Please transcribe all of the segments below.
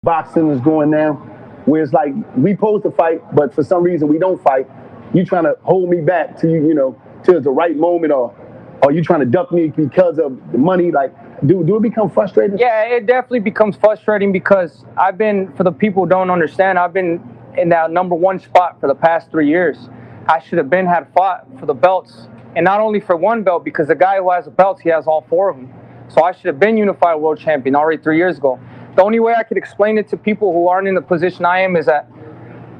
boxing is going now, where it's like we supposed to fight, but for some reason we don't fight. You trying to hold me back to till the right moment, or you trying to duck me because of the money? Like, do it become frustrating? Yeah, it definitely becomes frustrating because I've been, for the people who don't understand, I've been in that #1 spot for the past 3 years. I should have had fought for the belts, and not only for one belt, because the guy who has the belts, he has all 4 of them. So I should have been unified world champion already 3 years ago. The only way I could explain it to people who aren't in the position I am is that,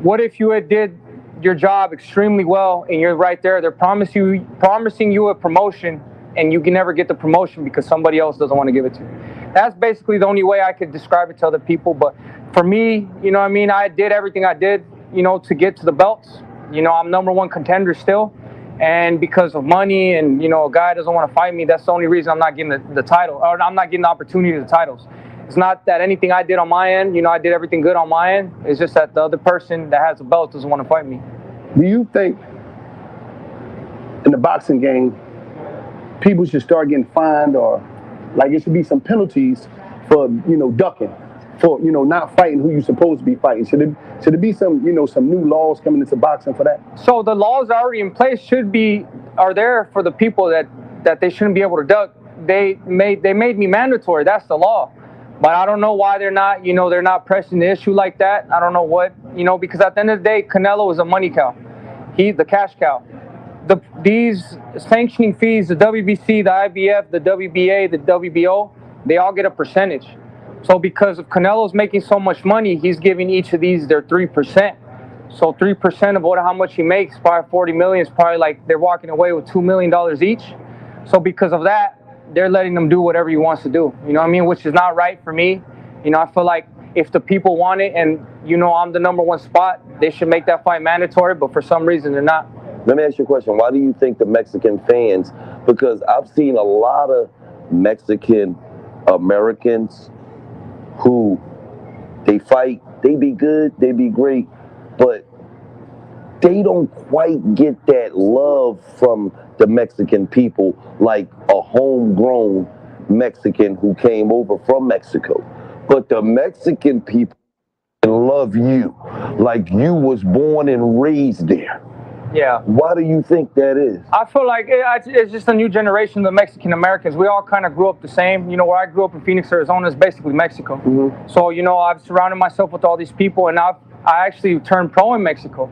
what if you had did your job extremely well and you're right there, they're promising you a promotion, and you can never get the promotion because somebody else doesn't want to give it to you. That's basically the only way I could describe it to other people. But for me, you know what I mean, I did everything I did, to get to the belts. I'm #1 contender still. And because of money and, a guy doesn't want to fight me, that's the only reason I'm not getting the title, or I'm not getting the opportunity to the titles. It's not that anything I did on my end, I did everything good on my end. It's just that the other person that has the belt doesn't want to fight me. Do you think in the boxing game, people should start getting fined, or like it should be some penalties for, ducking, for, not fighting who you're supposed to be fighting? Should there be some, some new laws coming into boxing for that? So the laws already in place are there for the people that they shouldn't be able to duck. They made me mandatory. That's the law. But I don't know why they're not pressing the issue like that. I don't know what, because at the end of the day, Canelo is a money cow. He's the cash cow. These sanctioning fees, the WBC, the IBF, the WBA, the WBO, they all get a percentage. So because of Canelo's making so much money, he's giving each of these their 3%. So 3% of how much he makes, probably 40 million, is probably like they're walking away with $2 million each. So because of that, they're letting him do whatever he wants to do. You know what I mean? Which is not right for me. I feel like if the people want it and, I'm the #1 spot, they should make that fight mandatory, but for some reason they're not. Let me ask you a question. Why do you think the Mexican fans, because I've seen a lot of Mexican Americans who they fight, they be good, they be great, but they don't quite get that love from the Mexican people like a homegrown Mexican who came over from Mexico. But the Mexican people love you like you was born and raised there. Yeah. Why do you think that is? I feel like it's just a new generation of the Mexican Americans. We all kind of grew up the same. Where I grew up in Phoenix, Arizona is basically Mexico. Mm-hmm. So, I've surrounded myself with all these people, and I actually turned pro in Mexico.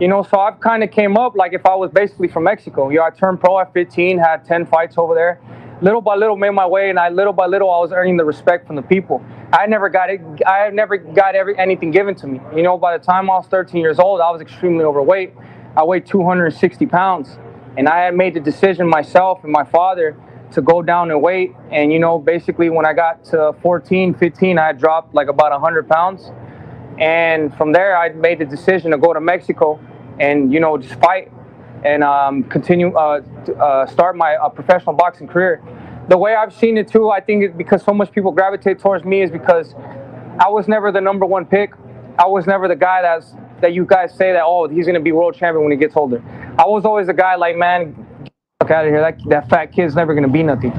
So I've kind of came up like if I was basically from Mexico. I turned pro at 15, had 10 fights over there. Little by little made my way, and little by little I was earning the respect from the people. I never got anything given to me. By the time I was 13 years old, I was extremely overweight. I weighed 260 pounds, and I had made the decision myself and my father to go down in weight. And, basically when I got to 14, 15, I had dropped like about 100 pounds. And from there, I made the decision to go to Mexico and, just fight and continue, start my professional boxing career. The way I've seen it too, I think it's because so much people gravitate towards me is because I was never the #1 pick. I was never the guy that you guys say that, oh, he's going to be world champion when he gets older. I was always the guy like, man, get the fuck out of here. That fat kid's never going to be nothing.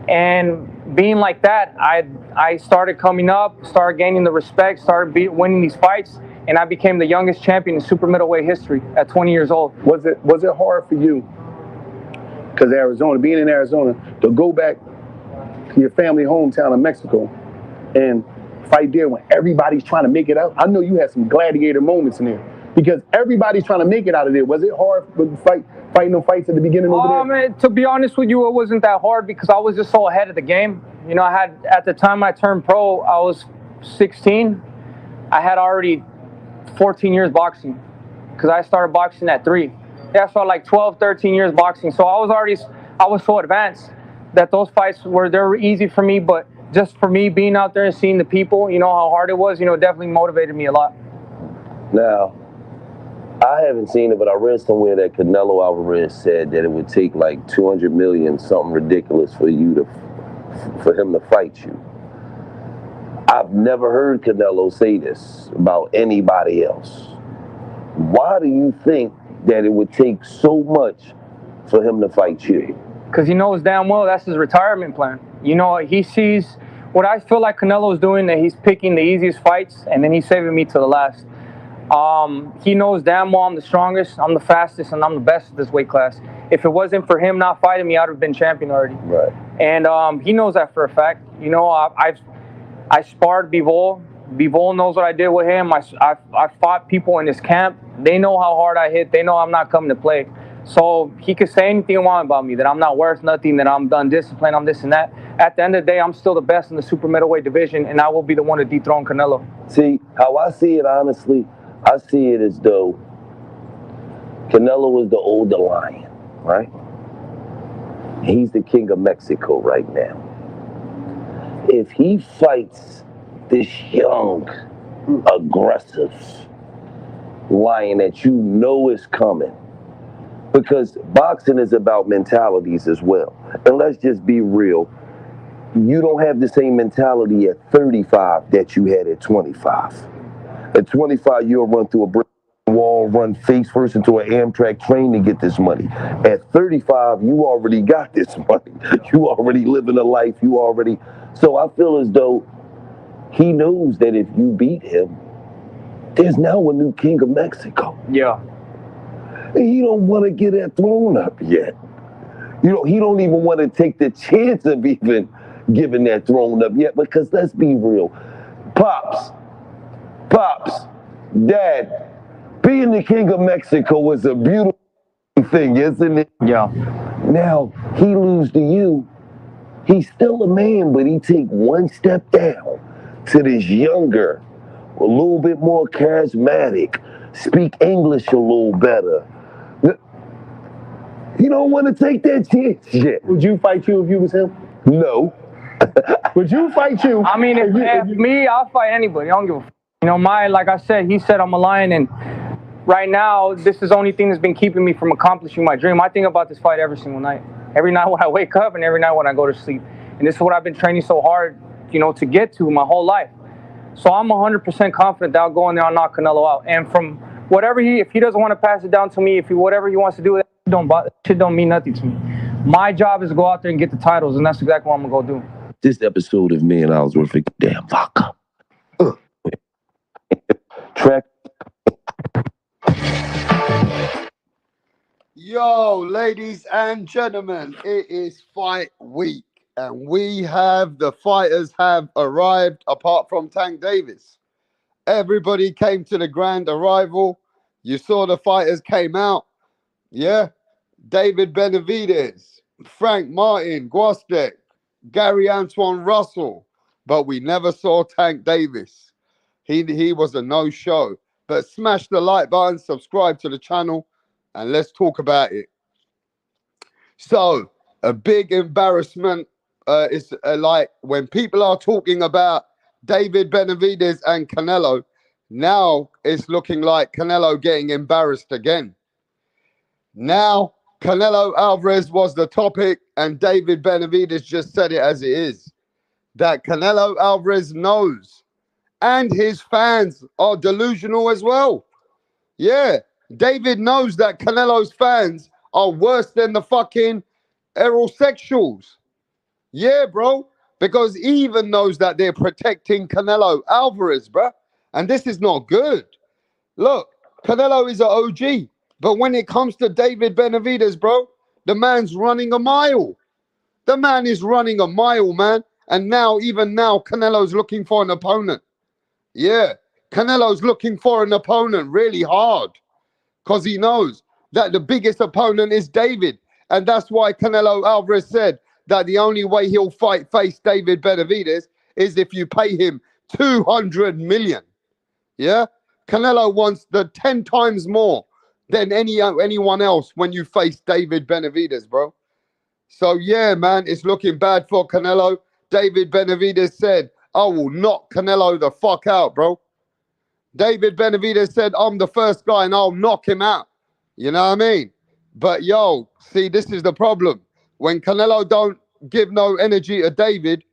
And being like that, I started coming up, started gaining the respect, started winning these fights, and I became the youngest champion in super middleweight history at 20 years old. Was it hard for you, because being in Arizona, to go back to your family hometown of Mexico and fight there when everybody's trying to make it out? I know you had some gladiator moments in there because everybody's trying to make it out of there. Was it hard fighting them fights at the beginning over there? Man, to be honest with you, it wasn't that hard because I was just so ahead of the game. I had, at the time I turned pro, I was 16. I had already 14 years boxing because I started boxing at 3. Yeah, so like 12, 13 years boxing. So I was so advanced that those fights they were easy for me, but just for me being out there and seeing the people, how hard it was, definitely motivated me a lot. Now, I haven't seen it, but I read somewhere that Canelo Alvarez said that it would take like 200 million, something ridiculous, for him to fight you. I've never heard Canelo say this about anybody else. Why do you think that it would take so much for him to fight you? Because he knows damn well that's his retirement plan. He sees what I feel like Canelo is doing, that he's picking the easiest fights and then he's saving me to the last. He knows damn well I'm the strongest, I'm the fastest, and I'm the best at this weight class. If it wasn't for him not fighting me, I'd have been champion already. Right. And he knows that for a fact. You know, I sparred Bivol. Bivol knows what I did with him. I fought people in his camp. They know how hard I hit. They know I'm not coming to play. So he could say anything he wants about me, that I'm not worth nothing, that I'm undisciplined, I'm this and that. At the end of the day, I'm still the best in the super middleweight division, and I will be the one to dethrone Canelo. See, how I see it, honestly, I see it as though Canelo is the older lion, right? He's the king of Mexico right now. If he fights this young, aggressive lion that you know is coming, because boxing is about mentalities as well. And let's just be real. You don't have the same mentality at 35 that you had at 25. At 25, you'll run through a brick wall, run face first into an Amtrak train to get this money. At 35, you already got this money. You already living a life. You already. So I feel as though he knows that if you beat him, there's now a new king of Mexico. Yeah. And he don't want to get that throne up yet. You know, he don't even want to take the chance of even giving that throne up yet, because let's be real. Pops, Dad, being the king of Mexico is a beautiful thing, isn't it? Yeah. Now, he lose to you. He's still a man, but he take one step down to this younger, a little bit more charismatic, speak English a little better. He don't want to take that chance yet. Would you fight you if you was him? No. Would you fight you? I mean, if me, I'll fight anybody. I don't give a f. You know, like I said, he said I'm a lion, and right now, this is the only thing that's been keeping me from accomplishing my dream. I think about this fight every single night. Every night when I wake up and every night when I go to sleep. And this is what I've been training so hard, you know, to get to my whole life. So I'm 100% confident that I'll go in there and knock Canelo out. And from whatever if he doesn't want to pass it down to me, whatever he wants to do, shit don't mean nothing to me. My job is to go out there and get the titles, and that's exactly what I'm going to go do. This episode of Me and Al's worth of damn vodka. Track. Yo, ladies and gentlemen, it is fight week, and the fighters have arrived, apart from Tank Davis. Everybody came to the grand arrival. You saw the fighters came out. Yeah. David Benavidez, Frank Martin, Guastek, Gary Antoine Russell. But we never saw Tank Davis. He was a no-show. But smash the like button, subscribe to the channel, and let's talk about it. So, a big embarrassment is like when people are talking about David Benavidez and Canelo, now it's looking like Canelo getting embarrassed again. Now, Canelo Alvarez was the topic, and David Benavidez just said it as it is. That Canelo Alvarez knows, and his fans are delusional as well. Yeah, David knows that Canelo's fans are worse than the fucking aerosexuals. Yeah, bro, because he even knows that they're protecting Canelo Alvarez, bro. And this is not good. Look, Canelo is an OG. But when it comes to David Benavidez, bro, the man's running a mile. The man is running a mile, man. And now, even now, Canelo's looking for an opponent. Yeah, Canelo's looking for an opponent really hard. Because he knows that the biggest opponent is David. And that's why Canelo Alvarez said that the only way he'll face David Benavidez is if you pay him 200 million. Yeah? Canelo wants the 10 times more than anyone else when you face David Benavidez, bro. So, yeah, man, it's looking bad for Canelo. David Benavidez said, I will knock Canelo the fuck out, bro. David Benavidez said, I'm the first guy and I'll knock him out. You know what I mean? But, yo, see, this is the problem. When Canelo don't give no energy to David,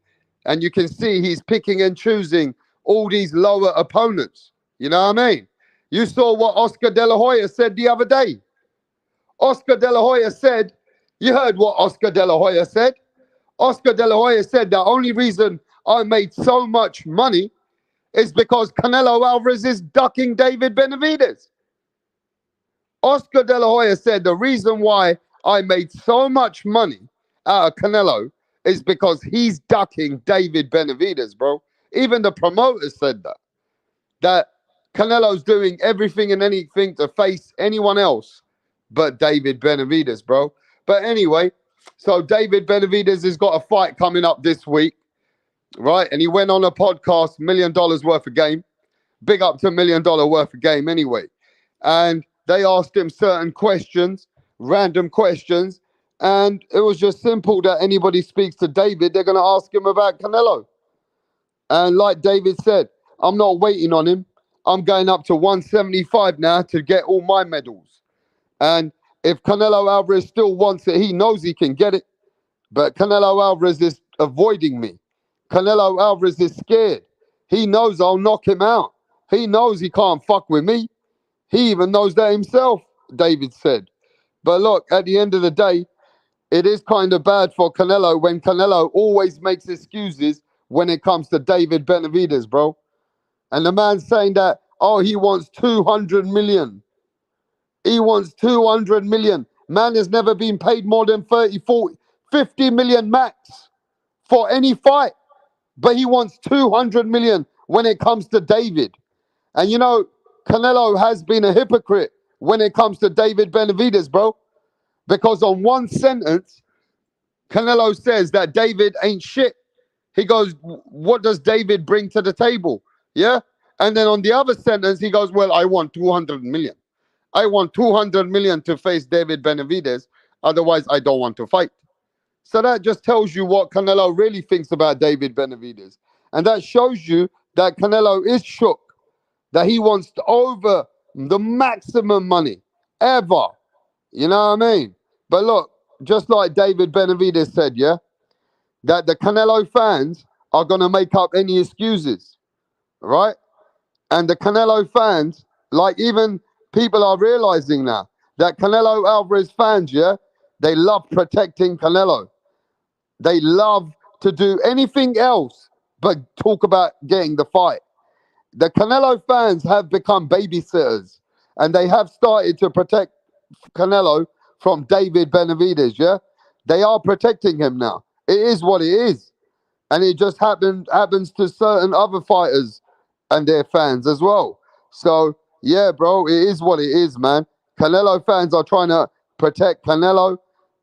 and you can see he's picking and choosing all these lower opponents. You know what I mean? You saw what Oscar De La Hoya said the other day. Oscar De La Hoya said, you heard what Oscar De La Hoya said? Oscar De La Hoya said the only reason I made so much money is because Canelo Alvarez is ducking David Benavidez. Oscar De La Hoya said the reason why I made so much money out of Canelo is because he's ducking David Benavidez, bro. Even the promoter said that. That Canelo's doing everything and anything to face anyone else but David Benavidez, bro. But anyway, so David Benavidez has got a fight coming up this week, right? And he went on a podcast, $1 million worth of game. Big up to $1 million worth of game anyway. And they asked him certain questions, random questions, and it was just simple that anybody speaks to David, they're going to ask him about Canelo. And like David said, I'm not waiting on him. I'm going up to 175 now to get all my medals. And if Canelo Alvarez still wants it, he knows he can get it. But Canelo Alvarez is avoiding me. Canelo Alvarez is scared. He knows I'll knock him out. He knows he can't fuck with me. He even knows that himself, David said. But look, at the end of the day, it is kind of bad for Canelo when Canelo always makes excuses when it comes to David Benavidez, bro. And the man's saying that, oh, he wants 200 million. He wants 200 million. Man has never been paid more than 30, 40, 50 million max for any fight. But he wants 200 million when it comes to David. And you know, Canelo has been a hypocrite when it comes to David Benavidez, bro. Because on one sentence, Canelo says that David ain't shit. He goes, what does David bring to the table? Yeah? And then on the other sentence, he goes, well, I want 200 million. I want 200 million to face David Benavidez. Otherwise, I don't want to fight. So that just tells you what Canelo really thinks about David Benavidez. And that shows you that Canelo is shook, that he wants to over the maximum money ever. You know what I mean? But look, just like David Benavidez said, yeah, that the Canelo fans are going to make up any excuses, right? And the Canelo fans, like even people are realizing now that Canelo Alvarez fans, yeah, they love protecting Canelo. They love to do anything else but talk about getting the fight. The Canelo fans have become babysitters and they have started to protect Canelo from David Benavidez, yeah? They are protecting him now. It is what it is. And it just happens to certain other fighters and their fans as well. So, yeah, bro, it is what it is, man. Canelo fans are trying to protect Canelo.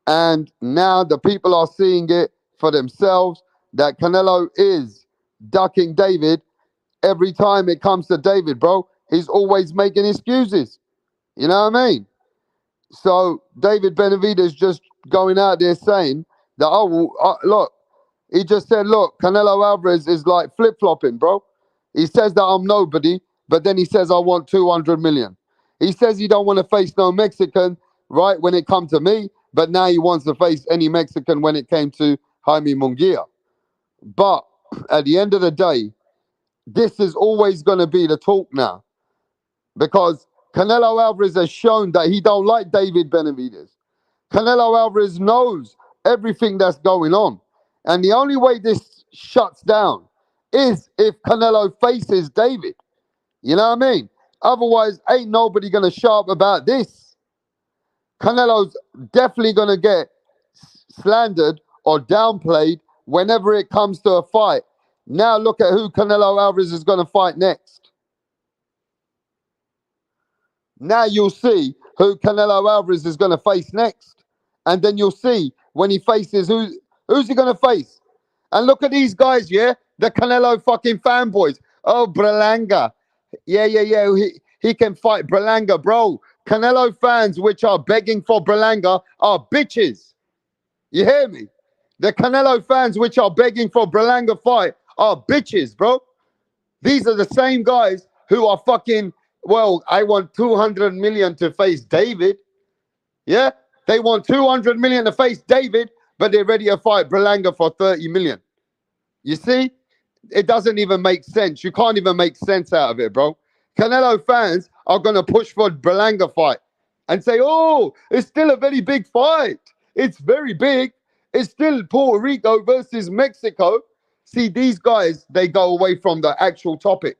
And now the people are seeing it for themselves that Canelo is ducking David. Every time it comes to David, bro, he's always making excuses. You know what I mean? So David Benavidez just going out there saying that, oh, well, look, he just said, look, Canelo Alvarez is like flip-flopping, bro. He says that I'm nobody, but then he says I want 200 million. He says he don't want to face no Mexican, right, when it comes to me, but now he wants to face any Mexican when it came to Jaime Munguia. But at the end of the day, this is always going to be the talk now because Canelo Alvarez has shown that he don't like David Benavidez. Canelo Alvarez knows everything that's going on. And the only way this shuts down is if Canelo faces David. You know what I mean? Otherwise, ain't nobody going to shout up about this. Canelo's definitely going to get slandered or downplayed whenever it comes to a fight. Now look at who Canelo Alvarez is going to fight next. Now you'll see who Canelo Alvarez is going to face next. And then you'll see when he faces who's he going to face. And look at these guys, yeah? The Canelo fucking fanboys. Oh, Berlanga. Yeah. He can fight Berlanga, bro. Canelo fans which are begging for Berlanga are bitches. You hear me? The Canelo fans which are begging for Berlanga fight are bitches, bro. These are the same guys who are fucking, well, I want 200 million to face David. Yeah? They want 200 million to face David, but they're ready to fight Berlanga for 30 million. You see? It doesn't even make sense. You can't even make sense out of it, bro. Canelo fans are going to push for Berlanga fight and say, oh, it's still a very big fight. It's very big. It's still Puerto Rico versus Mexico. See, these guys, they go away from the actual topic.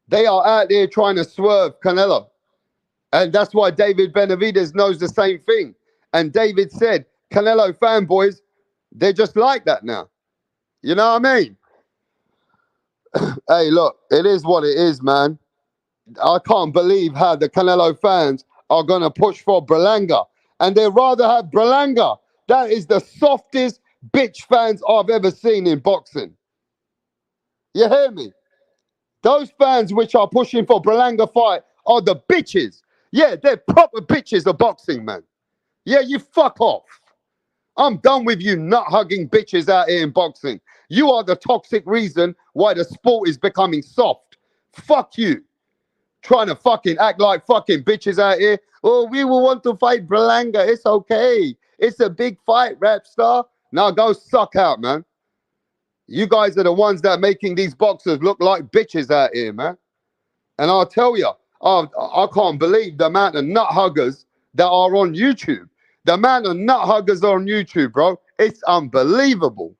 They are out there trying to swerve Canelo. And that's why David Benavidez knows the same thing. And David said, Canelo fanboys, they're just like that now. You know what I mean? Hey, look, it is what it is, man. I can't believe how the Canelo fans are going to push for Berlanga. And they'd rather have Berlanga. That is the softest bitch fans I've ever seen in boxing. You hear me? Those fans which are pushing for Berlanga fight are the bitches. Yeah, they're proper bitches of boxing, man. Yeah, you fuck off. I'm done with you nut-hugging bitches out here in boxing. You are the toxic reason why the sport is becoming soft. Fuck you. Trying to fucking act like fucking bitches out here. Oh, we will want to fight Berlanga. It's okay. It's a big fight, rap star. Now go suck out, man. You guys are the ones that are making these boxers look like bitches out here, man. And I'll tell you, I can't believe the amount of nut huggers that are on YouTube. The amount of nut huggers on YouTube, bro. It's unbelievable.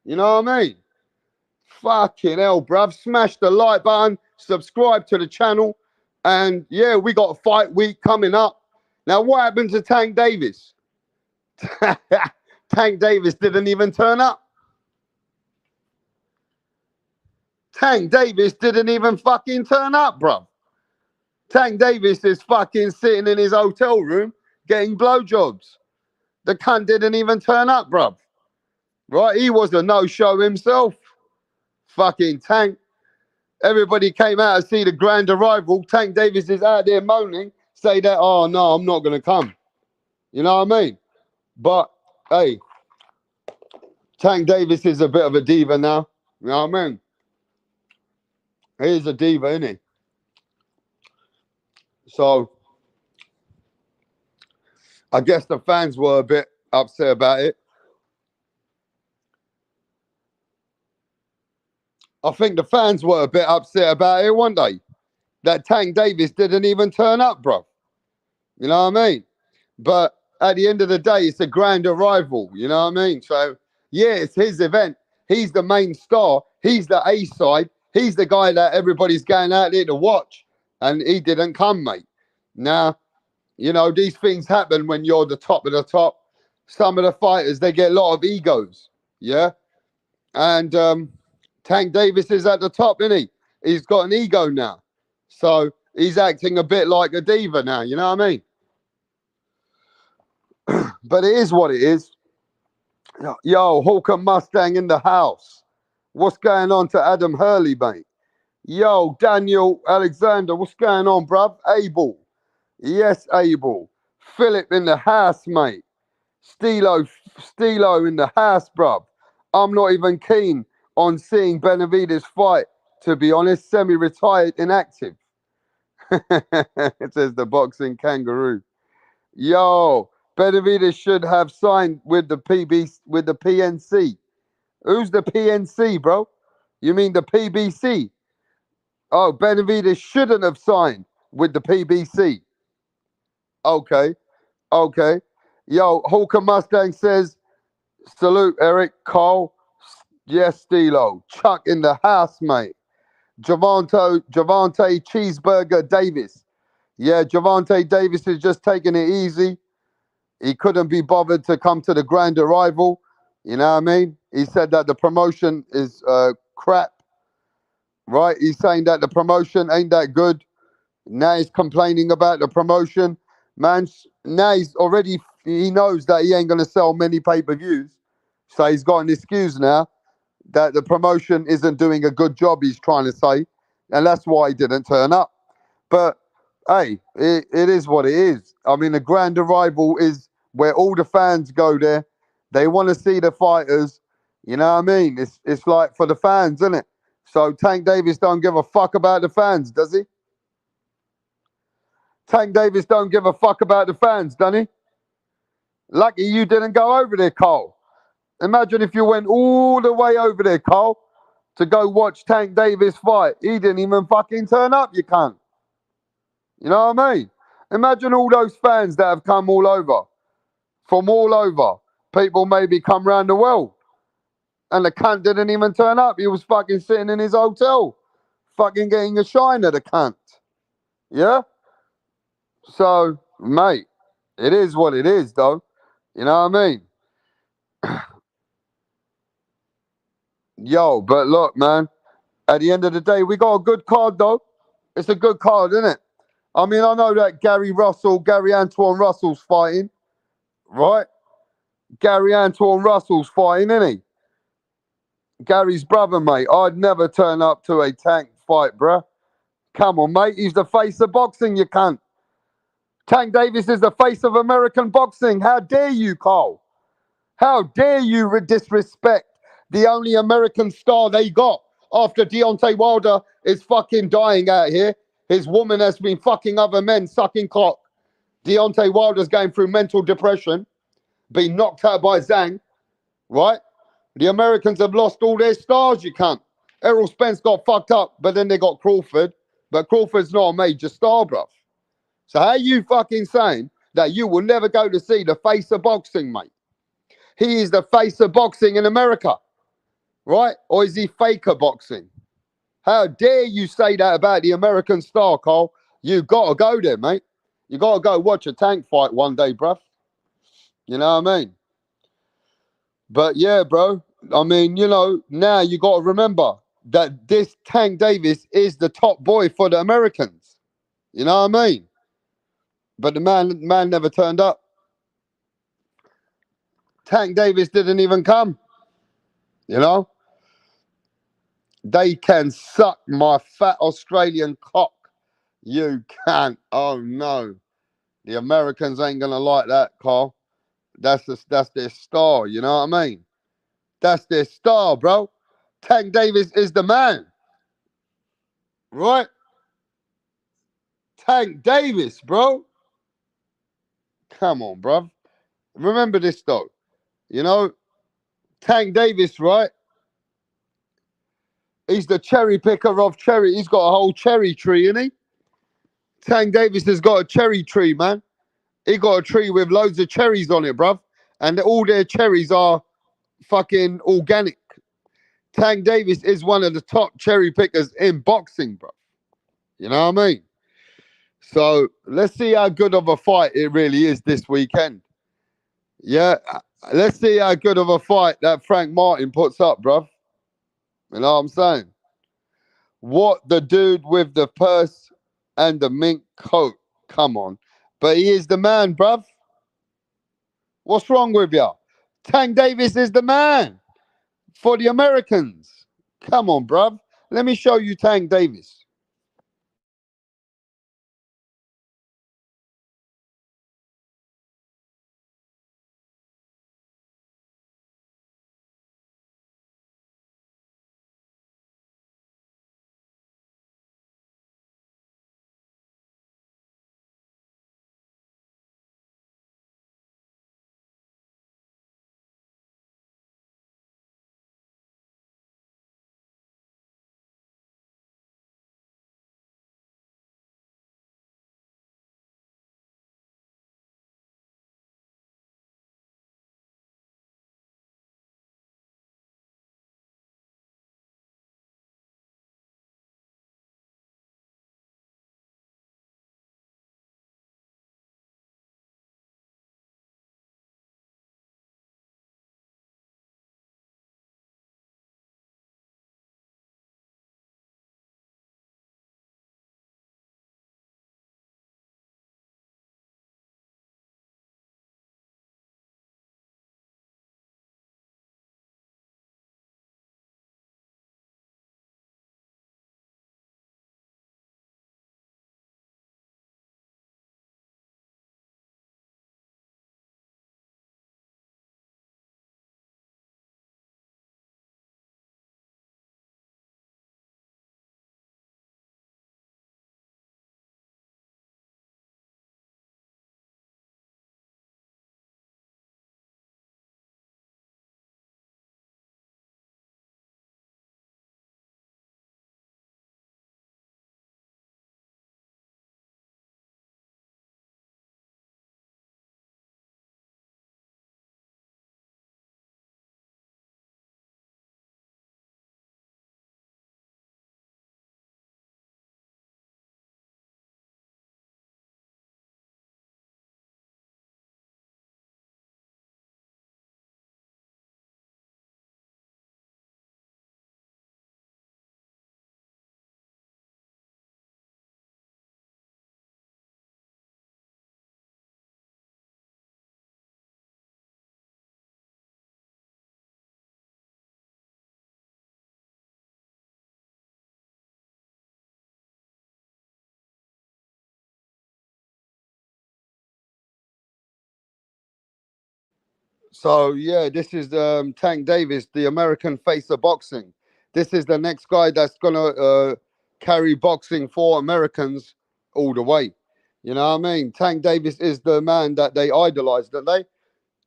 You know what I mean? Fucking hell, bruv. Smash the like button. Subscribe to the channel. And yeah, we got a fight week coming up. Now, what happened to Tank Davis? Tank Davis didn't even turn up. Tank Davis didn't even fucking turn up, bruv. Tank Davis is fucking sitting in his hotel room getting blowjobs. The cunt didn't even turn up, bruv. Right? He was a no-show himself. Fucking Tank. Everybody came out to see the grand arrival. Tank Davis is out there moaning, say that, oh, no, I'm not going to come. You know what I mean? But, hey, Tank Davis is a bit of a diva now. You know what I mean? He's a diva, isn't he? So, I guess the fans were a bit upset about it. I think the fans were a bit upset about it, weren't they? That Tank Davis didn't even turn up, bro. You know what I mean? But at the end of the day, it's a grand arrival. You know what I mean? So, yeah, it's his event. He's the main star. He's the A-side. He's the guy that everybody's going out there to watch. And he didn't come, mate. Now, you know, these things happen when you're the top of the top. Some of the fighters, they get a lot of egos. Yeah? And Tank Davis is at the top, isn't he? He's got an ego now. So he's acting a bit like a diva now. You know what I mean? But it is what it is. Yo, Hawker Mustang in the house. What's going on to Adam Hurley, mate? Yo, Daniel Alexander, what's going on, bruv? Abel. Yes, Abel. Philip in the house, mate. Stilo in the house, bruv. I'm not even keen on seeing Benavidez fight, to be honest. Semi-retired, inactive. It says the boxing kangaroo. Yo, Benavidez should have signed with the PNC. Who's the PNC, bro? You mean the PBC? Oh, Benavidez shouldn't have signed with the PBC. Okay. Yo, Hawker Mustang says, salute, Eric. Cole. Yes, Stilo. Chuck in the house, mate. Javante Cheeseburger Davis. Yeah, Javante Davis is just taking it easy. He couldn't be bothered to come to the grand arrival. You know what I mean? He said that the promotion is crap. Right? He's saying that the promotion ain't that good. Now he's complaining about the promotion. Man, now he knows that he ain't going to sell many pay-per-views. So he's got an excuse now that the promotion isn't doing a good job, he's trying to say. And that's why he didn't turn up. But, hey, it is what it is. I mean, the grand arrival is where all the fans go there. They want to see the fighters. You know what I mean? It's like for the fans, isn't it? So Tank Davis don't give a fuck about the fans, does he? Tank Davis don't give a fuck about the fans, doesn't he? Lucky you didn't go over there, Cole. Imagine if you went all the way over there, Cole, to go watch Tank Davis fight. He didn't even fucking turn up, you cunt. You know what I mean? Imagine all those fans that have come all over, from all over. People maybe come around the world. And the cunt didn't even turn up. He was fucking sitting in his hotel, fucking getting a shiner, the cunt. Yeah? So, mate, it is what it is, though. You know what I mean? Yo, but look, man, at the end of the day, we got a good card, though. It's a good card, isn't it? I mean, I know that Gary Antoine Russell's fighting, right? Gary Antoine Russell's fighting, isn't he? Gary's brother, mate. I'd never turn up to a Tank fight, bruh. Come on, mate. He's the face of boxing, you cunt. Tank Davis is the face of American boxing. How dare you, Carl? How dare you disrespect the only American star they got after Deontay Wilder is fucking dying out here? His woman has been fucking other men, sucking cock. Deontay Wilder's going through mental depression, being knocked out by Zhang, right? The Americans have lost all their stars, you cunt. Errol Spence got fucked up, but then they got Crawford. But Crawford's not a major star, bruv. So how you fucking saying that you will never go to see the face of boxing, mate? He is the face of boxing in America, right? Or is he faker boxing? How dare you say that about the American star, Carl? You got to go there, mate. You got to go watch a Tank fight one day, bruv. You know what I mean? But yeah, bro. I mean, you know, now you got to remember that this Tank Davis is the top boy for the Americans. You know what I mean? But the man never turned up. Tank Davis didn't even come. You know? They can suck my fat Australian cock. You can't. Oh no. The Americans ain't gonna like that, Carl. That's their star, you know what I mean? That's their star, bro. Tank Davis is the man. Right? Tank Davis, bro. Come on, bro. Remember this though. You know, Tank Davis, right? He's the cherry picker of cherry. He's got a whole cherry tree, isn't he? Tank Davis has got a cherry tree, man. He got a tree with loads of cherries on it, bruv. And all their cherries are fucking organic. Tank Davis is one of the top cherry pickers in boxing, bro. You know what I mean? So let's see how good of a fight it really is this weekend. Yeah, let's see how good of a fight that Frank Martin puts up, bruv. You know what I'm saying? What the dude with the purse and the mink coat. Come on. But he is the man, bruv. What's wrong with you? Tank Davis is the man for the Americans. Come on, bruv. Let me show you Tank Davis. So yeah, this is Tank Davis, the American face of boxing. This is the next guy that's gonna carry boxing for Americans all the way. You know what I mean? Tank Davis is the man that they idolize, don't they?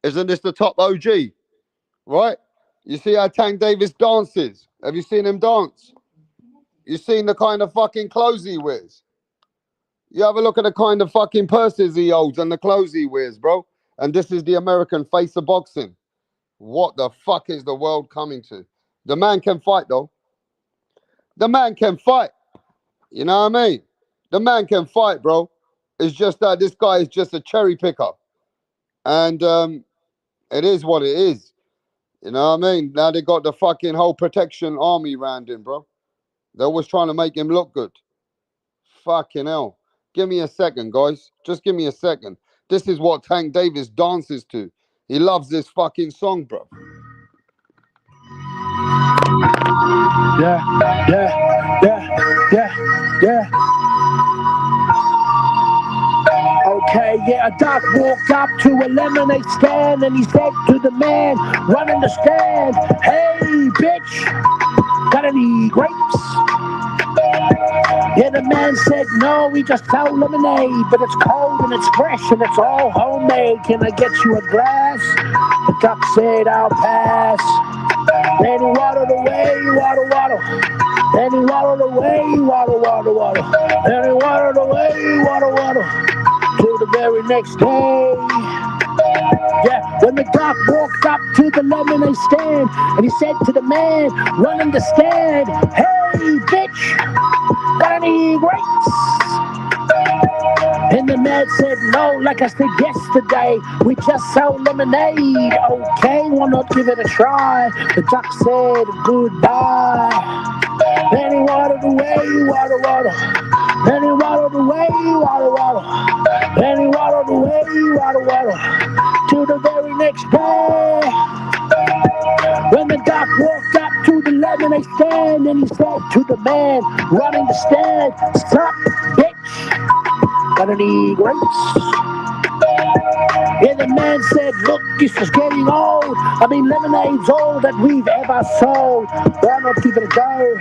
Isn't this the top OG? Right? You see how Tank Davis dances? Have you seen him dance? You seen the kind of fucking clothes he wears? You have a look at the kind of fucking purses he holds and the clothes he wears, bro. And this is the American face of boxing. What the fuck is the world coming to? The man can fight, though. The man can fight. You know what I mean? The man can fight, bro. It's just that this guy is just a cherry picker. And it is what it is. You know what I mean? Now they got the fucking whole protection army round him, bro. They're always trying to make him look good. Fucking hell. Give me a second, guys. Just give me a second. This is what Tank Davis dances to. He loves this fucking song, bro. Yeah, yeah, yeah, yeah, yeah. Okay, yeah, a doc walked up to a lemonade stand and he said to the man running the stand, "Hey, bitch, got any grapes?" Yeah, the man said, "No, we just sell lemonade, but it's cold and it's fresh and it's all homemade. Can I get you a glass?" The doc said, "I'll pass." Then he waddled away, waddle, waddle. Then he waddled away, waddle, waddle, waddle. Then he waddled away, waddle, waddle. Till the very next day. Yeah, when the doc walked up to the lemonade stand and he said to the man running the stand, "Hey, bitch, got any grapes?" And the man said, "No, like I said yesterday, we just sell lemonade." "Okay, wanna give it a try?" The doc said, "Goodbye." Then he waddled away, waddle, waddle. Then he waddled away, waddle, waddle. Then he waddled away, waddle, waddle. To the very next day. When the doc walked up to the lemonade stand and he said to the man running the stand, "Stop, bitch, got any grapes?" Yeah, the man said, "Look, this is getting old. I mean, lemonade's all that we've ever sold. Why not give it a go?"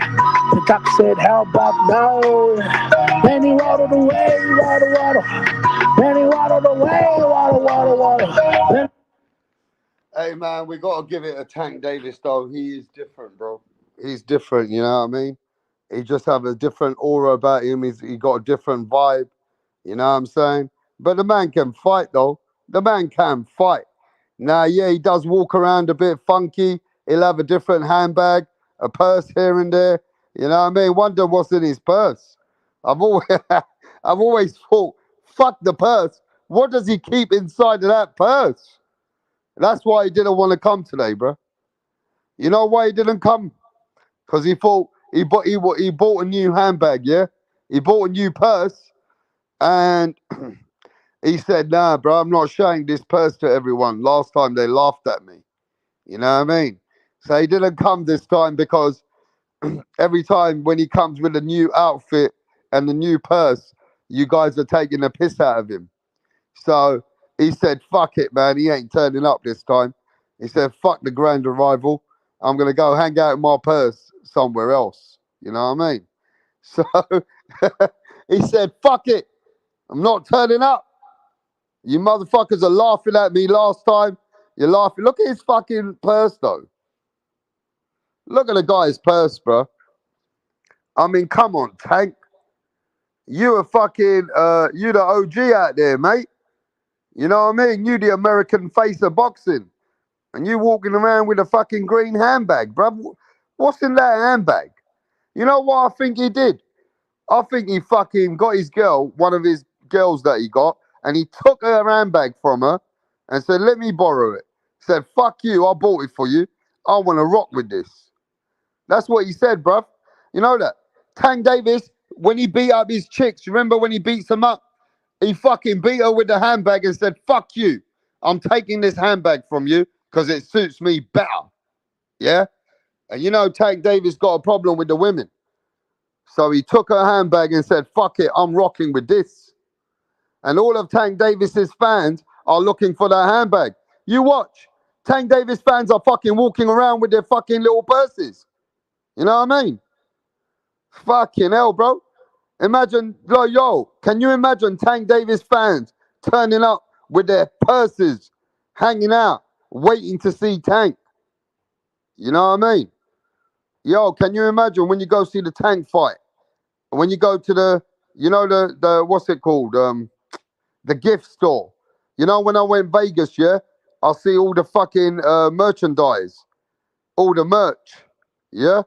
The duck said, "How about no?" Then he waddled away, waddle, waddle. Then he waddled away, waddle, waddle, waddle. Then Hey man, we gotta give it a Tank Davis though. He is different, bro. He's different, you know what I mean? He just have a different aura about him. He got a different vibe, you know what I'm saying? But the man can fight though. The man can fight. Now, yeah, he does walk around a bit funky. He'll have a different handbag, a purse here and there. You know what I mean? Wonder what's in his purse. I've always, I've always thought, fuck the purse. What does he keep inside of that purse? That's why he didn't want to come today, bro. You know why he didn't come? Because he thought he bought a new handbag, yeah? He bought a new purse, and he said, "Nah, bro, I'm not showing this purse to everyone. Last time they laughed at me." You know what I mean? So he didn't come this time because every time when he comes with a new outfit and a new purse, you guys are taking the piss out of him. So he said, "Fuck it, man. He ain't turning up this time." He said, "Fuck the grand arrival. I'm going to go hang out in my purse somewhere else." You know what I mean? So he said, "Fuck it. I'm not turning up. You motherfuckers are laughing at me last time. You're laughing. Look at his fucking purse, though. Look at the guy's purse, bro. I mean, come on, Tank. You a fucking, you the OG out there, mate. You know what I mean? You the American face of boxing. And you walking around with a fucking green handbag, bruv. What's in that handbag? You know what I think he did? I think he fucking got his girl, one of his girls that he got, and he took her handbag from her and said, "Let me borrow it." Said, "Fuck you, I bought it for you. I want to rock with this." That's what he said, bruv. You know that? Tank Davis, when he beat up his chicks, remember when he beats them up? He fucking beat her with the handbag and said, "Fuck you. I'm taking this handbag from you because it suits me better." Yeah? And you know, Tank Davis got a problem with the women. So he took her handbag and said, "Fuck it, I'm rocking with this." And all of Tank Davis's fans are looking for that handbag. You watch. Tank Davis fans are fucking walking around with their fucking little purses. You know what I mean? Fucking hell, bro. Imagine, yo, can you imagine Tank Davis fans turning up with their purses hanging out, waiting to see Tank? You know what I mean? Yo, can you imagine when you go see the Tank fight? When you go to the what's it called? The gift store. You know, when I went Vegas, yeah, I'll see all the fucking merchandise, all the merch. Yeah,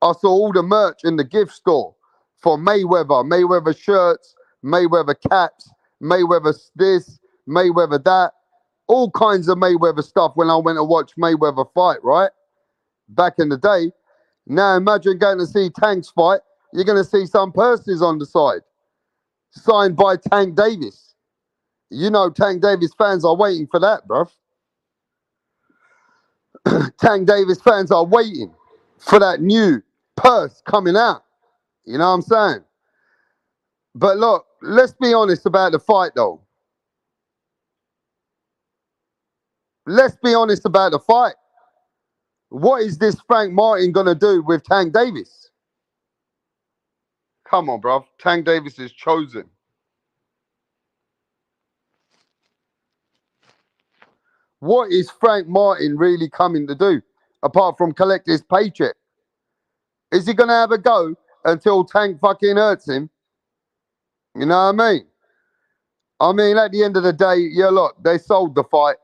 I saw all the merch in the gift store for Mayweather shirts, Mayweather caps, Mayweather this, Mayweather that, all kinds of Mayweather stuff when I went to watch Mayweather fight, right? Back in the day. Now imagine going to see Tank's fight, you're going to see some purses on the side, signed by Tank Davis. You know Tank Davis fans are waiting for that, bruv. Tank Davis fans are waiting for that new purse coming out. You know what I'm saying? But look, let's be honest about the fight, though. Let's be honest about the fight. What is this Frank Martin going to do with Tank Davis? Come on, bruv. Tank Davis is chosen. What is Frank Martin really coming to do, apart from collect his paycheck? Is he going to have a go until Tank fucking hurts him? You know what I mean? I mean, at the end of the day, yeah, look, they sold the fight.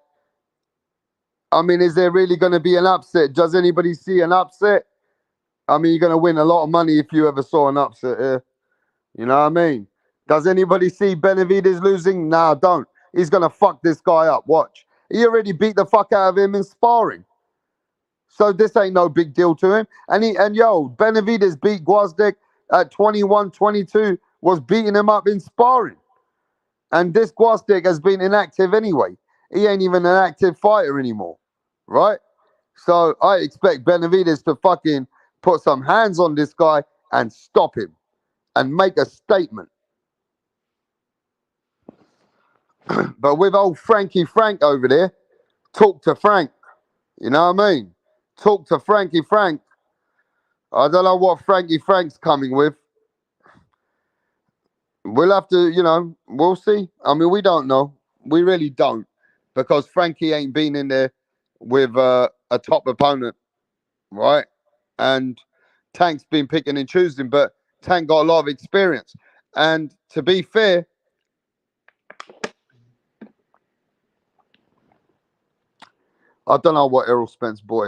I mean, is there really going to be an upset? Does anybody see an upset? I mean, you're going to win a lot of money if you ever saw an upset here. You know what I mean? Does anybody see Benavidez losing? Nah, don't. He's going to fuck this guy up. Watch. He already beat the fuck out of him in sparring. So this ain't no big deal to him. And yo, Benavidez beat Gwozdek at 21-22, was beating him up in sparring. And this Gwozdek has been inactive anyway. He ain't even an active fighter anymore, right? So I expect Benavidez to fucking put some hands on this guy and stop him and make a statement. But with old Frankie Frank over there, talk to Frank. You know what I mean? Talk to Frankie Frank. I don't know what Frankie Frank's coming with. We'll have to, we'll see. I mean, we don't know. We really don't. Because Frankie ain't been in there with a top opponent, right? And Tank's been picking and choosing, but Tank got a lot of experience. And to be fair, I don't know what Errol Spence boy.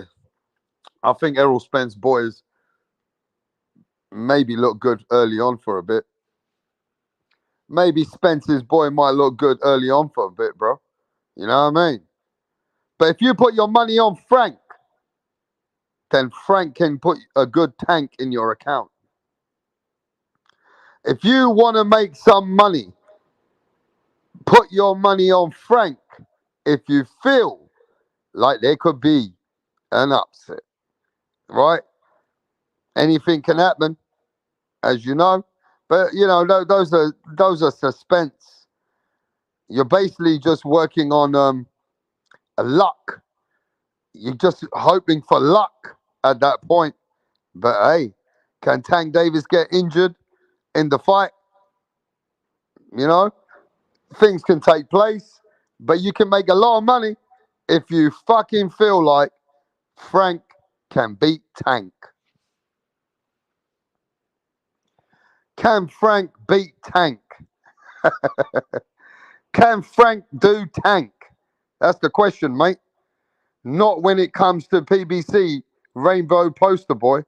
I think Errol Spence boys maybe look good early on for a bit. Maybe Spence's boy might look good early on for a bit, bro. You know what I mean? But if you put your money on Frank, then Frank can put a good tank in your account. If you want to make some money, put your money on Frank if you feel like there could be an upset, right? Anything can happen, as you know. But, those are suspense. You're basically just working on a luck. You're just hoping for luck at that point. But hey, can Tank Davis get injured in the fight? Things can take place, but you can make a lot of money if you fucking feel like Frank can beat Tank. Can Frank beat Tank? Can Frank do Tank? That's the question, mate. Not when it comes to PBC Rainbow Poster Boy.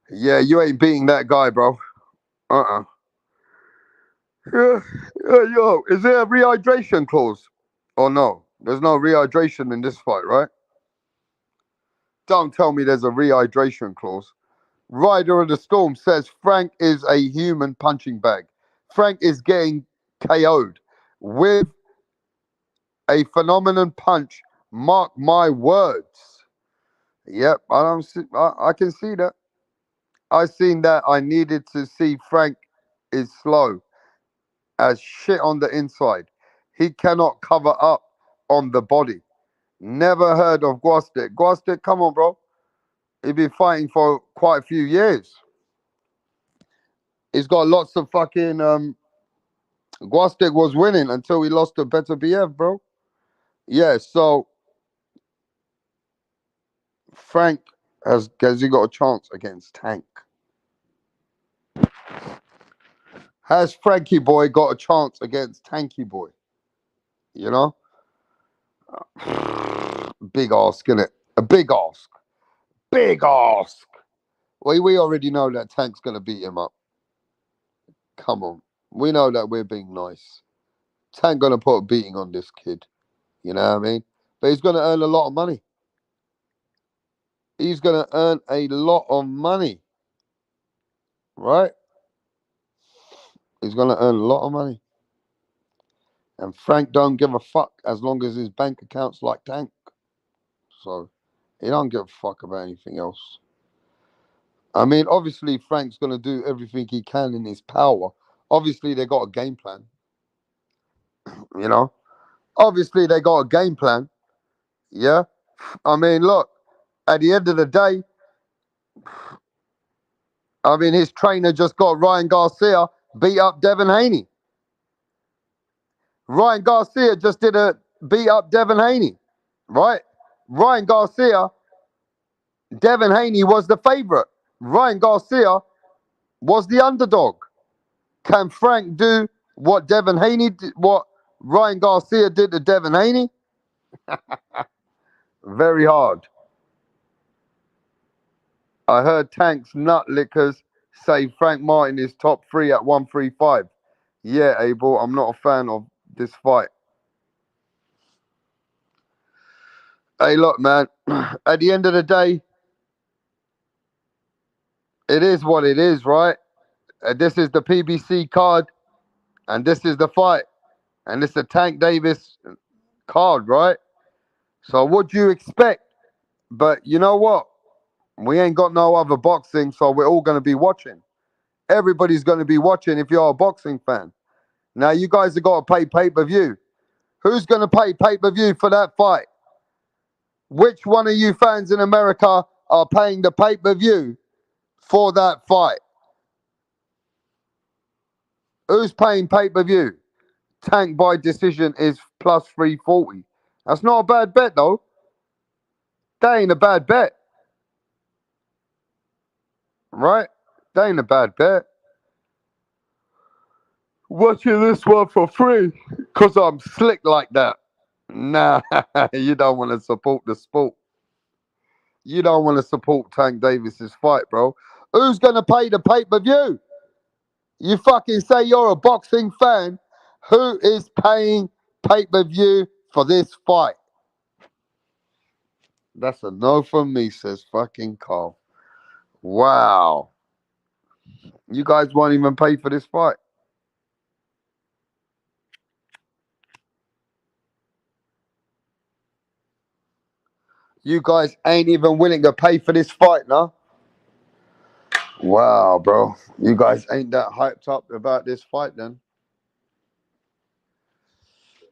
Yeah, you ain't beating that guy, bro. Yo, is there a rehydration clause? Or no? There's no rehydration in this fight, right? Don't tell me there's a rehydration clause. Rider of the Storm says Frank is a human punching bag. Frank is getting KO'd with a phenomenon punch. Mark my words. Yep, I can see that. I seen that. I needed to see Frank is slow as shit on the inside. He cannot cover up on the body. Never heard of Guastic. Guastic, come on, bro. He's been fighting for quite a few years. He's got lots of fucking. Guastic was winning until he lost to Benavidez, bro. Yeah, so Frank has he got a chance against Tank? Has Frankie Boy got a chance against Tanky Boy? You know? Big ask, innit? A big ask. Big ask. Well, we already know that Tank's going to beat him up. Come on. We know that we're being nice. Tank going to put a beating on this kid. You know what I mean? But he's going to earn a lot of money. He's going to earn a lot of money. Right? He's going to earn a lot of money. And Frank don't give a fuck as long as his bank account's like Tank. So he don't give a fuck about anything else. I mean, obviously, Frank's going to do everything he can in his power. Obviously, they got a game plan. You know? Obviously, they got a game plan. Yeah? I mean, look, at the end of the day, I mean, his trainer just got Ryan Garcia beat up Devin Haney. Ryan Garcia just did a beat up Devin Haney, right? Ryan Garcia, Devin Haney was the favorite. Ryan Garcia was the underdog. Can Frank do what Devin Haney did, what Ryan Garcia did to Devin Haney? Very hard. I heard Tank's nut lickers say Frank Martin is top 3 at 135. Yeah, Abel, I'm not a fan of this fight. Hey, look, man, at the end of the day, it is what it is, right? This is the PBC card, and this is the fight. And it's the Tank Davis card, right? So what do you expect? But you know what? We ain't got no other boxing, so we're all going to be watching. Everybody's going to be watching if you're a boxing fan. Now, you guys have got to pay pay-per-view. Who's going to pay pay-per-view for that fight? Which one of you fans in America are paying the pay-per-view for that fight? Who's paying pay-per-view? Tank by decision is plus 340. That's not a bad bet, though. That ain't a bad bet. Right? That ain't a bad bet. Watching this one for free because I'm slick like that. Nah, you don't want to support the sport. You don't want to support Tank Davis's fight, bro. Who's going to pay the pay-per-view? You fucking say you're a boxing fan. Who is paying pay-per-view for this fight? That's a no from me, says fucking Carl. Wow. You guys won't even pay for this fight. You guys ain't even willing to pay for this fight, no? Wow, bro. You guys ain't that hyped up about this fight then?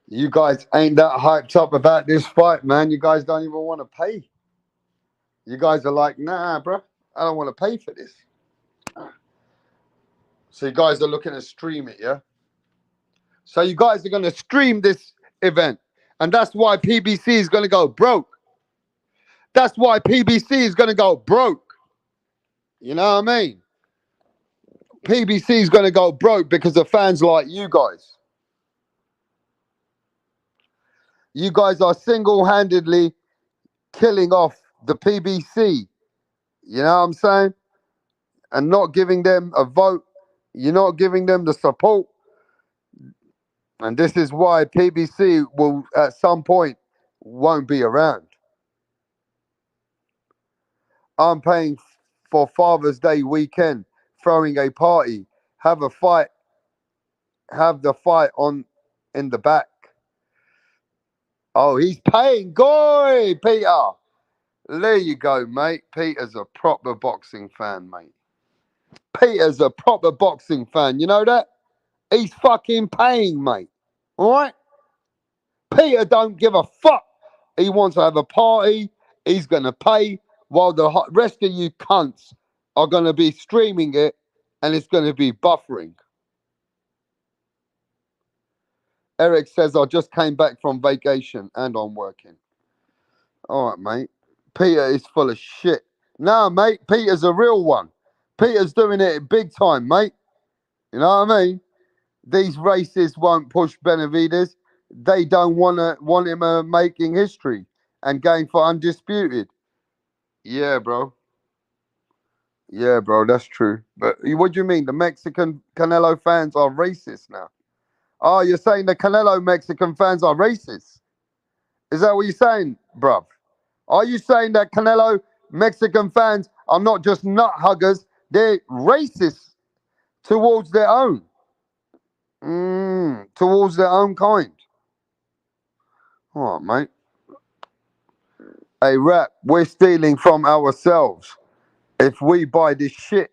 You guys ain't that hyped up about this fight, man. You guys don't even want to pay. You guys are like, nah, bro. I don't want to pay for this. So you guys are looking to stream it, yeah? So you guys are going to stream this event. And that's why PBC is going to go broke. That's why PBC is going to go broke. You know what I mean? PBC is going to go broke because of fans like you guys. You guys are single-handedly killing off the PBC. You know what I'm saying? And not giving them a vote. You're not giving them the support. And this is why PBC will, at some point, won't be around. I'm paying for Father's Day weekend, throwing a party, have a fight, have the fight on in the back. Oh, he's paying. Goy, Peter. There you go, mate. Peter's a proper boxing fan, mate. Peter's a proper boxing fan. You know that? He's fucking paying, mate. All right? Peter don't give a fuck He wants to have a party. He's going to pay, while the rest of you cunts are going to be streaming it, and it's going to be buffering. Eric says, I just came back from vacation and I'm working. All right, mate. Peter is full of shit. Nah, mate. Peter's a real one. Peter's doing it big time, mate. You know what I mean? These racists won't push Benavidez. They don't want him making history and going for undisputed. Yeah, bro. Yeah, bro. That's true. But what do you mean? The Mexican Canelo fans are racist now? Oh, you're saying the Canelo Mexican fans are racist? Is that what you're saying, bruv? Are you saying that Canelo Mexican fans are not just nut huggers, they're racist towards their own? Towards their own kind. All right, mate. Hey, Rap, we're stealing from ourselves if we buy this shit.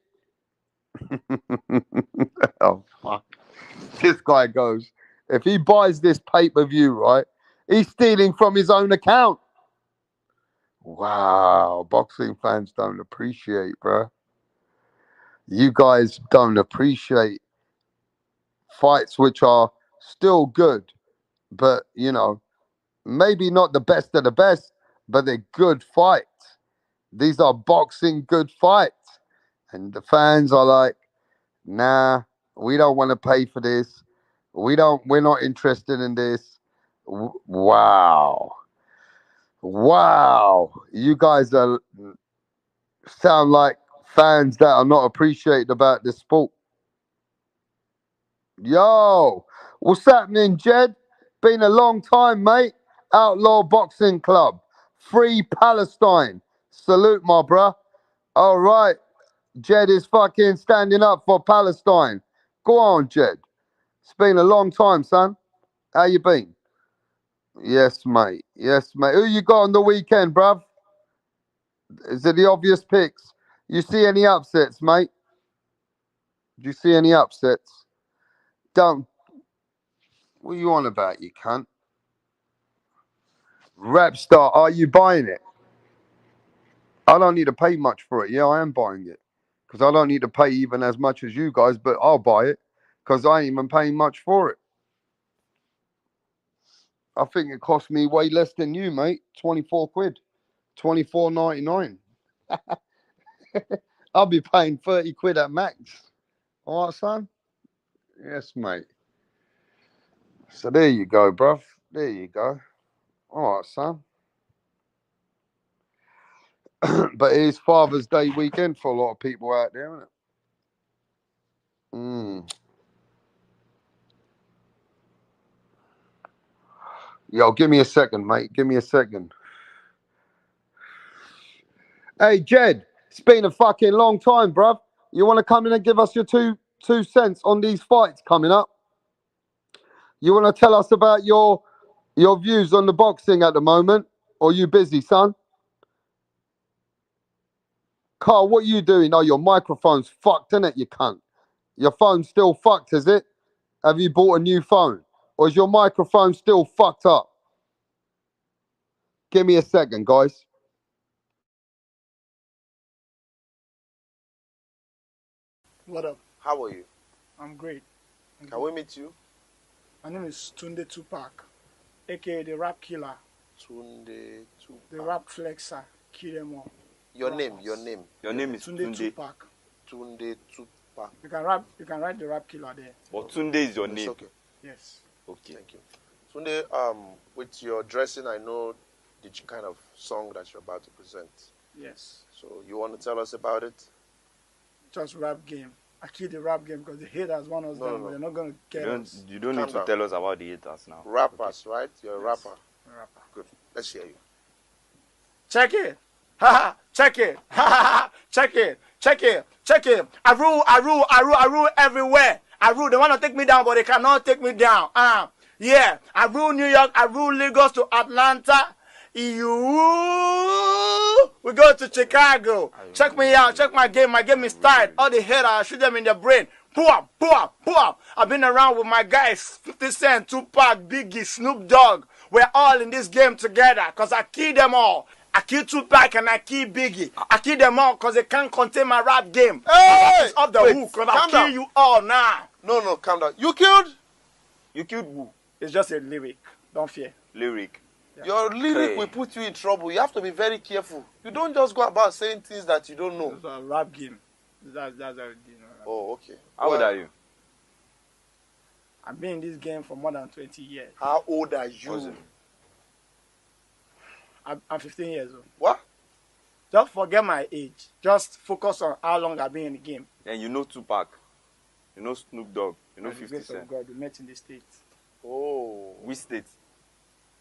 Oh, fuck. This guy goes, if he buys this pay-per-view, right, he's stealing from his own account. Wow, boxing fans don't appreciate, bro. You guys don't appreciate fights which are still good, but, you know, maybe not the best of the best, but they're good fights. These are boxing good fights. And the fans are like, nah, we don't want to pay for this. We're not interested in this. Wow. Wow. You guys sound like fans that are not appreciated about the sport. Yo, what's happening, Jed? Been a long time, mate. Outlaw Boxing Club. Free Palestine. Salute, my bruh. All right. Jed is fucking standing up for Palestine. Go on, Jed. It's been a long time, son. How you been? Yes, mate. Yes, mate. Who you got on the weekend, bruv? Is it the obvious picks? You see any upsets, mate? Do you see any upsets? Don't. What are you on about, you cunt? Rapstar, are you buying it? I don't need to pay much for it. Yeah, I am buying it. Because I don't need to pay even as much as you guys, but I'll buy it. Because I ain't even paying much for it. I think it cost me way less than you, mate. 24 quid. 24.99. I'll be paying 30 quid at max. All right, son? Yes, mate. So there you go, bruv. There you go. All right, son. But it is Father's Day weekend for a lot of people out there, isn't it? Yo, give me a second, mate. Give me a second. Hey, Jed, it's been a fucking long time, bruv. You want to come in and give us your two cents on these fights coming up? You want to tell us about your views on the boxing at the moment? Or you busy, son? Carl, what are you doing? Oh, your microphone's fucked, innit, you cunt? Your phone's still fucked, is it? Have you bought a new phone? Or is your microphone still fucked up? Give me a second, guys. What up? How are you? I'm great. Can we meet you? My name is Tunde Tupac, aka the Rap Killer, Tunde Tupac. the Rap Flexer, kill them all. Your Rappers. name, your name. Your name is Tunde Tunde. Tupac. Tunde Tupac. You can write the Rap Killer there. But Tunde is your It's name. okay. Yes. Okay. Thank you. Tunde, with your dressing, I know the kind of song that you're about to present. Yes. So you want to tell us about it? Just rap game. I kill the rap game because the haters want us down, but they're not gonna get us. You don't Calm need to down. tell us about the haters now. Rappers, right? You're a Yes. rapper. I'm a rapper. Good. Let's hear you. Check it. Ha ha. Check it. Ha ha ha. Check it. Check it. Check it. I rule everywhere. I rule. They want to take me down, but they cannot take me down. Yeah. I rule New York. I rule Lagos to Atlanta. We go to Chicago. Check me out. Check my game. My game is tight. All the haters, I shoot them in the brain. Boom, boom, boom. I've been around with my guys, 50 Cent, Tupac, Biggie, Snoop Dogg. We're all in this game together because I kill them all. I kill Tupac and I kill Biggie. I kill them all because they can't contain my rap game. Hey! It's off the hook because I'll kill you all now. No, calm down. You killed? You killed who? It's just a lyric. Don't fear. Lyric. Yeah. Your lyric Hey. will put you in trouble. You have to be very careful. You don't just go about saying things that you don't know. It's a rap game. That's how it is. Oh, okay. How old are you? I've been in this game for more than 20 years. How old are What's you? it? I'm 15 years old. What? Just forget my age. Just focus on how long I've been in the game. And you know Tupac. You know Snoop Dogg. You know By the 50 grace of Cent. God, we met in the States. Oh. Which state?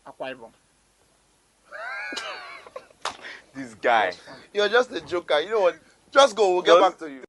Akwa Ibom. This guy. You're just a joker. You know what? Just go. We'll get Just- back to you.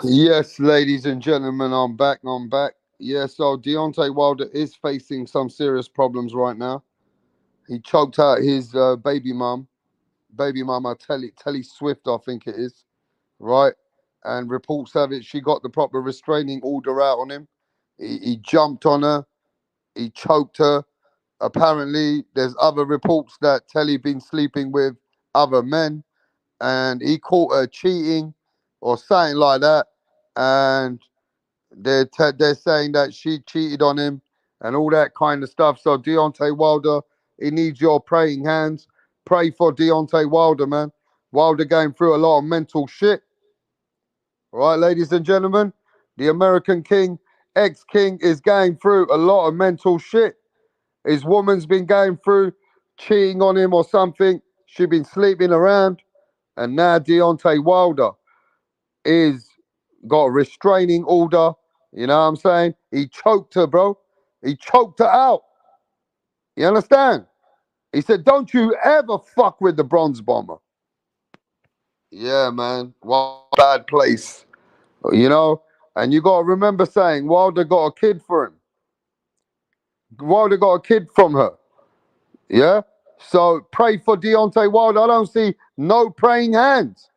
Yes, ladies and gentlemen, I'm back. Yeah, so Deontay Wilder is facing some serious problems right now. He choked out his baby mama Telly Swift, I think it is, right? And reports have it she got the proper restraining order out on him. He jumped on her, he choked her. Apparently, there's other reports that Telly been sleeping with other men, and he caught her cheating or something like that, and they're saying that she cheated on him and all that kind of stuff. So Deontay Wilder, he needs your praying hands. Pray for Deontay Wilder, man. Wilder going through a lot of mental shit. All right, ladies and gentlemen, the American King, ex-King, is going through a lot of mental shit. His woman's been going through cheating on him or something. She's been sleeping around. And now Deontay Wilder is got a restraining order. You know what I'm saying? He choked her, bro. He choked her out. You understand? He said, don't you ever fuck with the bronze bomber. Yeah, man. What a bad place. You know? And you got to remember saying Wilder got a kid for him. Wilder got a kid from her. Yeah? So pray for Deontay Wilder. I don't see no praying hands.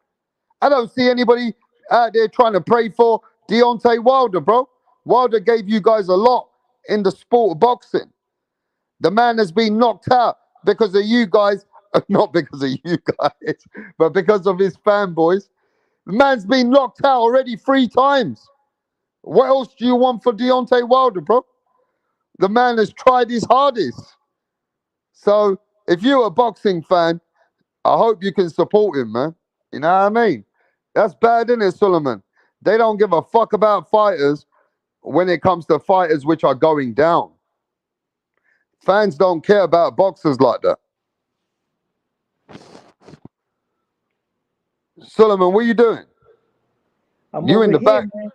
I don't see anybody out there trying to pray for Deontay Wilder, bro. Wilder gave you guys a lot in the sport of boxing. The man has been knocked out because of you guys, not because of you guys, but because of his fanboys. The man's been knocked out already 3 times. What else do you want for Deontay Wilder, bro? The man has tried his hardest. So if you're a boxing fan, I hope you can support him, man. You know what I mean? That's bad, isn't it, Suleiman? They don't give a fuck about fighters when it comes to fighters which are going down. Fans don't care about boxers like that. Suleiman, what are you doing? I'm You in over the here, back. man.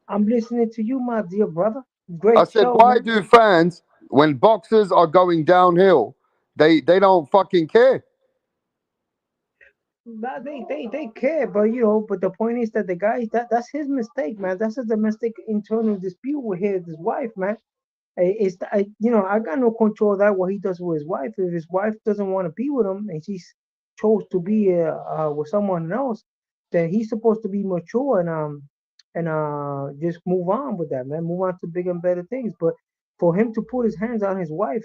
I'm listening to you, my dear brother. I Great said, show, why man. do fans, when boxers are going downhill, they don't fucking care? Nah, they care, but but the point is that the guy that's his mistake, man. That's a domestic internal dispute with his wife, man. I got no control of that what he does with his wife. If his wife doesn't want to be with him and she's chose to be with someone else, then he's supposed to be mature and just move on with that, man. Move on to bigger and better things. But for him to put his hands on his wife,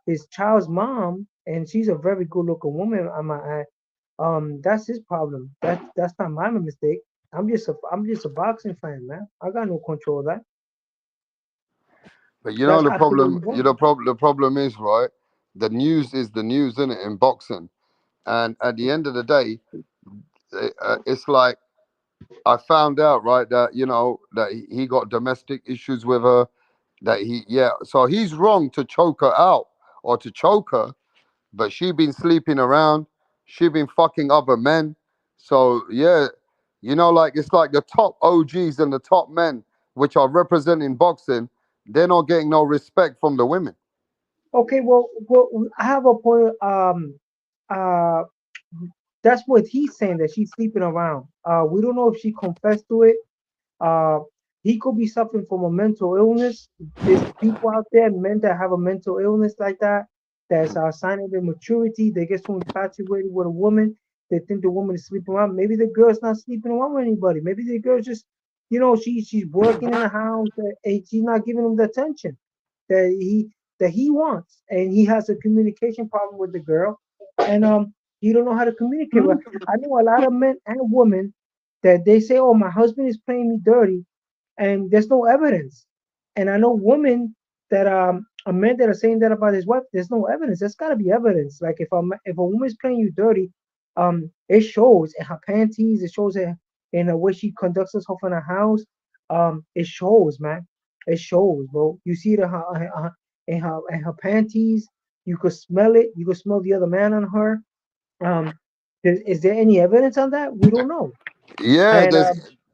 his child's mom, and she's a very good looking woman, I might add. That's his problem. That's not my mistake. I'm just a boxing fan, man. I got no control of that. But you know That's the absolutely problem. wrong. The problem is right. The news is the news, isn't it, in boxing? And at the end of the day, it's like I found out right that that he got domestic issues with her. That so he's wrong to choke her out or to choke her, but she been sleeping around. She been fucking other men. So yeah, like it's like the top OGs and the top men which are representing boxing, they're not getting no respect from the women. Okay, well, I have a point. Uh, that's what he's saying that she's sleeping around. We don't know if she confessed to it. Uh, he could be suffering from a mental illness. There's people out there, men that have a mental illness like that. That's a sign of immaturity. They get so infatuated with a woman, they think the woman is sleeping around. Maybe the girl's not sleeping around with anybody. Maybe the girl's just, she's working in the house and she's not giving him the attention that he wants, and he has a communication problem with the girl, and he don't know how to communicate with her. I know a lot of men and women that they say, "Oh, my husband is playing me dirty," and there's no evidence. And I know women that a men that are saying that about his wife. There's no evidence. There's got to be evidence. Like if a woman is playing you dirty, it shows in her panties. It shows in the way she conducts herself in her house. It shows, man. It shows, bro. You see it in her panties. You could smell it. You could smell the other man on her. Um, is there any evidence on that? We don't know. Yeah, And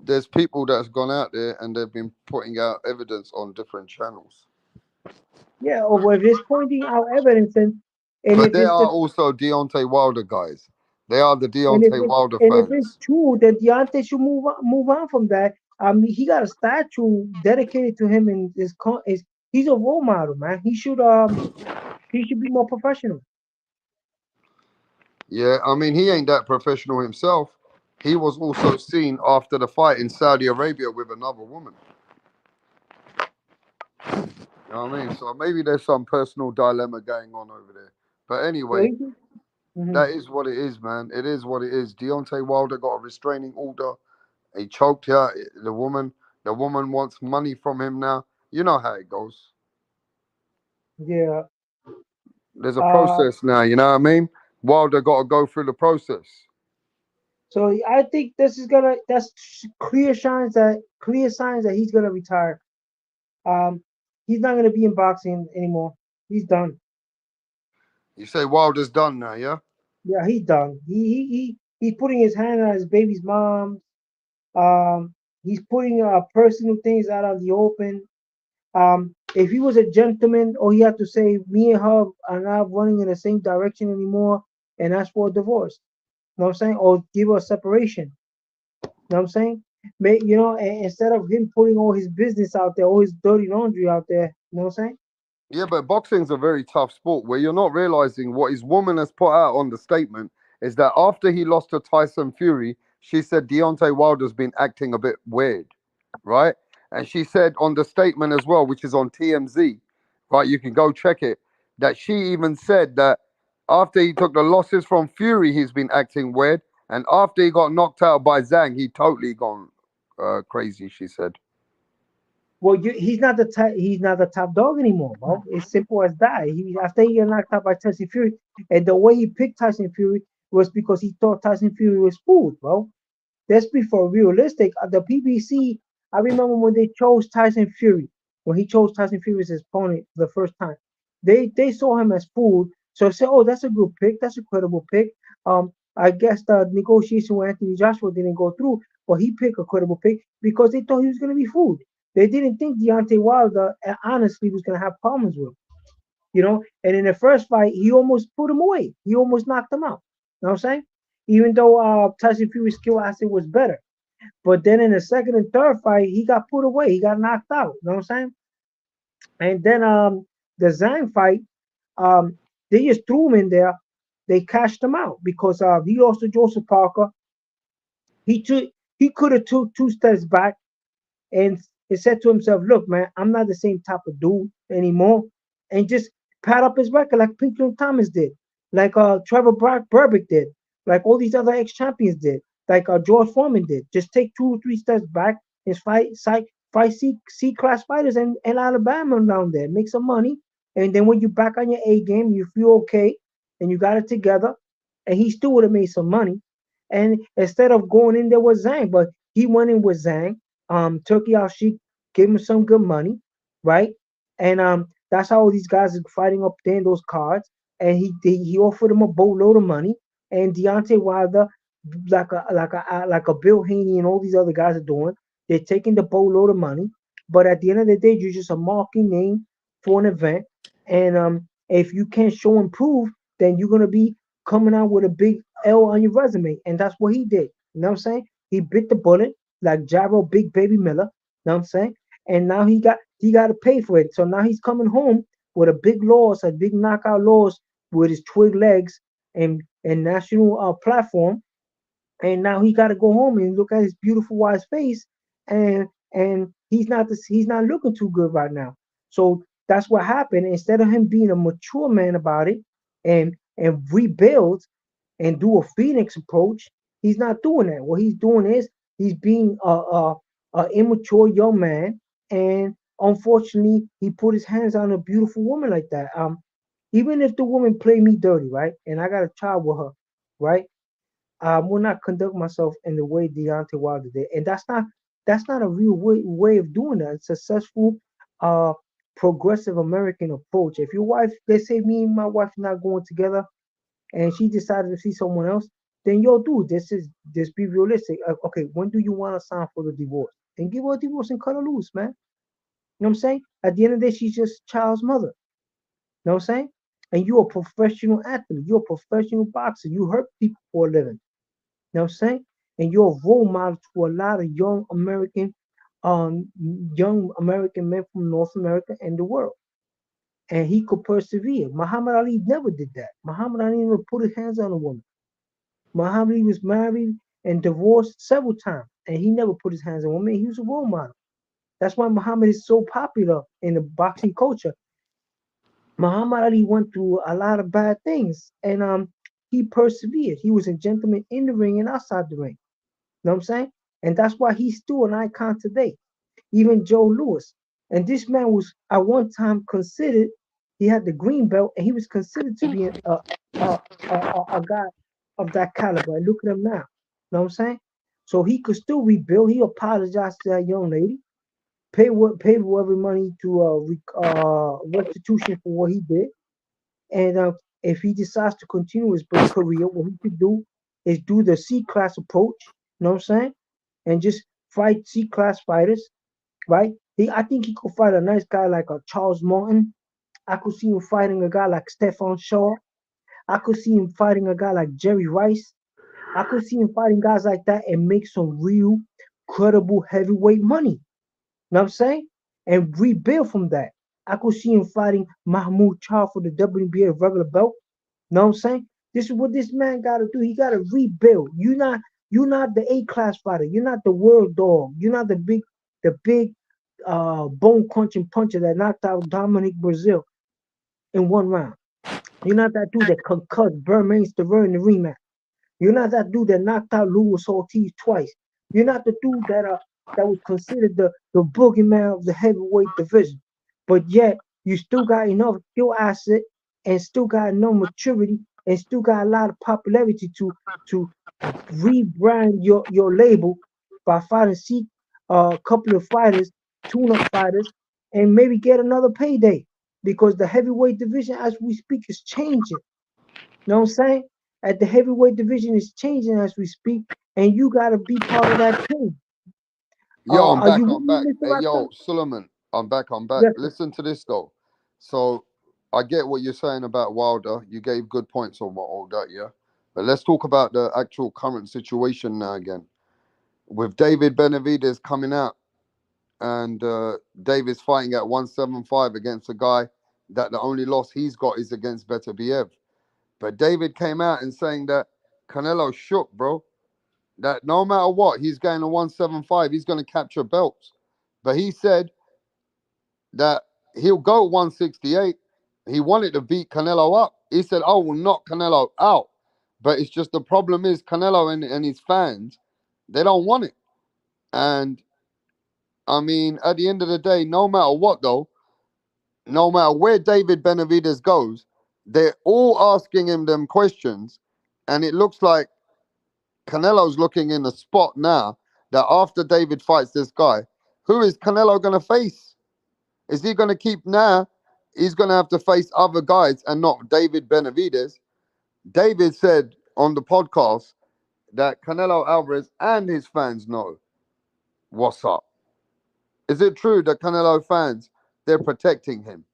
there's people that's gone out there and they've been putting out evidence on different channels. yeah, or if it's pointing out evidence, and But if there it's are the also Deontay Wilder guys. They are the and if Deontay it Wilder and if it's fans. true that Deontay should move on from that, he got a statue dedicated to him, and he's a role model, man. He should be more professional. Yeah, I mean he ain't that professional himself. He was also seen after the fight in Saudi Arabia with another woman. You know what I mean? So maybe there's some personal dilemma going on over there. But So anyway, he, mhm. that is what it is, man. It is what it is. Deontay Wilder got a restraining order. He choked her. The woman wants money from him now. You know how it goes. Yeah. There's a Uh, process now. You know what I mean? Wilder got to go through the process. so I think this is gonna. That's clear signs that he's gonna retire. Um, he's not gonna be in boxing anymore. He's done. You say Wilder's done now, yeah? Yeah, he's done. He's putting his hand on his baby's mom. Um, he's putting personal things out on the open. If he was a gentleman, all he had to say, me and her are not running in the same direction anymore, and ask for a divorce. You know what I'm saying? Or give her a separation. You know what I'm saying? Instead of him putting all his business out there, all his dirty laundry out there, you know what I'm saying? Yeah, but boxing's a very tough sport where you're not realizing what his woman has put out on the statement is that after he lost to Tyson Fury, she said Deontay Wilder's been acting a bit weird, right? And she said on the statement as well, which is on TMZ, right? You can go check it, that she even said that after he took the losses from Fury, he's been acting weird. And after he got knocked out by Zhang, he totally gone crazy, she said. Well, he's not the type. He's not the top dog anymore, bro. It's simple as that. After he got knocked out by Tyson Fury, and the way he picked Tyson Fury was because he thought Tyson Fury was food, bro. Let's be for realistic. The PBC, I remember when they chose Tyson Fury, when he chose Tyson Fury as his opponent for the first time, they saw him as food. So they said, oh, that's a good pick. That's a credible pick. I guess the negotiation with Anthony Joshua didn't go through, but he picked a credible pick because they thought he was going to be food. They didn't think Deontay Wilder, honestly, was going to have problems with him. And in the first fight, he almost put him away. He almost knocked him out. You know what I'm saying? Even though Tyson Fury's skill asset was better. But then in the second and third fight, he got put away. He got knocked out. You know what I'm saying? And then the Zhang fight, they just threw him in there. They cashed him out because he lost to Joseph Parker. He took he could have took 2 steps back and he said to himself, "Look, man, I'm not the same type of dude anymore," and just pat up his record like Pinkley Thomas did, like Trevor Burbick did, like all these other ex-champions did, like George Foreman did. Just take 2 or 3 steps back and fight C class fighters in Alabama down there, make some money, and then when you back on your A game, you feel okay, and you got it together, and he still would have made some money. And instead of going in there with Zhang, but he went in with Zhang. Turkey Al Sheikh gave him some good money, right? And that's how all these guys are fighting up there in those cards. And he offered him a boatload of money. And Deontay Wilder, like a Bill Haney and all these other guys are doing, they're taking the boatload of money. But at the end of the day, you're just a marquee name for an event. And if you can't show and prove, then you're gonna be coming out with a big L on your resume. And that's what he did. You know what I'm saying? He bit the bullet like Jaro Big Baby Miller. You know what I'm saying? And now he got to pay for it. So now he's coming home with a big loss, a big knockout loss with his twig legs and national platform. And now he got to go home and look at his beautiful wife's face, and he's not looking too good right now. So that's what happened. Instead of him being a mature man about it and rebuild and do a Phoenix approach, he's not doing that. What he's doing is he's being a immature young man, and unfortunately, he put his hands on a beautiful woman like that. Even if the woman played me dirty, right, and I got a child with her, right, I will not conduct myself in the way Deontay Wilder did, and that's not a real way of doing that. A successful, uh, progressive American approach. If your wife, let's say me and my wife not going together, and she decided to see someone else, then yo, dude, just be realistic. Okay, when do you want to sign for the divorce? And give her a divorce and cut her loose, man. You know what I'm saying? At the end of the day, she's just child's mother. You know what I'm saying? And you're a professional athlete. You're a professional boxer. You hurt people for a living. You know what I'm saying? And you're a role model to a lot of young American men from North America and the world. And he could persevere. Muhammad Ali never did that. Muhammad Ali never put his hands on a woman. Muhammad Ali was married and divorced several times, and he never put his hands on a woman. He was a role model. That's why Muhammad is so popular in the boxing culture. Muhammad Ali went through a lot of bad things, and he persevered. He was a gentleman in the ring and outside the ring. You know what I'm saying? And that's why he's still an icon today. Even Joe Louis. And this man was at one time considered, he had the green belt, and he was considered to be a guy of that caliber. And look at him now. You know what I'm saying? So he could still rebuild. He apologized to that young lady, pay whatever money to restitution for what he did. And if he decides to continue his career, what he could do is do the C class approach. You know what I'm saying? And just fight C class fighters, right? I think he could fight a nice guy like a Charles Martin. I could see him fighting a guy like Stefan Shaw. I could see him fighting a guy like Jerry Rice. I could see him fighting guys like that and make some real credible heavyweight money. You know what I'm saying? And rebuild from that. I could see him fighting Mahmoud Chow for the WBA regular belt. You know what I'm saying? This is what this man gotta do. He gotta rebuild. You're not the A class fighter. You're not the world dog. You're not the big bone crunching puncher that knocked out Dominic Brazil in one round. You're not that dude that concussed Bermain Stavern in the rematch. You're not that dude that knocked out Luis Ortiz twice. You're not the dude that was considered the boogeyman of the heavyweight division. But yet you still got enough skill asset and still got enough maturity and still got a lot of popularity to rebrand your label by fighting seek a couple of fighters, tune-up fighters, and maybe get another payday because the heavyweight division as we speak is changing. You know what I'm saying? At the heavyweight division is changing as we speak, and you gotta be part of that change. Yo, I'm Are back. you with I'm me, back. Mr. Hey, Raptor? yo, Suleiman, I'm back. I'm back. Yes, sir. Listen to this though. So I get what you're saying about Wilder. You gave good points on all that, yeah. But let's talk about the actual current situation now again. With David Benavidez coming out and David's fighting at 175 against a guy that the only loss he's got is against Beterbiev. But David came out and saying that Canelo shook, bro. That no matter what, he's going to 175. He's going to capture belts. But he said that he'll go 168. He wanted to beat Canelo up. He said, I will knock Canelo out. But it's just the problem is Canelo and his fans, they don't want it. And I mean, at the end of the day, no matter what though, no matter where David Benavidez goes, they're all asking him them questions. And it looks like Canelo's looking in a spot now that after David fights this guy, who is Canelo going to face? Is he going to keep now? He's going to have to face other guys and not David Benavidez. David said on the podcast that Canelo Alvarez and his fans know what's up. Is it true that Canelo fans, they're protecting him?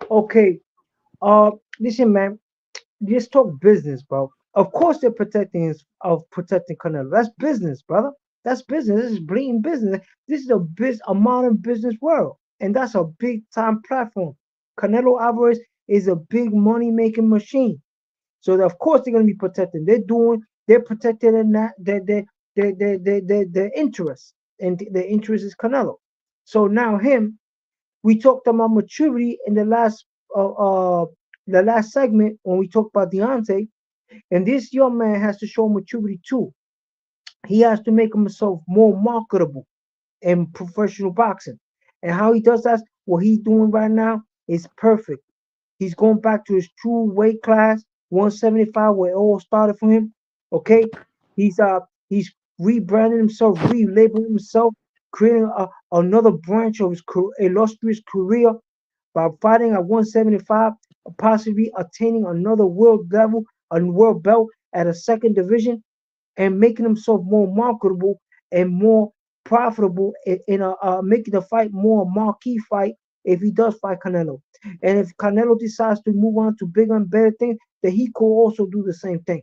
Okay. Listen, man. Let's talk business, bro. Of course, they're protecting Canelo. That's business, brother. That's business. This is blatant business. This is a modern business world, and that's a big time platform. Canelo Alvarez is a big money making machine. So of course they're gonna be protecting. They're protecting their interests, and their interest is Canelo. So now him, we talked about maturity in uh, uh the last segment when we talked about Deontay, and this young man has to show maturity too. He has to make himself more marketable in professional boxing. And how he does that, what he's doing right now is perfect. He's going back to his true weight class, 175, where it all started for him. Okay, he's rebranding himself, relabeling himself, creating another branch of his illustrious career by fighting at 175, possibly attaining another world level, a world belt at a second division, and making himself more marketable and more profitable in making the fight more a marquee fight if he does fight Canelo. And if Canelo decides to move on to bigger and better things, then he could also do the same thing. You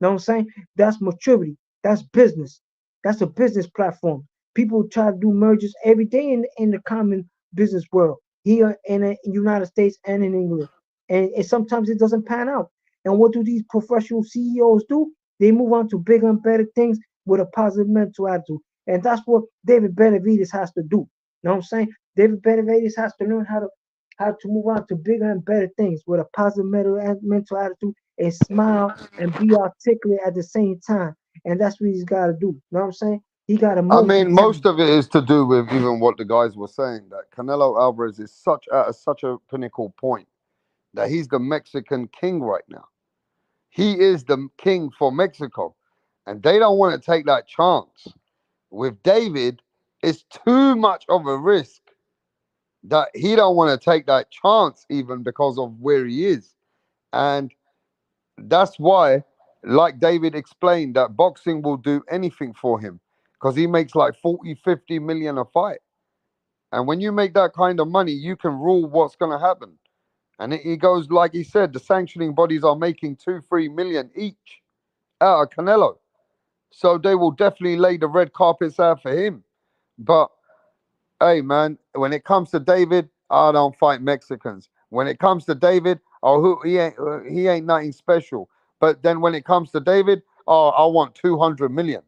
know what I'm saying? That's maturity. That's business. That's a business platform. People try to do mergers every day in the common business world here in the United States and in England. And sometimes it doesn't pan out. And what do these professional CEOs do? They move on to bigger and better things with a positive mental attitude. And that's what David Benavidez has to do. You know what I'm saying? David Benavidez has to learn how to move on to bigger and better things with a positive mental attitude and smile and be articulate at the same time and that's what he's got to do. You know what I'm saying? He got to I move mean, his most talent. of it is to do with even what the guys were saying, that Canelo Alvarez is such a pinnacle point that he's the Mexican king right now. He is the king for Mexico, and they don't want to take that chance. With David, it's too much of a risk that he don't want to take that chance even because of where he is. And that's why, like David explained, that boxing will do anything for him because he makes like 40, 50 million a fight. And when you make that kind of money, you can rule what's going to happen. And he goes, like he said, the sanctioning bodies are making 2, 3 million each out of Canelo. So they will definitely lay the red carpets out for him. But hey, man, when it comes to David, I don't fight Mexicans. When it comes to David, oh, he ain't nothing special. But then when it comes to David, oh, I want 200 million.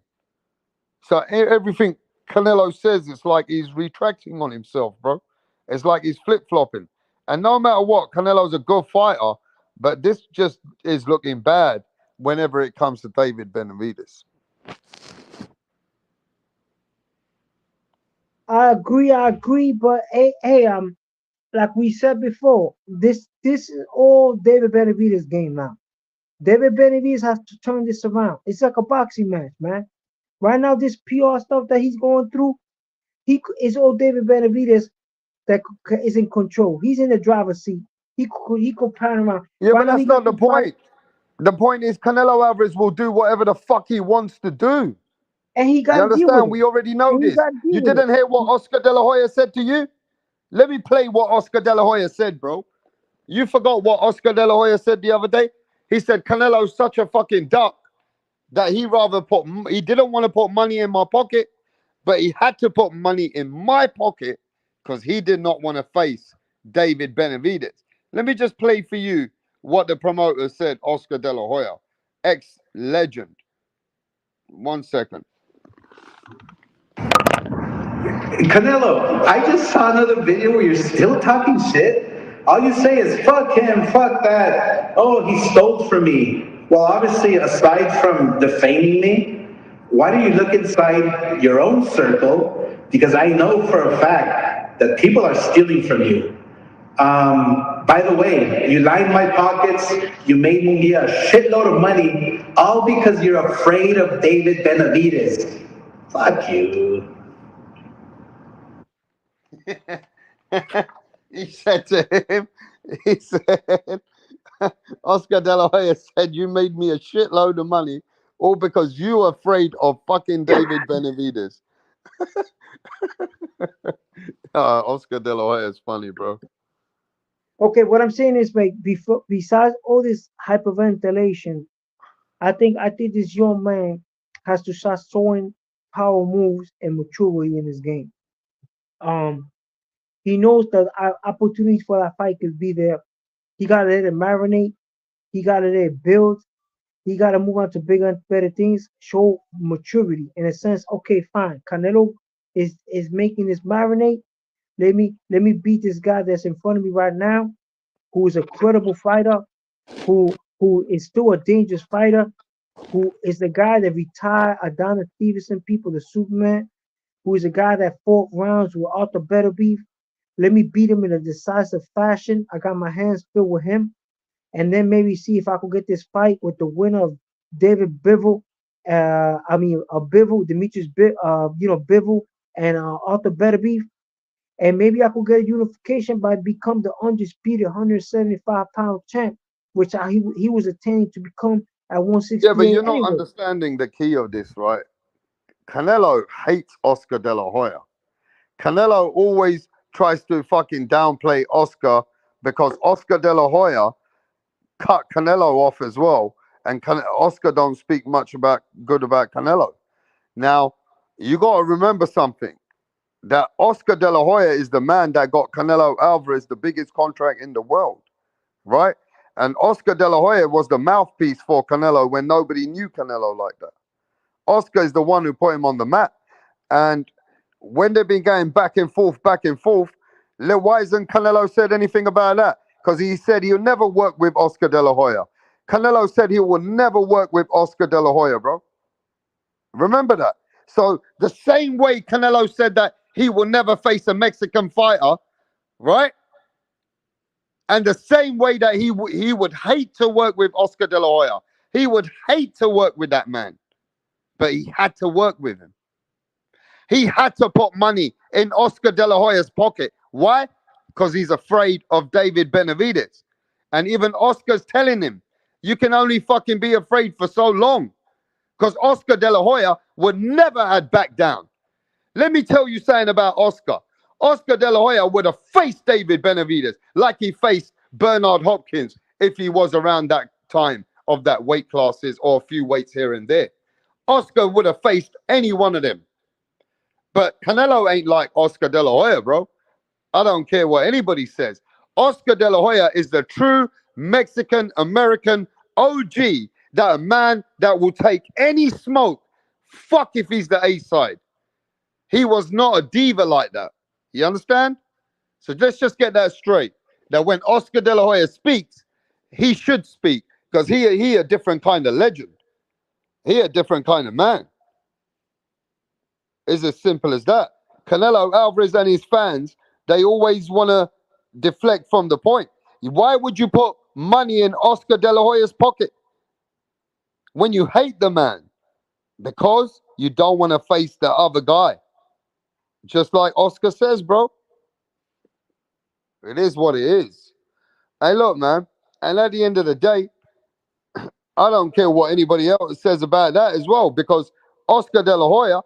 So everything Canelo says, it's like he's retracting on himself, bro. It's like he's flip flopping. And no matter what, Canelo's a good fighter, but this just is looking bad whenever it comes to David Benavidez. I agree, but hey, like we said before, this is all David Benavidez' game now. David Benavidez has to turn this around. It's like a boxing match, man. Right now, this PR stuff that he's going through, it's all David Benavidez that is in control. He's in the driver's seat. He could pan around. Yeah, Right but now, he that's got not the this fight, point. The point is Canelo Alvarez will do whatever the fuck he wants to do. and he got You to deal with understand? it. We already know And he this. got to deal You with it. didn't hear what Oscar De La Hoya said to you? Let me play what Oscar De La Hoya said, bro. You forgot what Oscar De La Hoya said the other day? He said Canelo's such a fucking duck that he didn't want to put money in my pocket, but he had to put money in my pocket because he did not want to face David Benavidez. Let me just play for you what the promoter said, Oscar De La Hoya, ex-legend. 1 second. Canelo, I just saw another video where you're still talking shit. All you say is fuck him, fuck that. Oh, he stole from me. Well, obviously, aside from defaming me, why don't you look inside your own circle? Because I know for a fact that people are stealing from you. By the way, you lined my pockets, you made me a shitload of money, all because you're afraid of David Benavidez. Fuck you. He said to him, he said, Oscar De La Hoya said, you made me a shitload of money, all because you were afraid of fucking David Benavidez. Oscar De La Hoya is funny, bro. Okay, what I'm saying is, like, besides all this hyperventilation, I think this young man has to start showing power moves and maturity in his game. Um, he knows that opportunities for that fight could be there. He gotta let it marinate. He gotta let it build. He gotta move on to bigger and better things. Show maturity in a sense. Okay, fine. Canelo is making this marinate. Let me beat this guy that's in front of me right now, who is a credible fighter, who is still a dangerous fighter, who is the guy that retired Adonis Stevenson, people, the Superman, who is a guy that fought rounds with Arthur Beterbiev. Let me beat him in a decisive fashion. I got my hands filled with him, and then maybe see if I could get this fight with the winner of David Bivol. Bivol, Demetrius, Bivol and Arthur Beterbiev, and maybe I could get a unification by become the undisputed 175-pound champ, which he was attempting to become at Yeah, but 168 you're not anyway. understanding the key of this, right? Canelo hates Oscar De La Hoya. Canelo always tries to fucking downplay Oscar because Oscar De La Hoya cut Canelo off as well, and Oscar don't speak much about Canelo. Now, you got to remember something, that Oscar De La Hoya is the man that got Canelo Alvarez the biggest contract in the world, right? And Oscar De La Hoya was the mouthpiece for Canelo when nobody knew Canelo like that. Oscar is the one who put him on the map. And when they've been going back and forth, why hasn't Canelo said anything about that? Because he said he'll never work with Oscar De La Hoya. Canelo said he will never work with Oscar De La Hoya, bro. Remember that. So the same way Canelo said that he will never face a Mexican fighter, right? And the same way that he would hate to work with Oscar De La Hoya. He would hate to work with that man, but he had to work with him. He had to put money in Oscar De La Hoya's pocket. Why? Because he's afraid of David Benavidez. And even Oscar's telling him, you can only fucking be afraid for so long. Because Oscar De La Hoya would never have backed down. Let me tell you something about Oscar. Oscar De La Hoya would have faced David Benavidez like he faced Bernard Hopkins if he was around that time of that weight classes or a few weights here and there. Oscar would have faced any one of them. But Canelo ain't like Oscar De La Hoya, bro. I don't care what anybody says. Oscar De La Hoya is the true Mexican-American OG, that a man that will take any smoke. Fuck if he's the A side. He was not a diva like that. You understand? So let's just get that straight. That when Oscar De La Hoya speaks, he should speak. Because he a different kind of legend. He a different kind of man. It's as simple as that. Canelo Alvarez and his fans, they always want to deflect from the point. Why would you put money in Oscar De La Hoya's pocket when you hate the man? Because you don't want to face the other guy. Just like Oscar says, bro. It is what it is. Hey, look, man. And at the end of the day, I don't care what anybody else says about that as well, because Oscar De La Hoya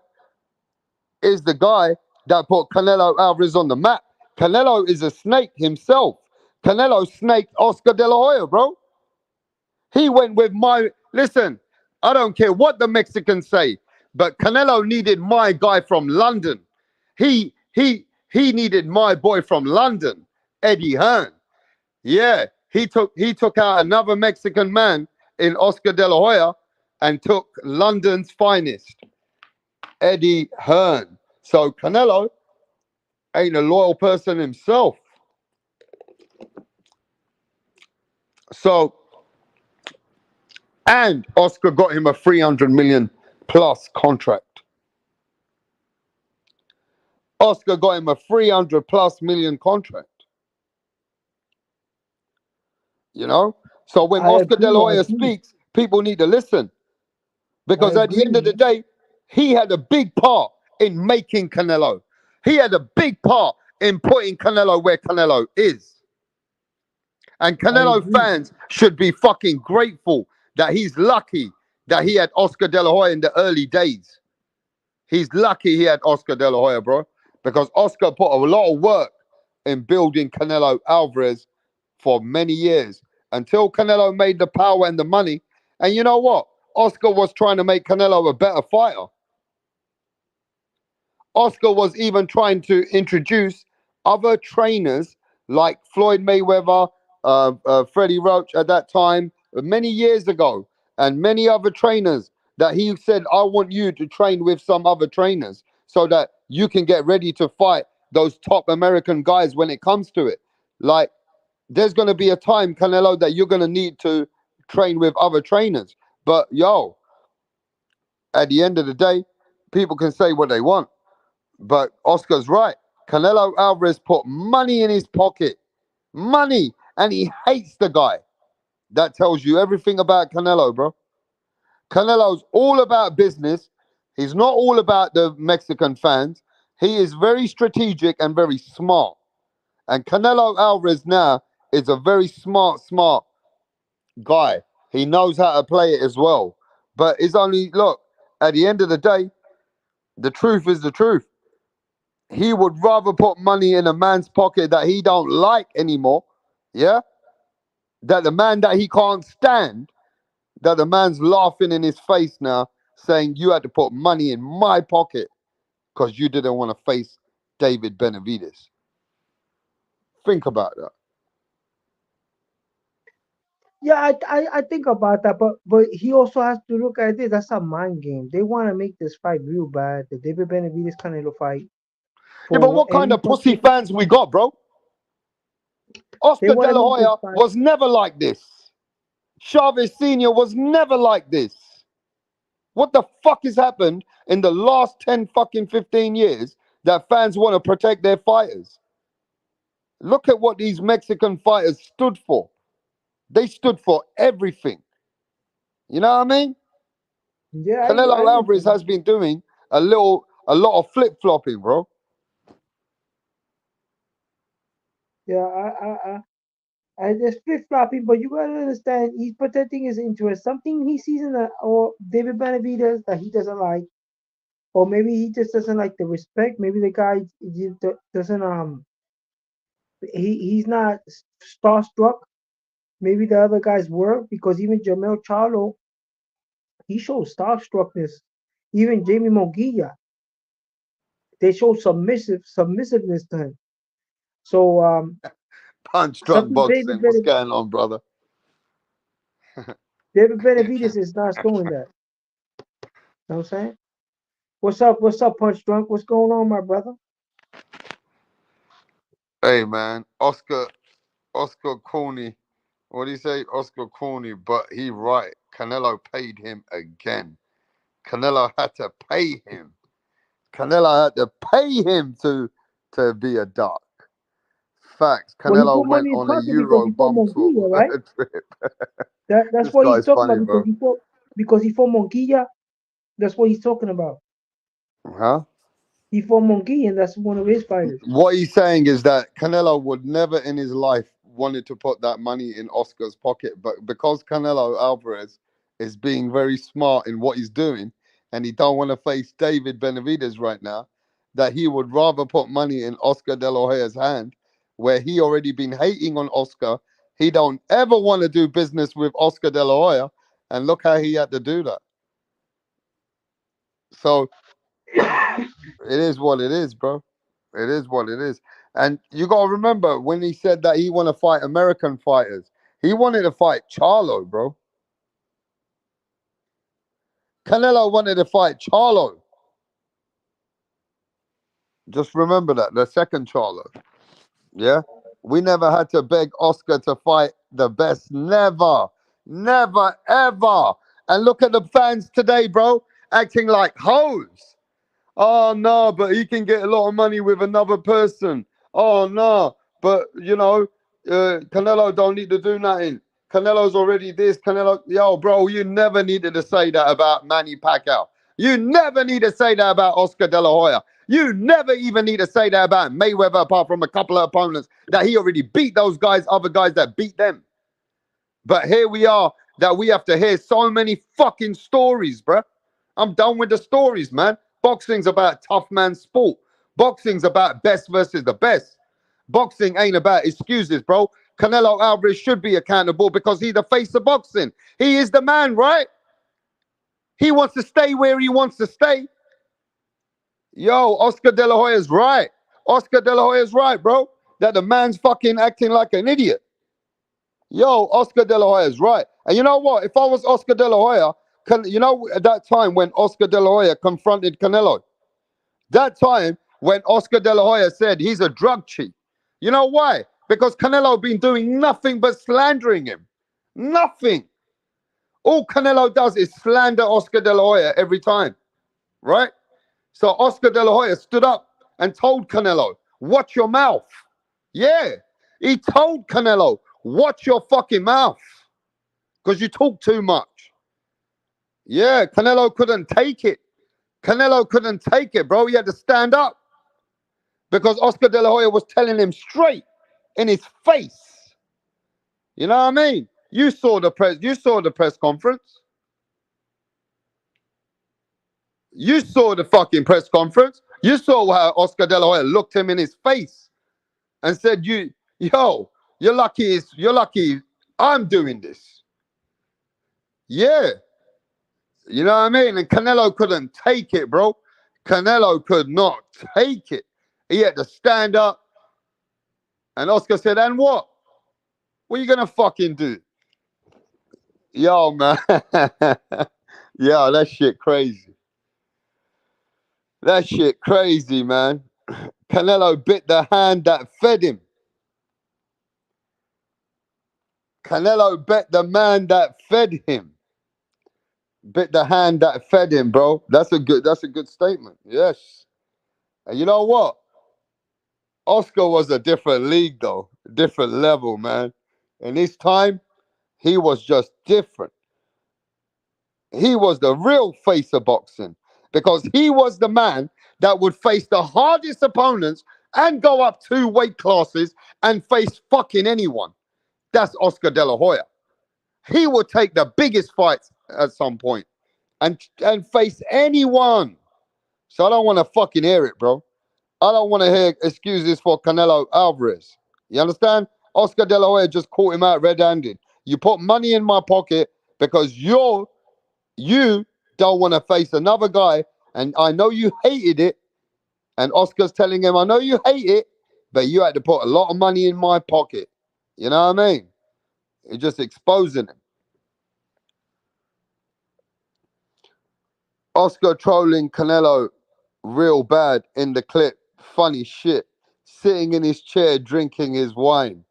is the guy that put Canelo Alvarez on the map. Canelo is a snake himself. Canelo snaked Oscar De La Hoya, bro. He went with listen, I don't care what the Mexicans say, but Canelo needed my guy from London. He needed my boy from London, Eddie Hearn. Yeah, he took out another Mexican man in Oscar De La Hoya and took London's finest, Eddie Hearn. So Canelo ain't a loyal person himself. So, and Oscar got him a 300 million plus contract. Oscar got him a 300 plus million contract. You know? So when Oscar De La Hoya speaks, people need to listen. Because at the end of the day, he had a big part in making Canelo. He had a big part in putting Canelo where Canelo is. And Canelo fans should be fucking grateful that he's lucky that he had Oscar De La Hoya in the early days. He's lucky he had Oscar De La Hoya, bro. Because Oscar put a lot of work in building Canelo Alvarez for many years. Until Canelo made the power and the money. And you know what? Oscar was trying to make Canelo a better fighter. Oscar was even trying to introduce other trainers like Floyd Mayweather, Freddie Roach at that time, many years ago, and many other trainers that he said, I want you to train with some other trainers so that you can get ready to fight those top American guys when it comes to it. Like, there's going to be a time, Canelo, that you're going to need to train with other trainers. But, yo, at the end of the day, people can say what they want. But Oscar's right. Canelo Alvarez put money in his pocket. Money. And he hates the guy. That tells you everything about Canelo, bro. Canelo's all about business. He's not all about the Mexican fans. He is very strategic and very smart. And Canelo Alvarez now is a very smart guy. He knows how to play it as well. But it's only, look, at the end of the day, the truth is the truth. He would rather put money in a man's pocket that he don't like anymore, yeah? That the man that he can't stand, that the man's laughing in his face now, saying you had to put money in my pocket because you didn't want to face David Benavidez. Think about that. Yeah, I think about that, but he also has to look at this. That's a mind game. They want to make this fight real bad, the David Benavidez Canelo fight. Yeah, but what kind of pussy fans we got, bro? Oscar De La Hoya was never like this. Chavez Sr. was never like this. What the fuck has happened in the last 10 fucking 15 years that fans want to protect their fighters? Look at what these Mexican fighters stood for. They stood for everything. You know what I mean? Yeah, I Canelo Alvarez understand. has been doing a lot of flip flopping, bro. Yeah, I just flip flopping, but you gotta understand he's protecting his interest. Something he sees in the or David Benavidez that he doesn't like, or maybe he just doesn't like the respect. Maybe the guy doesn't he's not starstruck. Maybe the other guys were because even Jamel Charlo he showed starstruckness. Even Jamie Monguia they showed submissiveness to him. So Punch drunk something boxing. What's going on, brother? David Benavidez is not showing that. You know what I'm saying? What's up? What's up, Punch Drunk? What's going on, my brother? Hey, man. Oscar Corney. What do you say? Oscar Corney, but he right. Canelo paid him again. Canelo had to pay him. Canelo had to pay him to be a duck. Facts. Well, he Canelo put went money in on a pocket because Euro he fought bum Monquilla, tour right? trip. That's This what he's guy's talking funny, about bro. because he fought Monquilla. That's what he's talking about. Huh? He fought Monquilla, and that's one of his fighters. What he's saying is that Canelo would never in his life wanted to put that money in Oscar's pocket, but because Canelo Alvarez is being very smart in what he's doing, and he don't want to face David Benavidez right now, that he would rather put money in Oscar De La Hoya's hand, where he already been hating on Oscar. He don't ever want to do business with Oscar De La Hoya, and look how he had to do that. So it is what it is, bro. It is what it is. And you got to remember when he said that he want to fight American fighters, he wanted to fight Charlo, bro. Canelo wanted to fight Charlo. Just remember that, the second Charlo. Yeah? We never had to beg Oscar to fight the best. Never. Never, ever. And look at the fans today, bro, acting like hoes. Oh no, but he can get a lot of money with another person. Oh no, but Canelo don't need to do nothing. Canelo's already this. Canelo, yo, bro, you never needed to say that about Manny Pacquiao. You never need to say that about Oscar De La Hoya. You never even need to say that about Mayweather, apart from a couple of opponents that he already beat those guys, other guys that beat them. But here we are, that we have to hear so many fucking stories, bruh. I'm done with the stories, man. Boxing's about tough man sport. Boxing's about best versus the best. Boxing ain't about excuses, bro. Canelo Alvarez should be accountable because he's the face of boxing. He is the man, right? He wants to stay where he wants to stay. Yo, Oscar De La Hoya's right. Oscar De La Hoya's right, bro. That the man's fucking acting like an idiot. Yo, Oscar De La Hoya is right. And you know what? If I was Oscar De La Hoya, at that time when Oscar De La Hoya confronted Canelo, that time when Oscar De La Hoya said he's a drug cheat, you know why? Because Canelo been doing nothing but slandering him. Nothing. All Canelo does is slander Oscar De La Hoya every time, right? So Oscar De La Hoya stood up and told Canelo, watch your mouth. Yeah, he told Canelo, watch your fucking mouth because you talk too much. Yeah, Canelo couldn't take it. Canelo couldn't take it, bro. He had to stand up because Oscar De La Hoya was telling him straight in his face. You know what I mean? You saw the press. You saw the press conference. You saw the fucking press conference. You saw how Oscar De La Hoya looked him in his face and said, yo, you're lucky. You're lucky. I'm doing this. Yeah. You know what I mean? And Canelo couldn't take it, bro. Canelo could not take it. He had to stand up. And Oscar said, and what? What are you going to fucking do? Yo, man. Yo, that shit crazy. That shit crazy, man. Canelo bit the hand that fed him. Canelo bet the man that fed him. bit the hand that fed him, bro. That's a good statement. Yes. And you know what? Oscar was a different league though, different level, man. In his time, he was just different. He was the real face of boxing because he was the man that would face the hardest opponents and go up 2 weight classes and face fucking anyone. That's Oscar De La Hoya. He would take the biggest fights at some point and face anyone. So I don't want to fucking hear it, bro. I don't want to hear excuses for Canelo Alvarez. You understand? Oscar De La Hoya just caught him out red-handed. You put money in my pocket because you don't want to face another guy, and I know you hated it. And Oscar's telling him, I know you hate it, but you had to put a lot of money in my pocket. You know what I mean? You're just exposing him. Oscar trolling Canelo real bad in the clip. Funny shit. Sitting in his chair drinking his wine.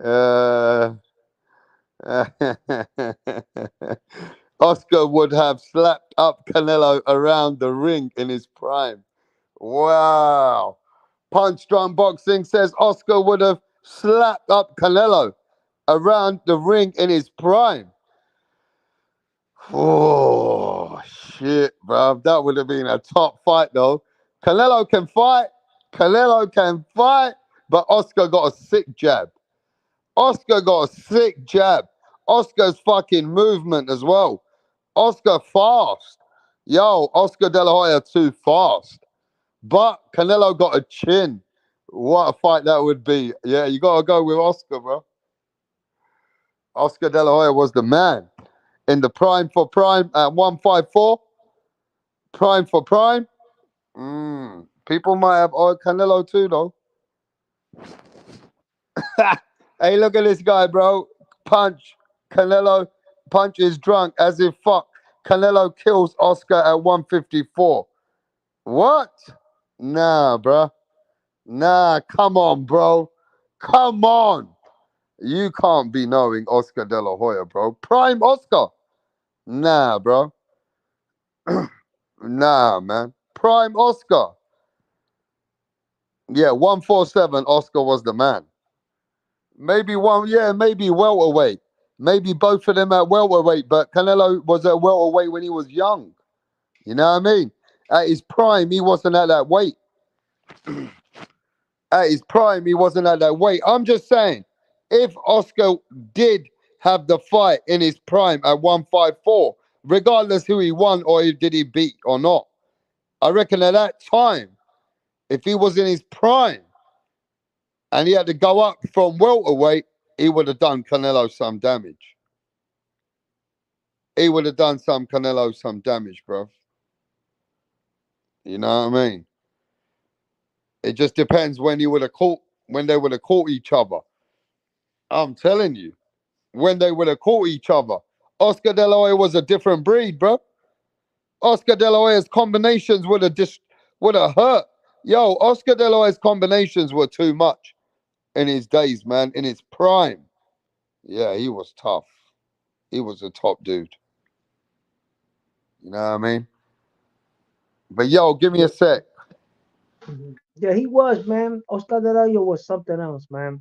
uh, Oscar would have slapped up Canelo around the ring in his prime. Wow. Punch Drunk Boxing says Oscar would have slapped up Canelo around the ring in his prime. Oh, shit, bruv. That would have been a top fight, though. Canelo can fight. Canelo can fight. But Oscar got a sick jab. Oscar got a sick jab. Oscar's fucking movement as well. Oscar fast. Yo, Oscar De La Hoya too fast. But Canelo got a chin. What a fight that would be. Yeah, you got to go with Oscar, bro. Oscar De La Hoya was the man. In the prime for prime at 154. Prime for prime. People might have Canelo too, though. Hey, look at this guy, bro. Punch. Canelo. Punch is drunk as if fuck. Canelo kills Oscar at 154. What? Nah, bro. Nah, come on, bro. Come on. You can't be knowing Oscar De La Hoya, bro. Prime Oscar. Nah, bro. Nah, man. Prime Oscar. Yeah, 147, Oscar was the man. Maybe maybe welterweight. Maybe both of them at welterweight, but Canelo was at welterweight when he was young. You know what I mean? At his prime, he wasn't at that weight. At his prime, he wasn't at that weight. I'm just saying, if Oscar did have the fight in his prime at 154, regardless who he won or did he beat or not, I reckon at that time, if he was in his prime and he had to go up from welterweight, he would have done Canelo some damage. He would have done Canelo some damage, bro. You know what I mean? It just depends when they would have caught each other. I'm telling you, when they would have caught each other. Oscar De La Hoya was a different breed, bro. Oscar De La Hoya's combinations would have hurt. Yo, Oscar De La Hoya's combinations were too much in his days, man, in his prime. Yeah, he was tough. He was a top dude. You know what I mean? But yo, give me a sec. Yeah, he was, man. Oscar De La Hoya was something else, man.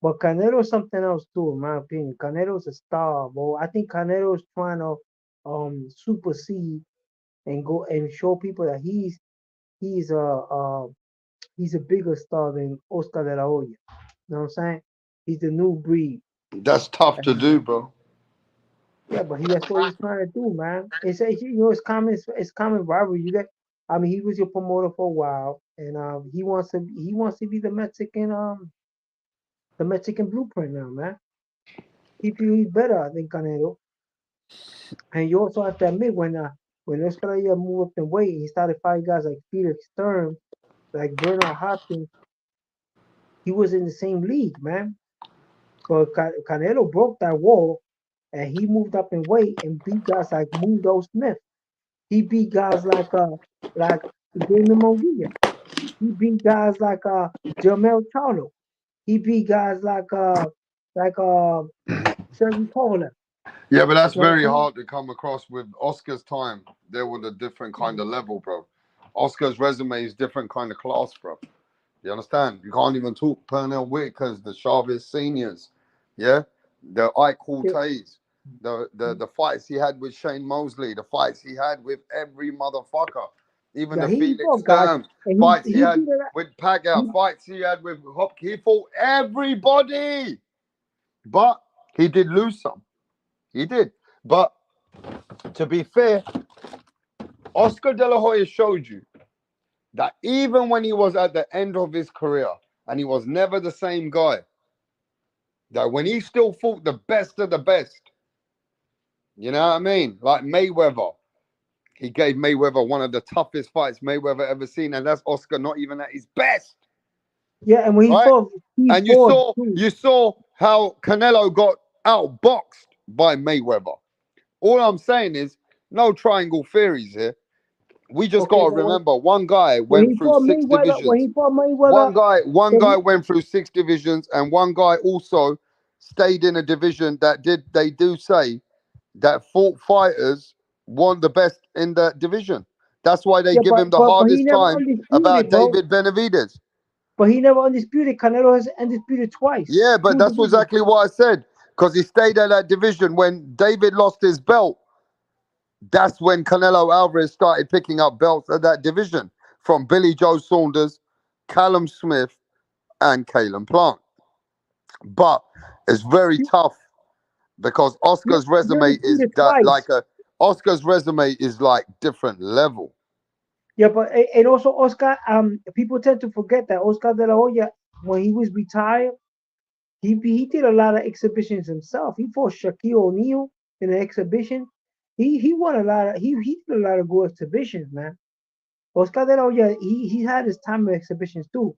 But Canelo's something else too, in my opinion. Canelo's a star, bro. I think Canelo's trying to supersede and go and show people that he's he's a bigger star than Oscar De La Hoya. You know what I'm saying? He's the new breed. That's tough to And, do, bro. yeah, but that's what he's trying to do, man. It's common rivalry. You get, I mean, he was your promoter for a while, and he wants to be the Mexican blueprint now, man. He feel he's better than Canelo, and you also have to admit when Oscar De La Hoya moved up in weight, he started fighting guys like Felix Sturm, like Bernard Hopkins. He was in the same league, man. But Canelo broke that wall, and he moved up in weight and beat guys like Mundo Smith. He beat guys like Damon Munguia. He beat guys like Jamel Charlo. He beat guys like Sergi Kovalev. Yeah, but that's You know what very I mean? hard to come across with Oscar's time. There was a different kind of level, bro. Oscar's resume is different kind of class, bro. You understand? You can't even talk Pernell Whitaker's, the Chavez seniors, yeah, the Ike Yeah. Cortez, the fights he had with Shane Mosley, the fights he had with every motherfucker, even Yeah, the he Felix fought guys, Sturm and fights he he had beat it. with Pacquiao, He, fights he had with Hopkins. He fought everybody, but he did lose some. He did, but to be fair, Oscar De La Hoya showed you that even when he was at the end of his career and he was never the same guy, that when he still fought the best of the best, you know what I mean? Like Mayweather, he gave Mayweather one of the toughest fights Mayweather ever seen, and that's Oscar not even at his best, yeah, and when right? he And fought too. you saw how Canelo got outboxed by Mayweather. All I'm saying is no triangle theories here. We just Okay, got to but remember one guy when went he through fought six Mayweather, divisions. One the, guy went through six divisions, and one guy also stayed in a division that they do say that fought fighters won the best in the division. That's why they yeah, give him the but he hardest never time undisputed, about bro. David Benavidez. But he never undisputed. Canelo has undisputed twice, Yeah, but two that's divisions. exactly what I said. Because he stayed at that division when David lost his belt. That's when Canelo Alvarez started picking up belts at that division from Billy Joe Saunders, Callum Smith, and Kalen Plant. But it's very tough because Yeah, Oscar's he resume is undisputed that twice. like a Oscar's resume is like different level. Yeah, but and also Oscar. People tend to forget that Oscar De La Hoya, when he was retired, he did a lot of exhibitions himself. He fought Shaquille O'Neal in an exhibition. He won a lot of he did a lot of good exhibitions, man. Oscar De La Hoya, he had his time of exhibitions too,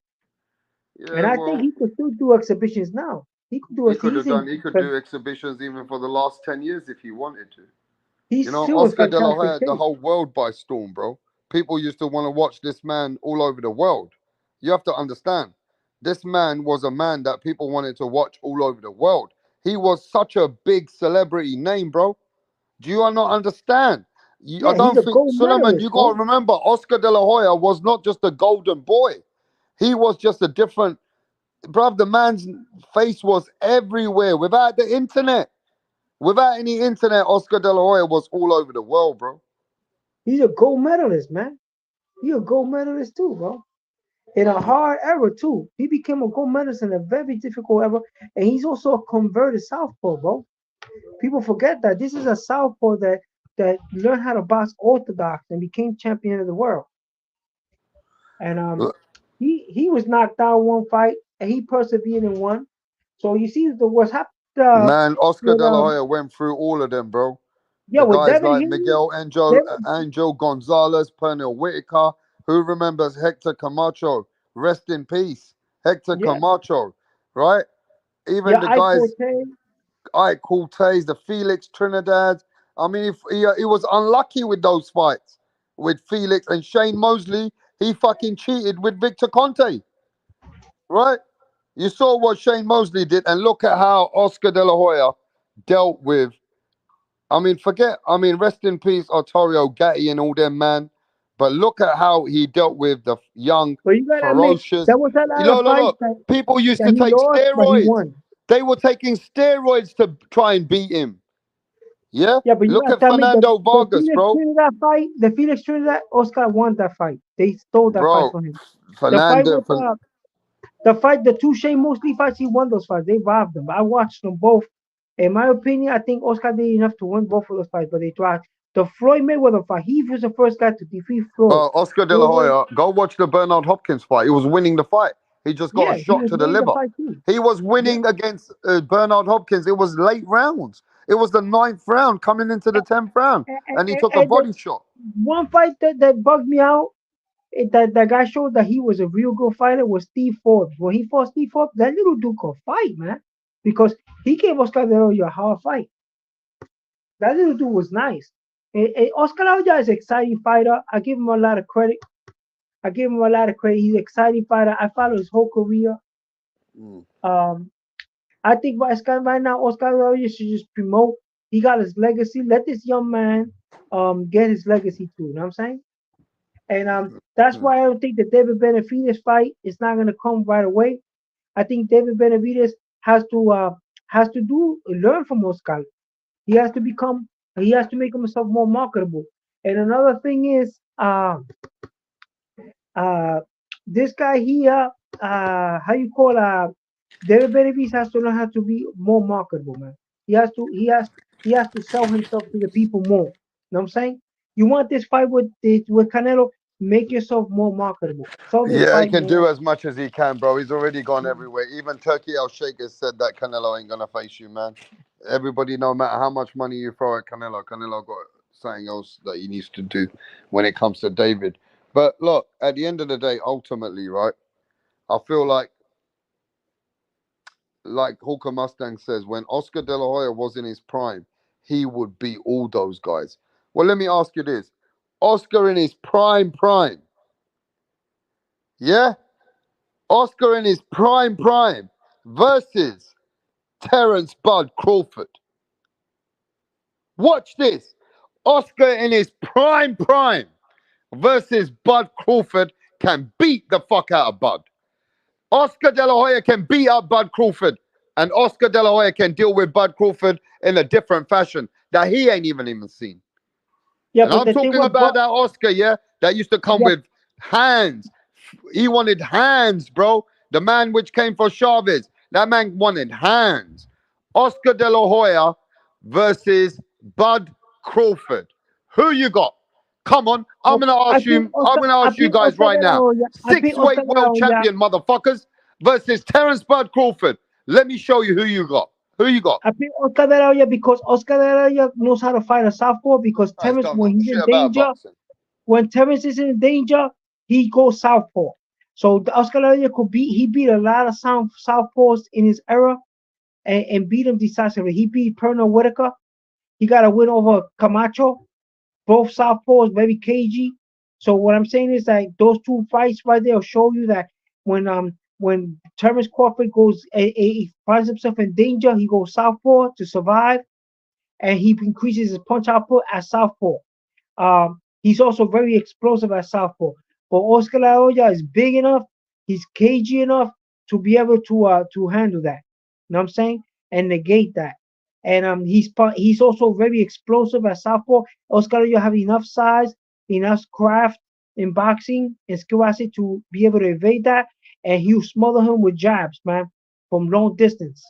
and Yeah, I think well, he could still do exhibitions now. He could do a season. he could do exhibitions even for the last 10 years if he wanted to. You He's know, still in Oscar De La fantastic Hoya had the shape. whole world by storm, bro. People used to want to watch this man all over the world. You have to understand, this man was a man that people wanted to watch all over the world. He was such a big celebrity name, bro. Do you not understand? I Yeah, he's don't a think, gold Suleiman, medalist, you got bro. to remember, Oscar De La Hoya was not just a golden boy. He was just a different, bruv, the man's face was everywhere without the internet. Without any internet, Oscar De La Hoya was all over the world, bro. He's a gold medalist, man. He's a gold medalist too, bro. In a hard era too. He became a gold medalist in a very difficult era, and he's also a converted southpaw, bro. People forget that this is a southpaw that learned how to box orthodox and became champion of the world. And he was knocked out one fight, and he persevered in one. So you see the what's happened Man, Oscar with De La Hoya went through all of them, bro. yeah, The with guys Devin like Haney, Miguel Devin, Angel Gonzalez, Pernell Whitaker. Who remembers Hector Camacho? Rest in peace, Hector yeah, Camacho, right? Even yeah, the Ike guys, Cortez, Ike Cortez, the Felix Trinidad. I mean, if he was unlucky with those fights with Felix and Shane Mosley. He fucking cheated with Victor Conte, right? You saw what Shane Mosley did, and look at how Oscar De La Hoya dealt with. I mean, rest in peace, Arturo Gatti and all them, man. But look at how he dealt with the young, but you gotta admit ferocious. there was a lot of Look, look, fights look. People used that to he take lost, but he steroids. won. They were taking steroids to try and beat him. Yeah? Yeah, but you Look got at to admit Fernando the Vargas, Felix bro. Trinidad fight, the Felix Trinidad, Oscar won that fight. They stole that fight Bro, from him. The fight Fernando. with the two Shane Mosley fights, he won those fights. They robbed them. I watched them both. In my opinion, I think Oscar did enough to win both of those fights, but they tried. The Floyd Mayweather fight, he was the first guy to defeat Floyd. Oscar De La Floyd, Hoya, go watch the Bernard Hopkins fight. He was winning the fight. He just got a yeah, he shot was to the winning the liver. fight too. He was Yeah. winning against Bernard Hopkins. It was late rounds. It was the ninth round coming into the 10th round, and he took a And the body shot. one fight that bugged me out, that guy showed that he was a real good fighter was Steve Forbes. When he fought Steve Forbes, that little dude could fight, man, because he gave Oscar De La Hoya a hard fight. That little dude was nice. Oscar De La Hoya is an exciting fighter. I give him a lot of credit. I give him a lot of credit. He's an exciting fighter. I follow his whole career. Mm. Um, I think right now Oscar De La Hoya should just promote He got his legacy. Let this young man get his legacy too. You know what I'm saying? And that's why I don't think the David Benavidez fight is not gonna come right away. I think David Benavidez has to learn from Oscar. He has to become he has to make himself more marketable. And another thing is uh this guy here, how you call David Benavidez has to learn how to be more marketable, man. He has to sell himself to the people more. You know what I'm saying? You want this fight with Canelo, make yourself more marketable. Sell this Yeah, he fight can do more. as much as he can, bro. He's already gone everywhere. Even Turkey Al Sheikh has said that Canelo ain't gonna face you, man. Everybody, no matter how much money you throw at Canelo, Canelo got something else that he needs to do when it comes to David. But look, at the end of the day, ultimately, right? I feel like Hawker Mustang says, when Oscar De La Hoya was in his prime, he would beat all those guys. Well, let me ask you this: Oscar in his prime, yeah, Oscar in his prime versus Terence Bud Crawford. Watch this: Oscar in his prime versus Bud Crawford can beat the fuck out of Bud. Oscar De La Hoya can beat up Bud Crawford, and Oscar De La Hoya can deal with Bud Crawford in a different fashion that he ain't even seen. Yeah, And but I'm the thing talking with about that Oscar, yeah, that used to come yeah, with hands. He wanted hands, bro. The man which came for Chavez, that man wanted hands. Oscar De La Hoya versus Bud Crawford. Who you got? Come on, I'm oh, gonna ask you. I'm gonna I ask you pick guys Oscar right De La now. Hoya. I pick Oscar Six-weight De La world Hoya. champion, motherfuckers, versus Terence Bud Crawford. Let me show you who you got. Who you got? I pick Oscar De La Hoya because Oscar De La Hoya knows how to fight a southpaw. Because Guys Terence, don't when know he's shit in about danger, boxing. when Terence is in danger, he goes southpaw. So Oscar De La Hoya he beat a lot of southpaws in his era and beat him decisively. He beat Pernell Whitaker. He got a win over Camacho. Both southpaws very cagey. So what I'm saying is that those two fights right there will show you that when Terence Crawford he finds himself in danger, he goes southpaw to survive, and he increases his punch output at southpaw. He's also very explosive at southpaw. But Oscar La Hoya is big enough, he's cagey enough to be able to handle that. You know what I'm saying? And negate that. And he's also very explosive at southpaw. Oscar La Hoya have enough size, enough craft in boxing and skill asset to be able to evade that, and he'll smother him with jabs, man, from long distance.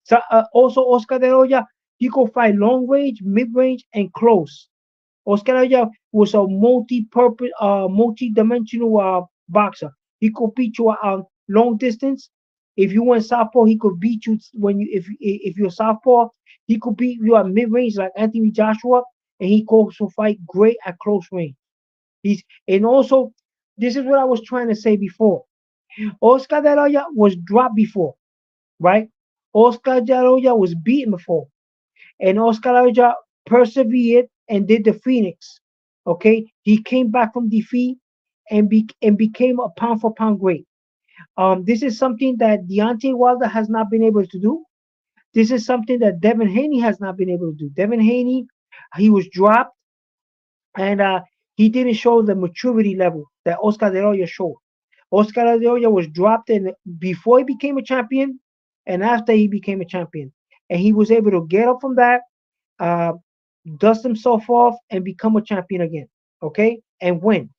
So also Oscar De La Hoya, he could fight long range, mid range, and close. Oscar Aya was a multi-purpose, multi-dimensional boxer. He could beat you long distance. If you went southpaw, he could beat you when you if you're southpaw. He could beat you at mid range like Anthony Joshua, and he could also fight great at close range. He's and also this is what I was trying to say before. Oscar De La Hoya was dropped before, right? Oscar De La Hoya was beaten before, and Oscar Aya persevered and did the Phoenix. Okay, he came back from defeat and became a pound for pound great. This is something that Deontay Wilder has not been able to do. This is something that Devin Haney has not been able to do. Devin Haney, he was dropped, and he didn't show the maturity level that Oscar De La Hoya showed. Oscar De La Hoya was dropped in before he became a champion, and after he became a champion, and he was able to get up from that, uh, dust himself off, and become a champion again. Okay, and win.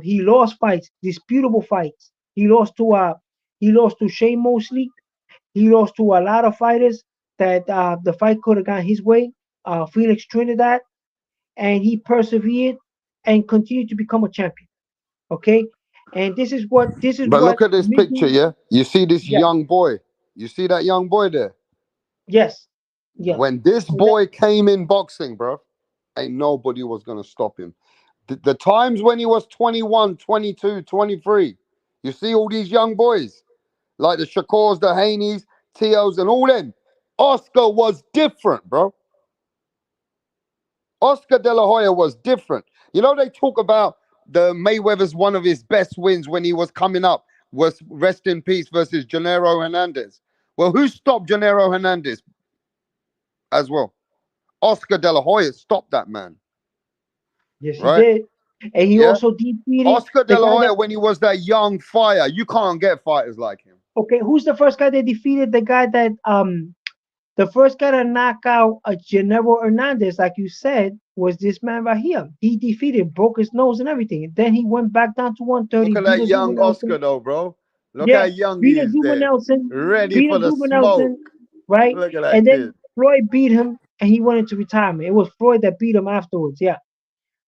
He lost fights, disputable fights. He lost to Shane Mosley. He lost to a lot of fighters that the fight could have gone his way. Felix Trinidad, and he persevered and continued to become a champion. Okay, and this is But what look at this made picture, me. yeah? You see this Yes, young boy. You see that young boy there? yes, yes. When this And that, boy came in boxing, bro, ain't nobody was going to stop him. The times when he was 21, 22, 23, you see all these young boys, like the Shakors, the Haneys, Tios, and all them. Oscar was different, bro. Oscar De La Hoya was different. You know, they talk about the Mayweather's one of his best wins when he was coming up was rest in peace versus Gennaro Hernandez. Well, who stopped Gennaro Hernandez as well? Oscar De La Hoya stopped that man, Yes, he right? did. And he Yeah. also defeated Oscar the De La guy Hoya, that. when he was that young fire, you can't get fighters like him. Okay, who's the first guy that defeated the guy that the first guy to knock out a General Hernandez, like you said, was this man right here. He defeated, broke his nose and everything. Then he went back down to 130, Look at beat that a Zuber young Oscar Nelson. though, bro. Look how Yeah, young he beat a is Zuber there, Nelson, ready beat a for the Zuber smoke. Nelson, right? Look at that And kid. then Floyd beat him and he went into retirement. It was Floyd that beat him afterwards. Yeah.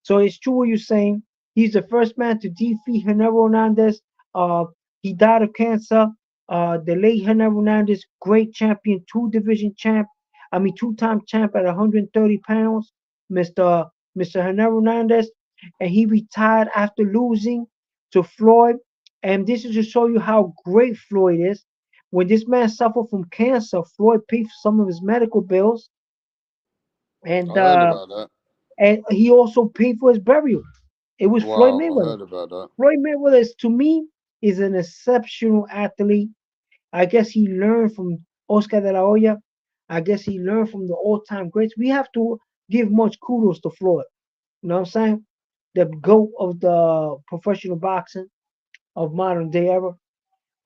So it's true what you're saying. He's the first man to defeat Hernando Hernandez. Uh, he died of cancer. The late Hernando Hernandez, great champion, two-division champ. I mean, two-time champ at 130 pounds, Mr. Hernando Hernandez, and he retired after losing to Floyd. And this is to show you how great Floyd is. When this man suffered from cancer, Floyd paid for some of his medical bills, I and heard uh, about that. and he also paid for his burial. It was Floyd Wow, I Mayweather. heard about that. Floyd Mayweather is, to me, is an exceptional athlete. I guess he learned from Oscar de la Hoya. I guess he learned from the all-time greats. We have to give much kudos to Floyd. You know what I'm saying? The GOAT of the professional boxing of modern day era.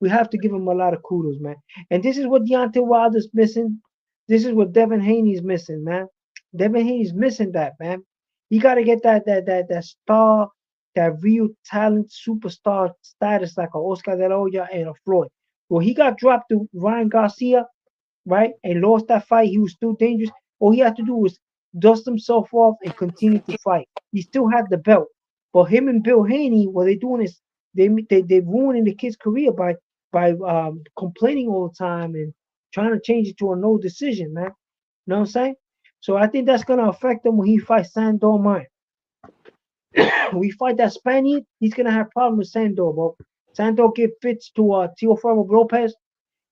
We have to give him a lot of kudos, man. And this is what Deontay Wilder's missing. This is what Devin Haney's missing, man. Devin Haney's missing that, man. You gotta get that star, that real talent, superstar status like a Oscar De La Hoya and a Floyd. Well, he got dropped to Ryan Garcia, right, and lost that fight. He was still dangerous. All he had to do was dust himself off and continue to fight. He still had the belt. But him and Bill Haney, what they're doing is they ruining the kid's career by complaining all the time and trying to change it to a no decision, man. You know what I'm saying? So I think that's gonna affect him when he fights Sandor Mine. When he fight that Spaniard, he's gonna have problem with Sandor, bro. Sandor get fits to Teofimo Lopez.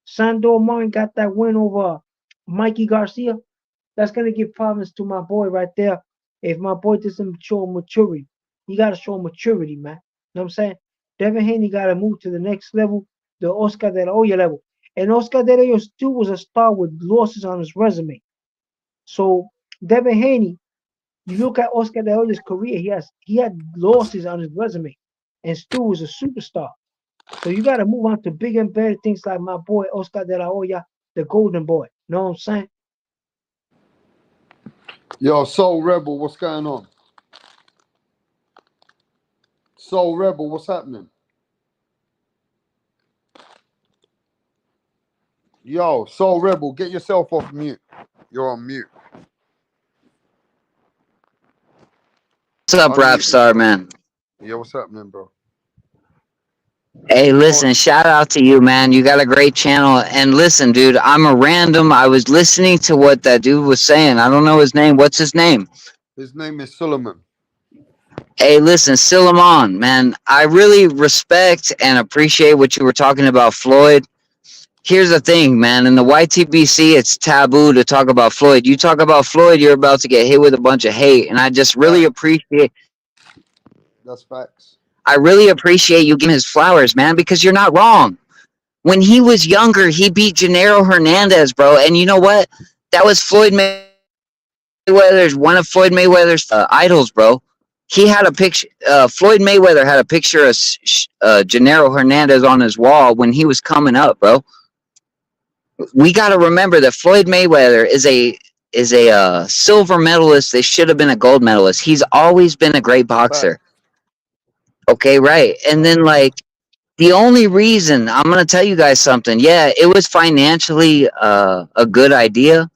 Sandor Mine got that win over Mikey Garcia. That's gonna give problems to my boy right there. If my boy doesn't show maturity, he gotta show maturity, man. You know what I'm saying? Devin Haney gotta move to the next level, the Oscar De La Hoya level. And Oscar De La Hoya still was a star with losses on his resume. So Devin Haney, you look at Oscar De La Hoya's career, he had losses on his resume, and still was a superstar. So you gotta move on to bigger and better things like my boy Oscar De La Hoya, the Golden Boy. You know what I'm saying? Yo, Soul Rebel, what's going on? Soul Rebel, what's happening? Yo, Soul Rebel, get yourself off mute. You're on mute. What's up, rap Unmute star yourself. man? Yeah, what's happening, bro? Hey, Go on. listen, shout out to you, man. You got a great channel. And listen, dude, I'm a random. I was listening to what that dude was saying. I don't know his name. What's his name? His name is Suleiman. Hey, listen, Silamon, man. I really respect and appreciate what you were talking about, Floyd. Here's the thing, man. In the YTBC, it's taboo to talk about Floyd. You talk about Floyd, you're about to get hit with a bunch of hate. And I just really Facts. appreciate. That's facts. I really appreciate you giving his flowers, man, because you're not wrong. When he was younger, he beat Gennaro Hernandez, bro. And you know what? That was Floyd Mayweather's one of Floyd Mayweather's idols, bro. He had a picture. Floyd Mayweather had a picture of Gennaro Hernandez on his wall when he was coming up, bro. We got to remember that Floyd Mayweather is a silver medalist. They should have been a gold medalist. He's always been a great boxer. Facts. Okay, right. And then like the only reason I'm gonna tell you guys something, yeah, it was financially a good idea,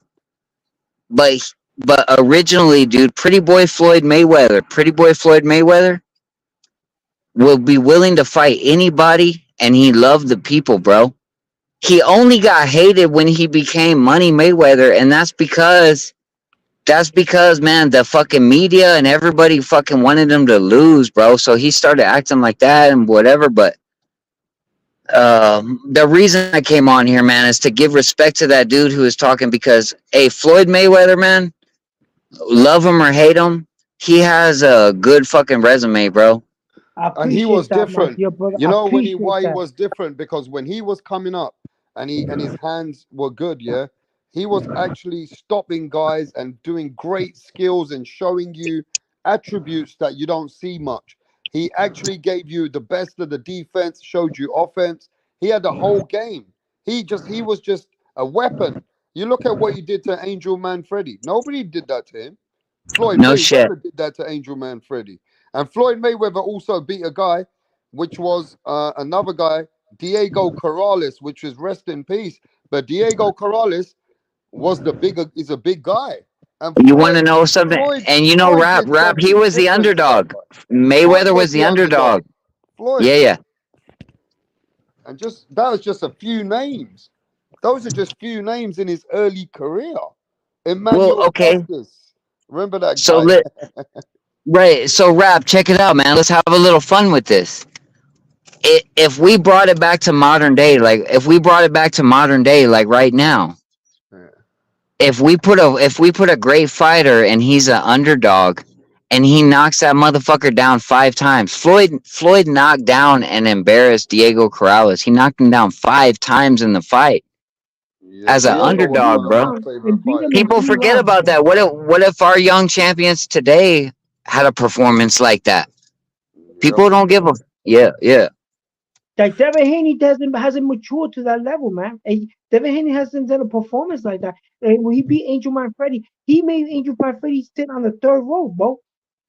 but originally, dude, Pretty Boy Floyd Mayweather will be willing to fight anybody, and he loved the people, bro. He only got hated when he became Money Mayweather, and that's because man, the fucking media and everybody fucking wanted him to lose, bro. So he started acting like that and whatever, but the reason I came on here, man, is to give respect to that dude who is talking because, hey, Floyd Mayweather, man, love him or hate him, he has a good fucking resume, bro. I And he was appreciate that, my different. dear brother. You I know appreciate why he that. was different? Because when he was coming up and his hands were good, yeah, he was actually stopping guys and doing great skills and showing you attributes that you don't see much. He actually gave you the best of the defense, showed you offense. He had the whole game. He was just a weapon. You look at what he did to Angel Manfredi. Nobody did that to him. Floyd No shit. Mayweather did that to Angel Manfredi. And Floyd Mayweather also beat a guy, which was another guy, Diego Corrales, which was rest in peace. But Diego Corrales is a big guy. And You want to know something? And you know, Floyd rap, did rap. He something was the different, underdog. Saga. Floyd Mayweather was was the the underdog. underdog. Floyd. Yeah, yeah. And just that was just a few names. Those are just few names in his early career. Well, Emmanuel okay. Costas. Remember that So guy? right. So rap, check it out, man. Let's have a little fun with this. If we brought it back to modern day, like right now, Yeah. if we put a great fighter and he's an underdog and he knocks that motherfucker down 5 times. Floyd knocked down and embarrassed Diego Corrales. He knocked him down 5 times in the fight Yeah, as an Diego was underdog, one of bro. my favorite Beat him fighters. in People 3 forget rounds, about bro. that. What if our young champions today had a performance like that? Yep. People don't give a yeah. Like Devin Haney hasn't matured to that level, man. And Devin Haney hasn't done a performance like that. And when he beat Angel Manfredi, he made Angel Manfredi sit on the third row, bro.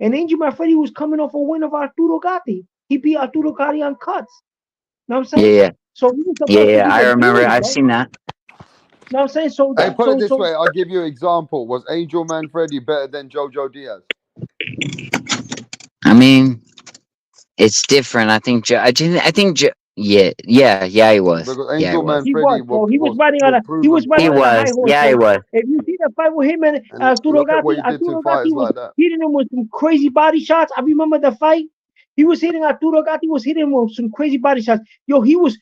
And Angel Manfredi was coming off a win of Arturo Gatti. He beat Arturo Gatti on cuts. Know what I'm saying? Yeah. So he was Yeah, supposed to yeah. be I the remember. bully, I've bro. seen that. Know what I'm saying? So Hey, that put it this so way. I'll give you an example. Was Angel Manfredi better than Jojo Diaz? I mean, it's different. I think. Yeah. He was. Because Yeah, he Angel was. he was, Manfredi bro. He was was proven He riding on a fighter. high was. horse, Yeah, he bro. was. If you see the fight with him and And look at what he did to Arturo Gatti fighters was like that. hitting him with some crazy body shots. I remember the fight. He was hitting Arturo Gatti was hitting him with some crazy body shots. Yo, he was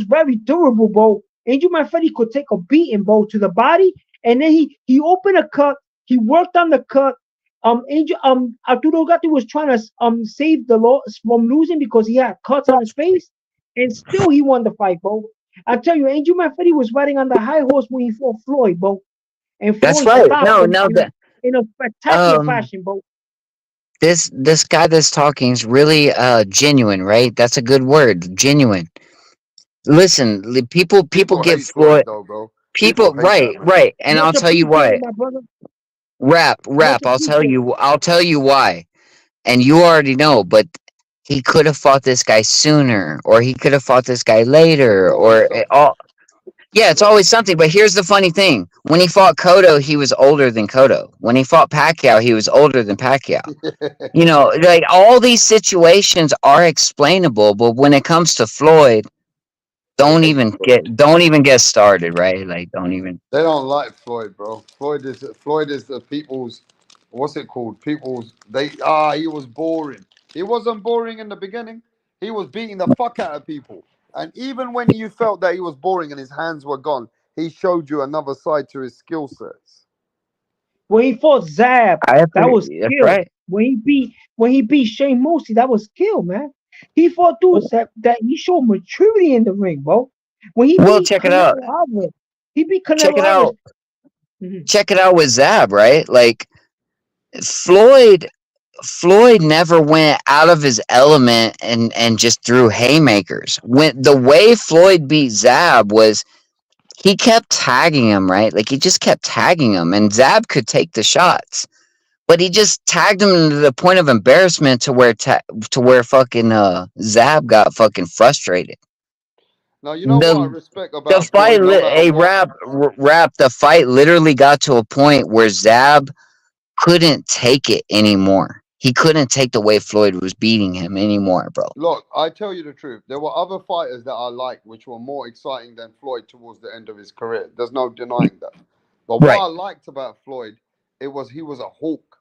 very durable, bro. Angel Manfredi could take a beating, bro, to the body, and then he opened a cut. He worked on the cut. Arturo Gatti was trying to save the loss from losing because he had cuts on his face, and still he won the fight, bro. I tell you, Angel Manfredi was riding on the high horse when he fought Floyd, bro, and That's Floyd right. stopped No, him no. That in a spectacular um. fashion, bro. This guy that's talking is really genuine, right? That's a good word, genuine. Listen, people People give hate Floyd Floyd though, bro. People people hate that right, man. right, and I'll Much tell you appreciated, why. my brother. Much Rap. appreciated. I'll tell you why, and you already know. But he could have fought this guy sooner, or he could have fought this guy There's later, always or something. all. Yeah, it's always something. But here's the funny thing: when he fought Cotto, he was older than Cotto. When he fought Pacquiao, he was older than Pacquiao. You know, like all these situations are explainable, but when it comes to Floyd, They hate Floyd. don't even get started, right? Like don't even. They don't like Floyd, bro. Floyd is the people's, what's it called? People's he was boring. He wasn't boring in the beginning. He was beating the fuck out of people. And even when you felt that he was boring and his hands were gone, he showed you another side to his skill sets. When he fought Zab, I that was agree. That's skill. right. When he beat Shane Mosley, that was skill, man. He fought dudes that he showed maturity in the ring, bro. When he Well, beat check Canelo it Alvarez. out, Mhm. check it out with Zab, right? Like Floyd, Floyd never went out of his element and just threw haymakers. When the way Floyd beat Zab was he kept tagging him, right? Like he just kept tagging him, and Zab could take the shots, but he just tagged him to the point of embarrassment to where fucking Zab got fucking frustrated. Now you know what I The respect the about fight, Floyd, no matter a what. rap. The fight literally got to a point where Zab couldn't take it anymore. He couldn't take the way Floyd was beating him anymore, bro. Look, I tell you the truth. There were other fighters that I liked, which were more exciting than Floyd towards the end of his career. There's no denying that. But what Right. I liked about Floyd, it was he was a hawk.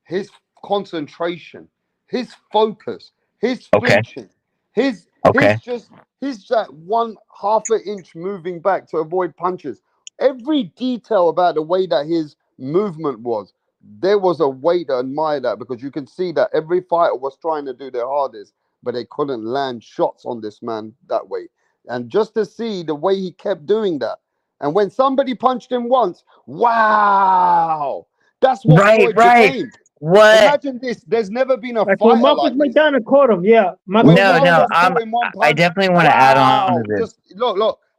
His concentration, his focus, his Okay. flinching, his Okay. his just his that 1/2 inch moving back to avoid punches. Every detail about the way that his movement was, there was a way to admire that because you can see that every fighter was trying to do their hardest, but they couldn't land shots on this man that way. And just to see the way he kept doing that, And when somebody punched him once, wow, that's what Right, Floyd right. became. What? Imagine this. There's never been a Like when fighter Marcus like this. McDonough caught him, yeah. When Marcus No, no. Marcus McDonough. caught him one I punch, definitely want to add on to wow. this. Just look.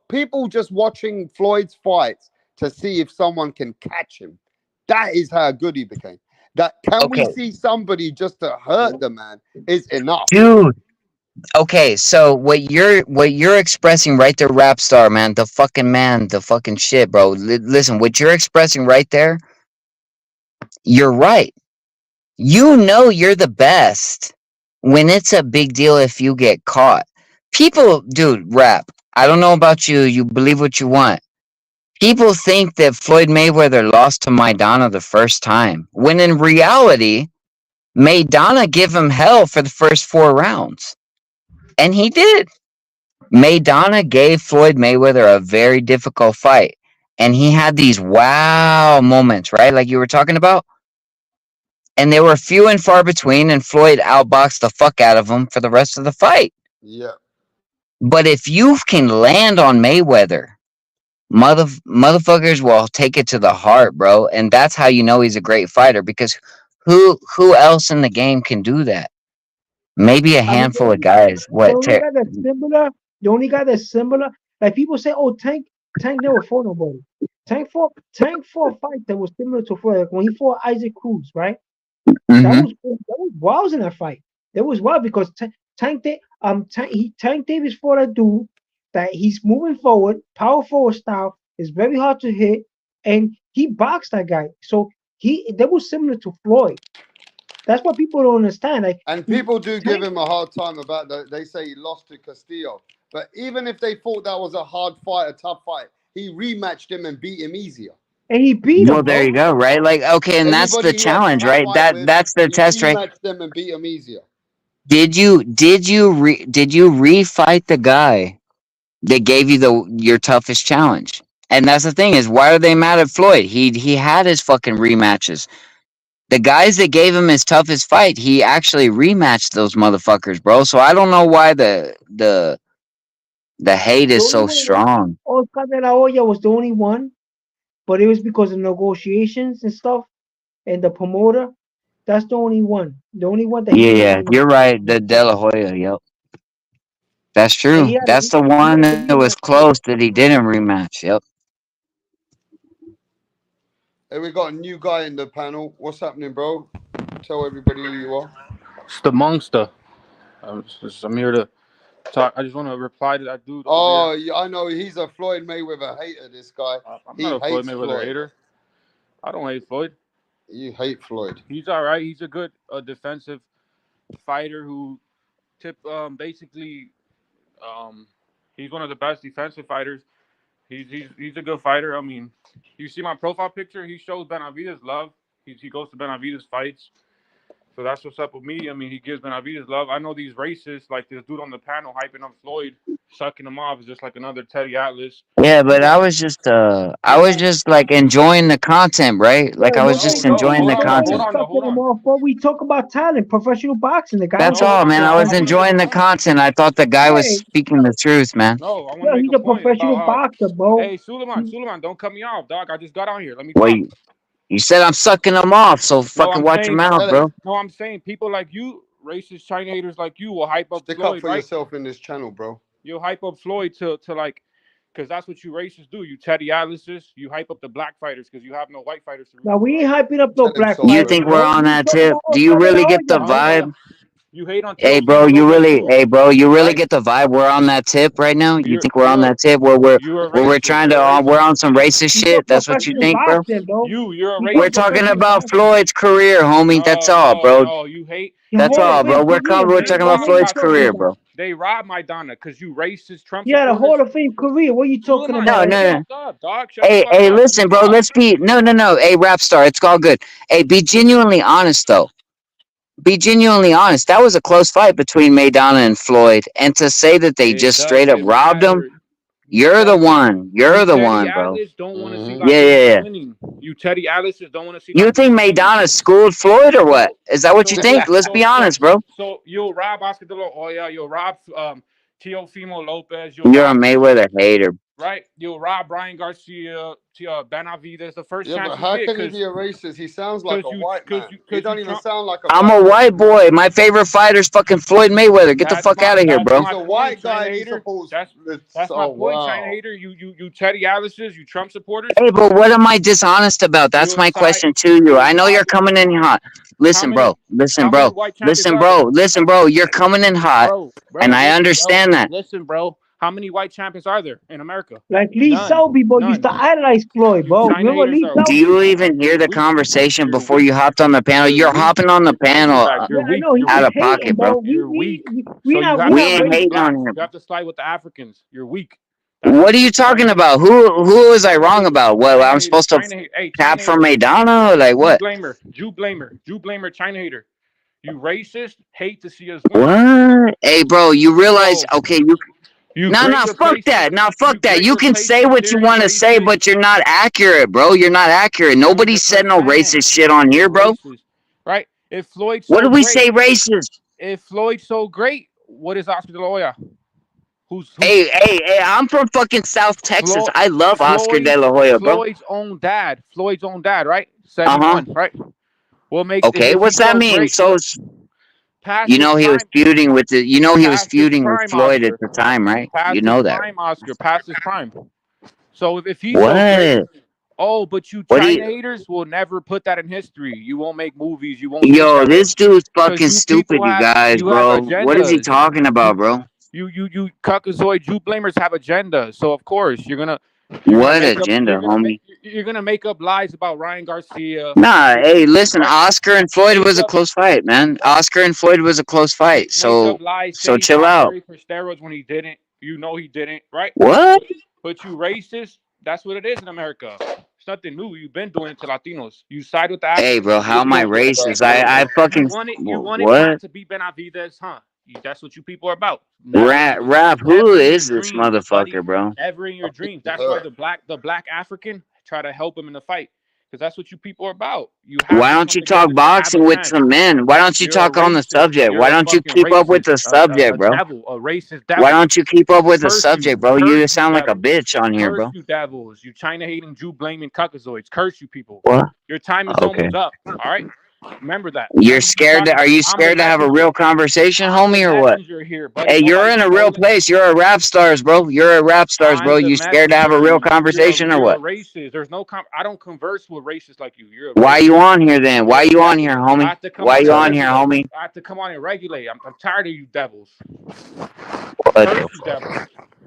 People just watching Floyd's fights to see if someone can catch him. That is how good he became. That can we Okay, see somebody just to hurt the man is enough. dude. Okay, so what you're expressing right there, rap star man, the fucking shit, bro. Listen, what you're expressing right there, you're right. You know you're the best when it's a big deal if you get caught. People, dude, rap. I don't know about you. You believe what you want. People think that Floyd Mayweather lost to Maidana the first time, when in reality, Maidana gave him hell for the first 4 rounds, and he did. Maidana gave Floyd Mayweather a very difficult fight, and he had these wow moments, right? Like you were talking about, and they were few and far between, and Floyd outboxed the fuck out of him for the rest of the fight. Yeah. But if you can land on Mayweather, motherfuckers will take it to the heart, bro, and that's how you know he's a great fighter. Because who else in the game can do that? Maybe a I mean, handful of guys. the What? only guy that's similar, the only guy that's similar, like people say, oh, Tank never fought nobody. Tank fought a fight that was similar to Floyd. Like when he fought Isaac Cruz, right? Mm-hmm. That was wild in that fight. That was wild because Tank Davis fought a dude that he's moving forward, power forward style, is very hard to hit, and he boxed that guy. So that was similar to Floyd. That's what people don't understand. Like And people do give Tank, him a hard time about that. They say he lost to Castillo. But even if they thought that was a hard fight, a tough fight, he rematched him and beat him easier. and he beat Well, him, there bro. you go, right? Like, okay, and that's the Anybody he had a challenge, tough right? fight That with, that's the he test, right? rematched them and beat him easier. Did you refight the guy that gave you your toughest challenge? And that's the thing is, why are they mad at Floyd? He had his fucking rematches. The guys that gave him his toughest fight, he actually rematched those motherfuckers, bro. So I don't know why the hate The is only so one was strong. Oscar de la Hoya was the only one, but it was because of negotiations and stuff, and the promoter. That's the only one. The only one that he Yeah, didn't yeah, rematch. you're right. The De La Hoya, yep, that's And true. That's the he one had to that was rematch. close that he didn't rematch. Yep. Hey, we got a new guy in the panel. What's happening, bro? Tell everybody who you are. It's the monster. I'm here to talk. I just want to reply to that dude over there. Oh, yeah, I know. He's a Floyd Mayweather hater, this guy. I'm He not a Floyd hates Mayweather Floyd. hater. I don't hate Floyd. You hate Floyd. He's all right. He's a good defensive fighter who basically um, he's one of the best defensive fighters. He's a good fighter. I mean, you see my profile picture. He shows Benavidez love. He goes to Benavidez fights. So that's what's up with me. I mean, he gives Benavidez love. I know these racists, like this dude on the panel hyping up Floyd, sucking him off is just like another Teddy Atlas. Yeah, but I was just like enjoying the content, right? Like I was just No, enjoying hold the on, hold content. on, hold on. Before we talk about talent, professional boxing, the guy That's No, all, man. I I was want to make a enjoying the point. content. I thought the guy was hey, speaking the truth, man. No, I want to yo, make he's a a point about professional how. boxer, bro. Hey, Suleiman, don't cut me off, dog. I just got on here. Let me Well, talk. you said I'm sucking them off, so No, fucking I'm watch your saying, mouth, Tell him. bro. no, I'm saying people like you, racist China haters like you, will hype up Stick up Floyd, for right? yourself in this channel, bro. You'll hype up Floyd to like, because that's what you racists do. You Teddy Atlases, you hype up the black fighters because you have no white fighters to root Now for, we right? ain't hyping up no Tell him black so, You fighters, think Suleiman. we're bro. on We that talking tip? about Do you Oscar de really la get the Huh? Hoya, vibe? You hate on Hey, bro, Teofimo Lopez too, you really right? get the vibe? We're on that tip right now. You You're think we're on you're that tip where we're you're a where we're racist. trying to You're a we're racist. on some racist he's a shit? That's what you professional think, bro? boxer, bro. You're a He's a We're racist. talking professional about boxer. Floyd's career, homie. That's No, all, no, bro. no. You hate. Your That's Hall of all, bro. Fame We're career, we're They man. talking What about are robbed you Floyd's talking career, Castro. about? bro. They robbed Maidana because you racist Trump He had a supporters. Hall of Fame career. What are you talking Suleiman, No, about? shut the no, no. fuck up, dog. Shut the Hey, fuck hey, up. Let me listen, bro. talk. Let's be no. Hey, rap star, it's all good. Hey, be genuinely honest though. Be genuinely honest. That was a close fight between Maidana and Floyd, and to say that they It just straight up doesn't robbed him, matter. You you're the Teddy, one. you You're the Teddy one, bro. Atlas don't want to see Mm-hmm. Yeah, yeah, Latinos yeah. winning. You Teddy Atlases don't want to see You think Latinos winning. Maidana schooled Floyd or what? So, Is that what you so, think? Let's so, be so, honest, bro. so you'll rob Oscar De La Hoya. You'll rob Teofimo Lopez. You'll You're a rob Mayweather hater. right? You'll rob Brian Garcia, Benavidez, the first Yeah, chance but you how get, can he be a racist? He sounds like a white man. He because you don't even Trump. sound like a I'm black a man. white boy. My favorite fighter's fucking Floyd Mayweather. Get the fuck out of here, bro. He's a white guy and he supports. That's my point, China hater. You Teddy Atlas's, you Trump supporters. Hey, but what am I dishonest about? That's my question to you. I know you're coming in hot. Listen, bro. Listen, bro. Listen, bro. Listen, bro. You're coming in hot, and I understand that. Listen, bro. How many white champions are there in America? Like Lee Selby, bro, used to idolize Floyd, bro. Remember Lee Selby? Do you even hear the conversation before you hopped on the panel? You're hopping on the panel You're weak. out of pocket, bro. You're weak. We ain't hating on him. You have to slide with the Africans. You're weak. What are you talking about? Who was I wrong about? What, I'm supposed to cap for Maidana or like what? Jew blamer, China hater. You racist, hate to see us win. What? Hey, bro, you realize? Okay, fuck that. Now, fuck that. You can say what you want to say, but you're not accurate, bro. You're not accurate. Nobody said no racist shit on here, bro. Right? If Floyd's what did we say racist? If Floyd's so great, what is Oscar De La Hoya? Who's Hey, I'm from fucking South Texas. I love Oscar De La Hoya, bro. Floyd's own dad, right? 71, right? What makes okay, what's that mean? Great? So you know he was feuding with the he was feuding with Floyd Oscar. At the time, right? You know that. Prime, Oscar, past his prime. So if he's so great, but you China haters will never put that in history. You won't make movies, you won't. Yo, this dude's fucking stupid, you guys, bro. What is he talking about, bro? You Caucasoid Jew blamers have agendas, so of course you're gonna. What agenda, homie? You're gonna make up lies about Ryan Garcia. Nah, hey, listen, Oscar and Floyd was a close fight, man. Oscar and Floyd was a close fight, so chill out. For steroids when he didn't, he didn't, right? What? But you racist. That's what it is in America. It's nothing new. You've been doing it to Latinos. You side with the Africans. Hey, bro, how am I racist? I fucking you wanted to be Benavidez, huh? That's what you people are about. Rap, who is this motherfucker, bro? Ever in your dreams. That's why the black African try to help him in the fight. Because that's what you people are about. Why don't you talk boxing with some men? Why don't you talk on the subject? Why don't you keep up with the subject, bro? A racist devil. Why don't you keep up with the subject, bro? You sound like a bitch on here, bro. Curse you devils. You China-hating, Jew-blaming Caucasoids. Curse you people. What? Your time is almost up. All right? Remember that. You're scared. Are you scared to have a real conversation, homie, or what? Hey, you're in a real place. You're a rap stars, bro. You're a rap stars, bro. You scared to have a real conversation or what? Racist. There's no. I don't converse with racists like you. You're. Why are you on here then? Why are you on here, homie? Why are you on here, homie? I have to come on and regulate. I'm tired of you devils. What?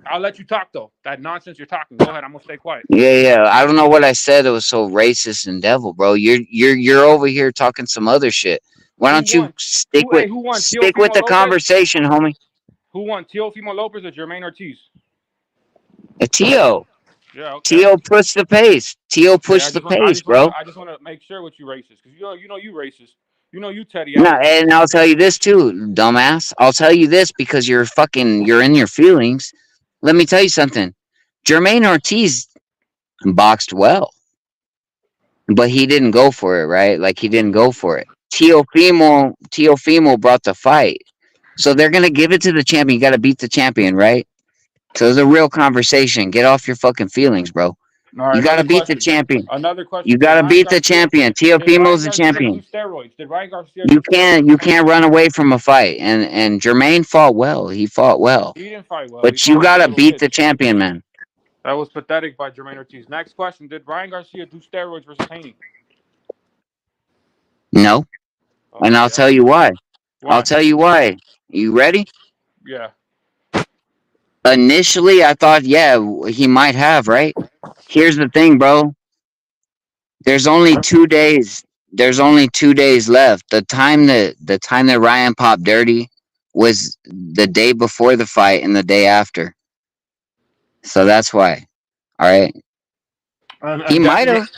I'll let you talk though. That nonsense you're talking. Go ahead. I'm gonna stay quiet. Yeah. I don't know what I said. It was so racist and devil, bro. You're over here talking some other shit. Why don't you stick with the conversation, homie? Who won, Teofimo Lopez or Jermaine Ortiz? Tio. Yeah. Okay. Tio pushed the pace. Tio pushed the pace, bro. I just want to make sure what you racist because you know you racist. You know you Teddy. No, and I'll tell you this too, dumbass. I'll tell you this because you're in your feelings. Let me tell you something. Jermaine Ortiz boxed well, but he didn't go for it, right? Like he didn't go for it. Teofimo brought the fight, so they're gonna give it to the champion. You got to beat the champion, right? So it's a real conversation. Get off your fucking feelings, bro. Right, you got to beat the champion. Another question. You got to beat the champion. Teofimo's the champion. Did Ryan Garcia you can't run away from a fight. And Jermaine fought well. He fought well. He didn't fight well. But you got to beat the champion, man. That was pathetic by Jermaine Ortiz. Next question. Did Ryan Garcia do steroids versus Haney? No. And I'll tell you why. I'll tell you why. You ready? Yeah. Initially, I thought, yeah, he might have, right? Here's the thing, bro. There's only 2 days. There's only 2 days left. The time that Ryan popped dirty was the day before the fight and the day after. So that's why. All right. He might have.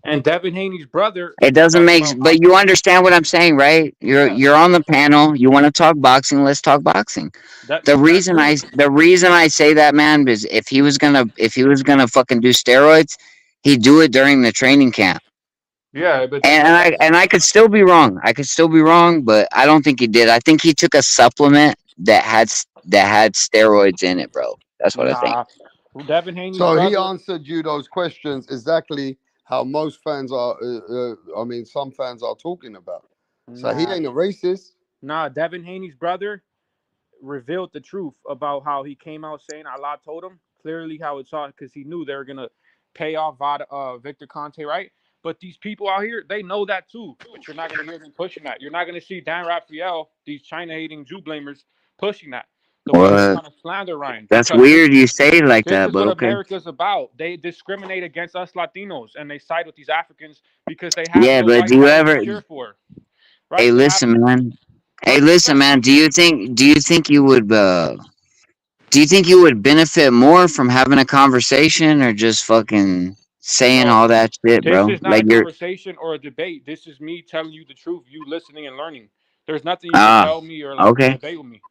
And Devin Haney's brother. It doesn't make, but you understand what I'm saying, right? You're on the panel. You want to talk boxing? Let's talk boxing. The reason I say that, man, is if he was gonna fucking do steroids, he'd do it during the training camp. Yeah, but and I could still be wrong. But I don't think he did. I think he took a supplement that had steroids in it, bro. That's what I think. Devin Haney's So he brother. answered you those questions exactly how most fans are. I mean, some fans are talking about. So he Nah, ain't a racist. nah. Devin Haney's brother revealed the truth about how he came out saying Allah told him clearly how it's all because he knew they were gonna pay off Victor Conte, right? But these people out here, they know that too. But you're not gonna hear them pushing that. You're not gonna see Dan Raphael, these China-hating Jew blamers, pushing that. The way they're What? trying to slander Ryan, That's because weird you say it like this that, is but what okay. America's about. They discriminate against us Latinos and they side with these Africans because they have Yeah, no but white do you fighters to ever? cheer for, Hey, right? They have listen, man. Hey, listen, 100%. man. Do you think you would? Do you think you would benefit more from having a conversation or just fucking saying No, all that shit, this bro? is not a Like you're conversation or a debate. This is me telling you the truth, you listening and learning. There's nothing you can ah tell me or like okay, debate with me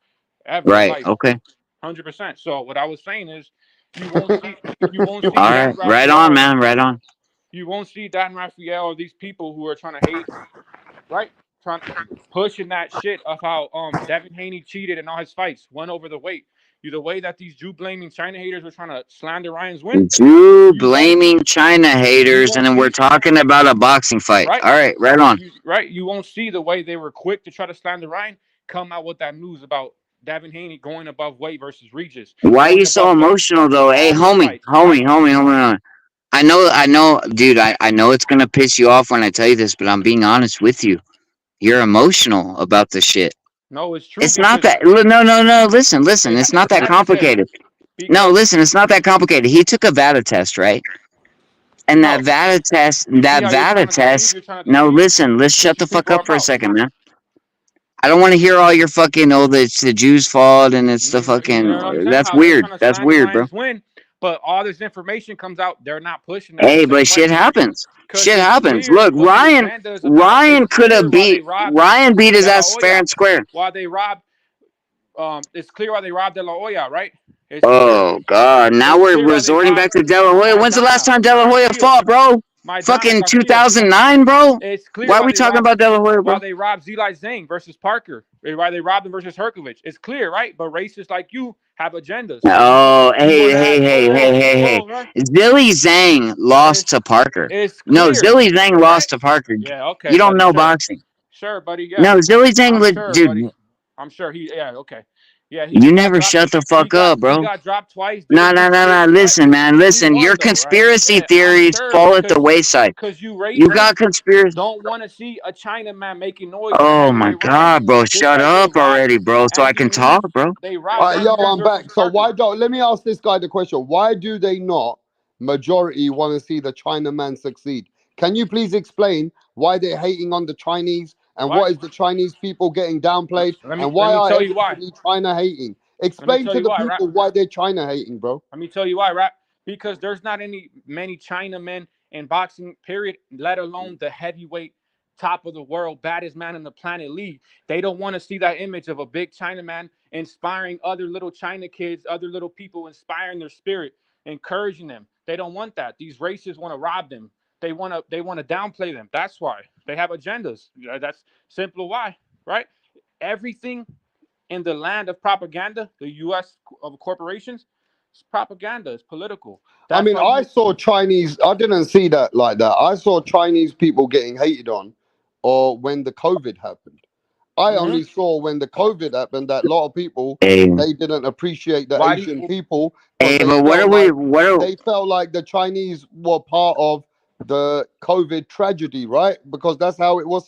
ever in right, life. okay, 100%. So what I was saying is you won't see all Dan right, right on, Raphael, man, right on. you won't see Dan Raphael or these people who are trying to hate, right? Trying pushing that shit of how Devin Haney cheated in all his fights, won over the weight. The way that these Jew blaming China haters were trying to slander Ryan's win, You you won't blaming China you haters, and won't then we're see, talking about a boxing fight. right? All right, right on. You won't see the way they were quick to try to slander Ryan come out with that news about Devin Haney going above weight versus Regis, Why you going so above weight, emotional though? Hey, all these homie, fights, right? homie, homie, homie. I know, dude. I know it's gonna piss you off when I tell you this, but I'm being honest with you. You're emotional about the shit. No, it's true It's not because that. No. Listen. It's not it that has to be complicated. No, because listen. It's not that complicated. He took a VADA test, right? And that no. VADA test, You see that how you're VADA trying to deceive? test. You're trying to No, deceive, listen. Let's shut which the you fuck people are up for a about. second, man. I don't want to hear all your fucking. Oh, it's the Jews' fault, and it's the You know what I'm fucking. saying? That's How they're weird. trying to That's slander weird, bro. Ryan's win, but all this information comes out. They're not pushing that the Hey, but same shit way happens. because Shit it's happens. clear Look, what the Ryan. agenda is about. It's Ryan could clear have why they beat. robbed Ryan beat his De La ass fair Hoya. and square. Why they robbed it's clear why they robbed De La Hoya, right? It's clear. Oh God! Now It's we're clear why they resorting robbed back to De La Hoya. When's the last Maidana time De La Hoya Garcia. fought, bro? Maidana Fucking Garcia. 2009, bro. It's clear Why are we talking about De La Hoya, why bro? they robbed Zilai Zhang versus Parker. Why they robbed him versus Herkovich. It's clear, right? But racists like you have agendas. So Oh, you hey, want to hey, add hey, hey, hey, hey. right? Zilly Zhang lost to Parker. It's No, clear, Zilly Zhang right? lost to Parker. Yeah, okay, You don't buddy. know Sure. boxing. Sure, buddy. Yeah. No, Zilly Zhang, I'm sure, buddy. dude. I'm sure okay. Yeah, You he got never dropped. shut the fuck up, He bro. got dropped twice. No, Didn't no, lose no, no. decision, right? Listen, man. He Listen. won Your though, right? conspiracy Yeah, I'm theories sure fall at the wayside. because you You got racists conspiracy. don't want to see a Chinaman making noise in a Oh my heavyweight Ryan. God, bro. Just Shut like they up robbed already, bro, so I can Anthony talk, Ruiz. bro. They robbed Yo, Anthony Ruiz I'm back. versus So Parker. why don't let me ask this guy the question? Why do they not majority want to see the Chinaman succeed? Can you please explain why they're hating on the Chinese and Why? what is the Chinese people getting downplayed and Let why me are tell you why. everybody China hating? Let me Explain tell to you the why, right? people why they're China hating, bro. Let me tell you why, right? Because there's not many Chinamen in boxing, period, let alone the heavyweight top of the world, baddest man in the planet league. They don't want to see that image of a big Chinaman inspiring other little China kids, other little people, inspiring their spirit, encouraging them. They don't want that. These racists want to rob them. They want to downplay them. That's why they have agendas. That's simple why, right? Everything in the land of propaganda, the U.S. of corporations, it's propaganda. It's political. I That's mean, why I you. saw Chinese, I didn't see that like that. I saw Chinese people getting hated on or when the COVID happened. I Mhm. only saw when the COVID happened that a lot of people Hey, they didn't appreciate the Why do Asian you? people because hey, but what are we? What are? they felt like the Chinese were part of the COVID tragedy, right? Because that's how it was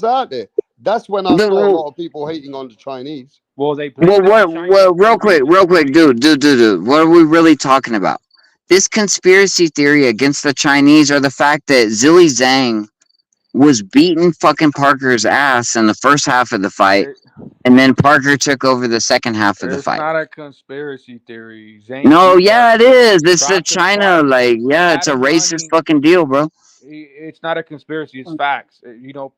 out there. That's when I saw a Well, lot of people hating on the Chinese. Well, they well, blamed it on what? China Well, for a reason. real quick, dude. What are we really talking about? This conspiracy theory against the Chinese, or the fact that Zilly Zhang was beating fucking Parker's ass in the first half of the fight, It, and then Parker took over the second half of the it's fight. not a conspiracy theory. Zane No, beat yeah, it is. This is dropped him China, twice, like, yeah, had it's a him racist running. fucking deal, bro. It's not a conspiracy. It's facts.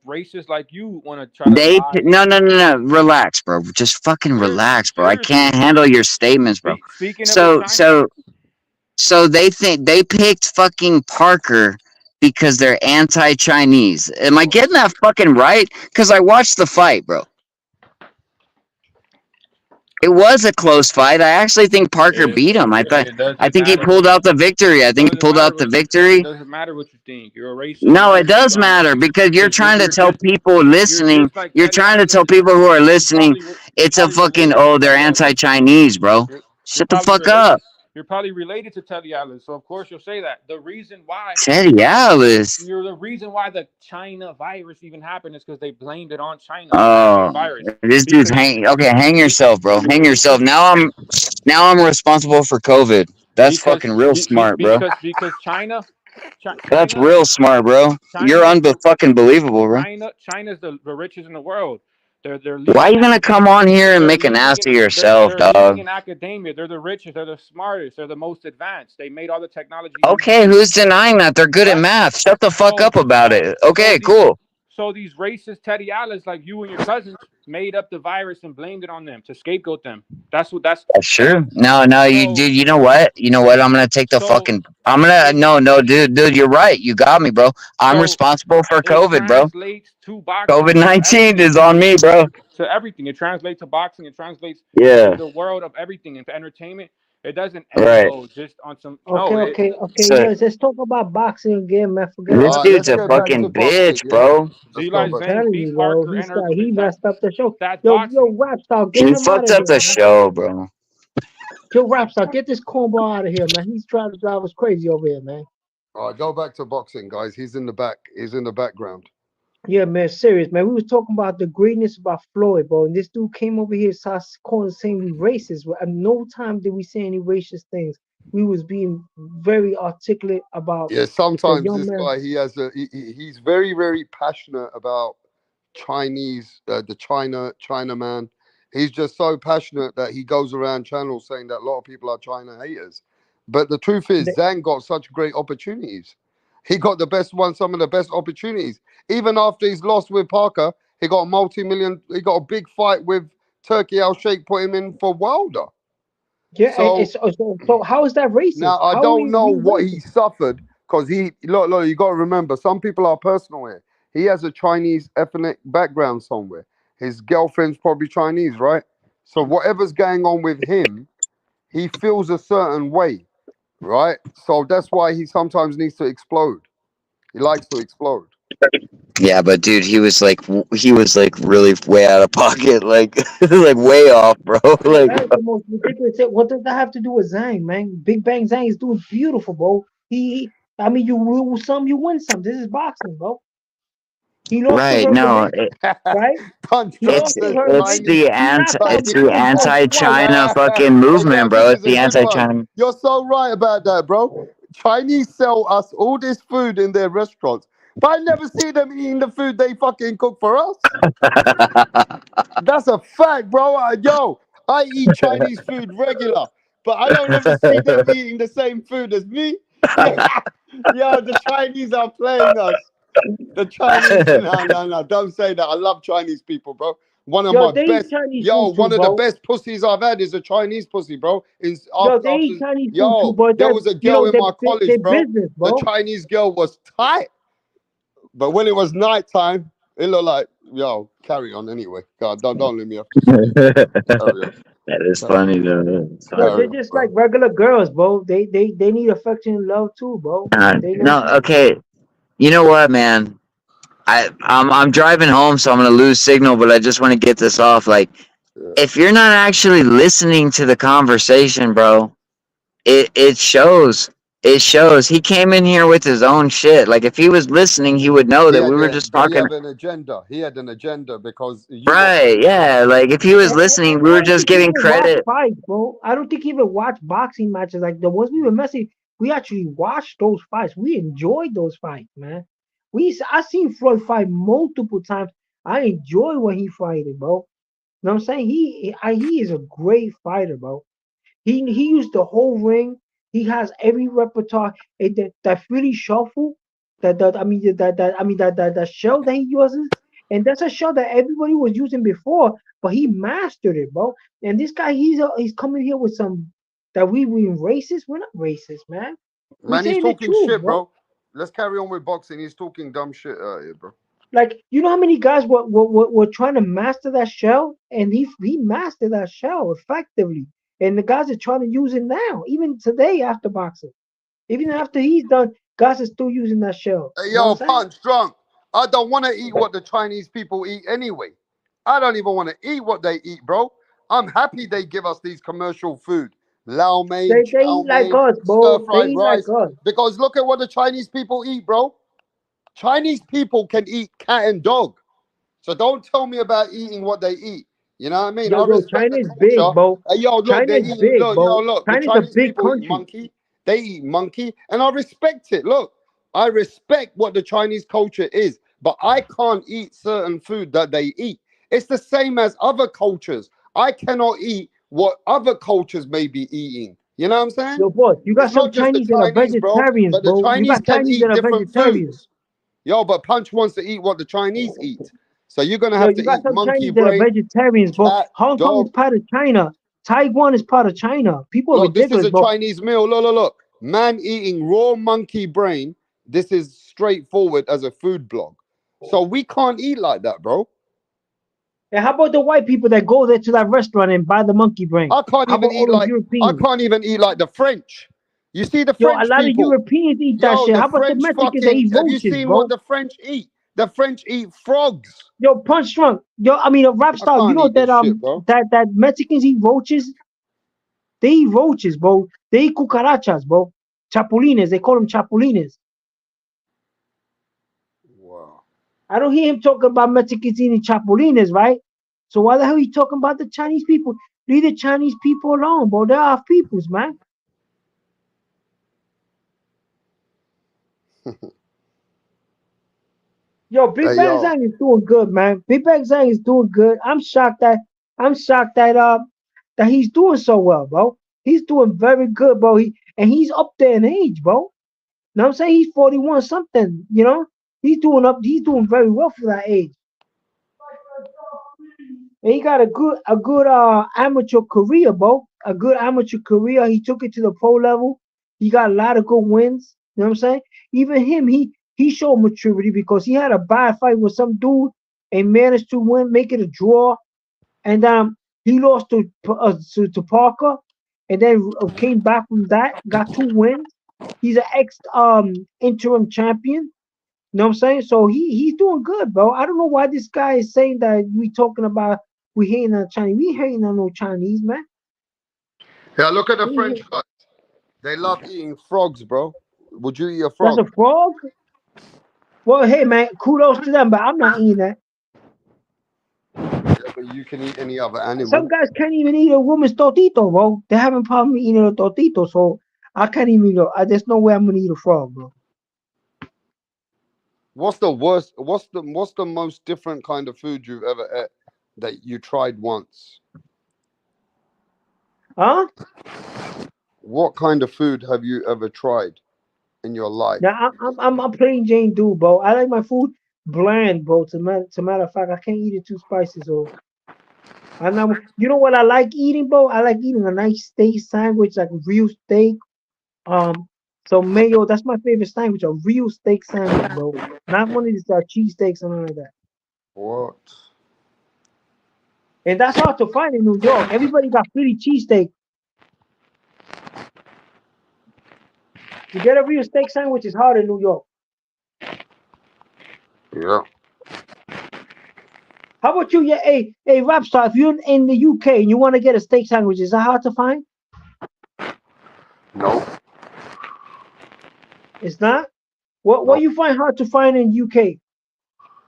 Racists like you want to try to lie. No. Relax, bro. Just fucking relax, bro. I can't Seriously. handle your statements, bro. Speaking of the So, China, so, so they think they picked fucking Parker because they're anti-Chinese. Am I getting that fucking right? Because I watched the fight, bro. It was a close fight. I actually think Parker beat him. It I doesn't think he matter. pulled out the victory. I think he Doesn't pulled matter out the what you think. It victory. doesn't matter what you think. You're a racist. No, You it just does matter because you're because trying to tell people you're listening. just like You're Teddy trying to Atlas. tell people who are You listening. you're It's a probably fucking related to they're Teddy Atlas. anti-Chinese, bro. You're Shut the probably fuck related. up, You're probably related to Teddy Atlas, so of course you'll say that. The reason why Teddy Atlas. the reason why the China virus even happened is because they blamed it on China, the Oh, Chinese virus. this dude's Because hang. Okay, hang yourself, bro. Hang yourself. because Now I'm responsible for COVID. That's fucking real smart, bro. because That's China real smart, bro. You're China is the fucking believable, bro. China's the richest in the world. They're Why leading you gonna come on here and they're make an leading ass in of yourself, they're leading dog? in academia. They're the richest. They're the smartest. They're the most advanced. They made all the technology we Okay, use. who's denying that? They're good at Right? math. Shut the fuck So up about it. so Okay, these cool. so these racist Teddy Atlas like you and your cousins made up the virus and blamed it on them to scapegoat them. That's That's true. No, you so dude. You know what? You know what? I'm gonna take the so fucking. I'm gonna. so No, no, dude. You're right. You got me, bro. I'm so responsible for it COVID, bro. translates to boxing, to COVID-19 everything, is on me, bro. to everything. It translates to boxing. It translates to Yeah. the world of everything and to entertainment. It doesn't end Right. though just on some. Okay, No, okay. So Let's talk about boxing again, man. Forget this All about right, the dude's let's a get back sport. to fucking boxing. bitch, Yeah, bro. let's go Eli back. Zane Telling beats you, bro. Parker and her. He messed up the show. That's Yo, boxing. rap star, get He him out fucked of up here, the man. show, bro. Yo, rap star, get this cornball out of here, man. He's trying to drive us crazy over here, man. All right, go back to boxing, guys. He's in the back. He's in the background. Yeah, man, serious, man. We was talking about the greatness about Floyd, bro. And this dude came over here, started calling, saying we racist. At no time did we say any racist things. We was being very articulate about Yeah, the sometimes young this man. guy he's very very passionate about Chinese, the China man. He's just so passionate that he goes around channels saying that a lot of people are China haters. But the truth is, The, Zhang got such great opportunities. He got the best one, some of the best opportunities. Even after he's lost with Parker, he got a multi-million. He got a big fight with Turkey Al Sheikh, put him in for Wilder. yeah, and So so how is that racist? now I How don't is know he what he racist? suffered because he look. You got to remember, some people are personal here. He has a Chinese ethnic background somewhere. His girlfriend's probably Chinese, right? So whatever's going on with him, he feels a certain way, right? So that's why he sometimes needs to explode. He likes to explode. Yeah, but dude, he was like really way out of pocket, like like way off, bro. Like That is the most ridiculous thing. What does that have to do with Zhang, man? Big Bang Zhang is doing beautiful, bro. I mean, you lose some, you win some. This is boxing, bro. He lost to right, no, Hergovich, right? Punch He drunk lost it's to says it's Hergovich. Chinese. the He anti knocked out it's the Deontay Wilder twice. anti-China fucking Hey, movement, damn, bro. this It's is a the good one. anti-China. You're so right about that, bro. Chinese sell us all this food in their restaurants, but I never see them eating the food they fucking cook for us. That's a fact, bro. Yo, I eat Chinese food regular, but I don't ever see them eating the same food as me. Yeah, yo, the Chinese are playing us. The Chinese, no, don't say that. I love Chinese people, bro. One of Yo, my they eat best, Chinese yo, food too, one of the bro. best pussies I've had is a Chinese pussy, bro. Is Yo, after, they after, eat Chinese food too, yo, but there that was a girl in my they college, bro. business, The bro. Chinese girl was tight, but when it was nighttime, it looked like, yo, carry on anyway. God, don't let me have to say it. Carry on, That is carry funny on, though. It's Yo, funny. they're carry on, just like bro. regular girls, bro. They need affection and love too, bro. They know what No, I'm saying? okay. You know what, man? I'm driving home, so I'm gonna lose signal. But I just want to get this off. Like, Yeah. if you're not actually listening to the conversation, bro, it shows. It shows. He came in here with his own shit. Like, if he was listening, he would know He that we had were a, just but he talking. had an agenda. He had an agenda because you lot Right? people didn't Yeah. listen. Like, if he was listening, we I were don't just think he giving even watch credit. fights, bro. I don't think he even watch boxing matches. Like the ones we were messing, we actually watched those fights. We enjoyed those fights, man. I seen Floyd fight multiple times. I enjoy when he fighted, bro. You know what I'm saying? He is a great fighter, bro. He used the whole ring. He has every repertoire. That Philly shuffle, that I mean that shell that he uses, and that's a shell that everybody was using before, but he mastered it, bro. And this guy, he's coming here with some that we racist. We're not racist, man. We're Man, he's saying the talking truth, shit, bro. bro. Let's carry on with boxing. He's talking dumb shit here, bro. Like, you know how many guys were trying to master that shell, and he mastered that shell effectively. And the guys are trying to use it now, even today after boxing, even after he's done, guys are still using that shell. Hey, You know yo, what I'm saying? Punch Drunk. I don't want to eat what the Chinese people eat anyway. I don't even want to eat what they eat, bro. I'm happy they give us these commercial food. Lau mein, They chow eat like mein, us, stir bro. They fried eat like rice. us. Because look at what the Chinese people eat, bro. Chinese people can eat cat and dog. So don't tell me about eating what they eat. You know what I mean? I Yo, respect China the is big, culture. bro. Hey, yo, look, China they're is eating. big, Look, yo, bro. look. The China's a Chinese big people eat country. monkey. They eat monkey, and I respect it. Look, I respect what the Chinese culture is, but I can't eat certain food that they eat. It's the same as other cultures. I cannot eat what other cultures may be eating. You know what I'm saying? Yo, boss, you got It's some not just the Chinese that are Chinese, bro, vegetarians, but the bro. You Chinese got can Chinese that eat are different vegetarians. foods. Yo, but Punch wants to eat what the Chinese eat. So you're gonna Yo, have you to got eat some monkey Chinese that are brain, vegetarians, bro. cat, Hong Kong is dog. part of China. Taiwan is part of China. People are Look, this is ridiculous, a bro. Chinese meal. Look, look, look. Man eating raw monkey brain. This is straightforward as a food blog. So we can't eat like that, bro. And how about the white people that go there to that restaurant and buy the monkey brain? I can't How even about all eat those like I Europeans? can't even eat like the French. You see the Yo, a French lot of people. Europeans eat that Yo, shit. the How about the French Mexicans that fucking eat have you roaches, seen what bro? the French eat? The French eat frogs. Yo, Punch Drunk. Yo, I mean a rap I star. You can't know eat that this shit, bro. that Mexicans eat roaches? They eat roaches, bro. They eat cucarachas, bro. Chapulines. They call them chapulines. Wow. I don't hear him talking about Mexicans eating chapulines, right? So why the hell are you talking about the Chinese people? Leave the Chinese people alone, bro. They're our peoples, man. Yo, Big Hey Bang yo. Zhang is doing good, man. Big Bang Zhang is doing good. I'm shocked that he's doing so well, bro. He's doing very good, bro. He's up there in age, bro. Know what I'm saying? He's 41 something, you know? He's doing very well for that age. And he got a good amateur career, bro. A good amateur career. He took it to the pro level. He got a lot of good wins. You know what I'm saying? Even him, he showed maturity because he had a bad fight with some dude and managed to win, make it a draw. And he lost to Parker, and then came back from that, got 2 wins. He's an ex interim champion. You know what I'm saying? So he's doing good, bro. I don't know why this guy is saying that we talking about we hating on Chinese. We hating on no Chinese, man. Yeah, look at the French We- guys. They love eating frogs, bro. Would you eat a That's a frog? frog. Well, hey man, kudos to them, but I'm not eating that. Yeah, but you can eat any other Some animal. guys can't even eat a woman's tortito, bro. They're having problem eating a tortito, so I can't even eat. There's no way I'm gonna eat a frog, bro. What's the worst? What's the most different kind of food you've ever ate that you tried once? Huh? What kind of food have you ever tried in your life? Now I'm plain Jane dude, bro. I like my food bland, bro. To matter of fact, I can't eat it too spicy, so I'm not. You know what I like eating, bro? I like eating a nice steak sandwich, like a real steak. So mayo, that's my favorite sandwich, a real steak sandwich, bro. Not one of these cheese steaks or nothing like that. What? And that's hard to find in New York. Everybody got Philly cheesesteak. To get a real steak sandwich is hard in New York. Yeah. How about you? Yeah, hey, rap star. If you're in the UK and you want to get a steak sandwich, is that hard to find? No. It's not. What No. you find hard to find in UK?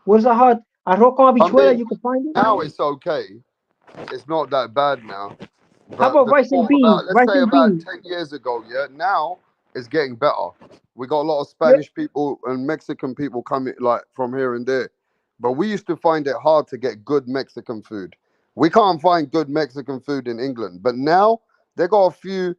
What's the hard? Arroz con I habichuela, mean, you can find it. now it's okay. It's not that bad now. How But about rice and before, beans? about let's Rice say and about beans. 10 years ago, yeah, now it's getting better. We got a lot of Yeah. Spanish people and Mexican people coming like from here and there. But we used to find it hard to get good Mexican food. We can't find good Mexican food in England. But now they got a few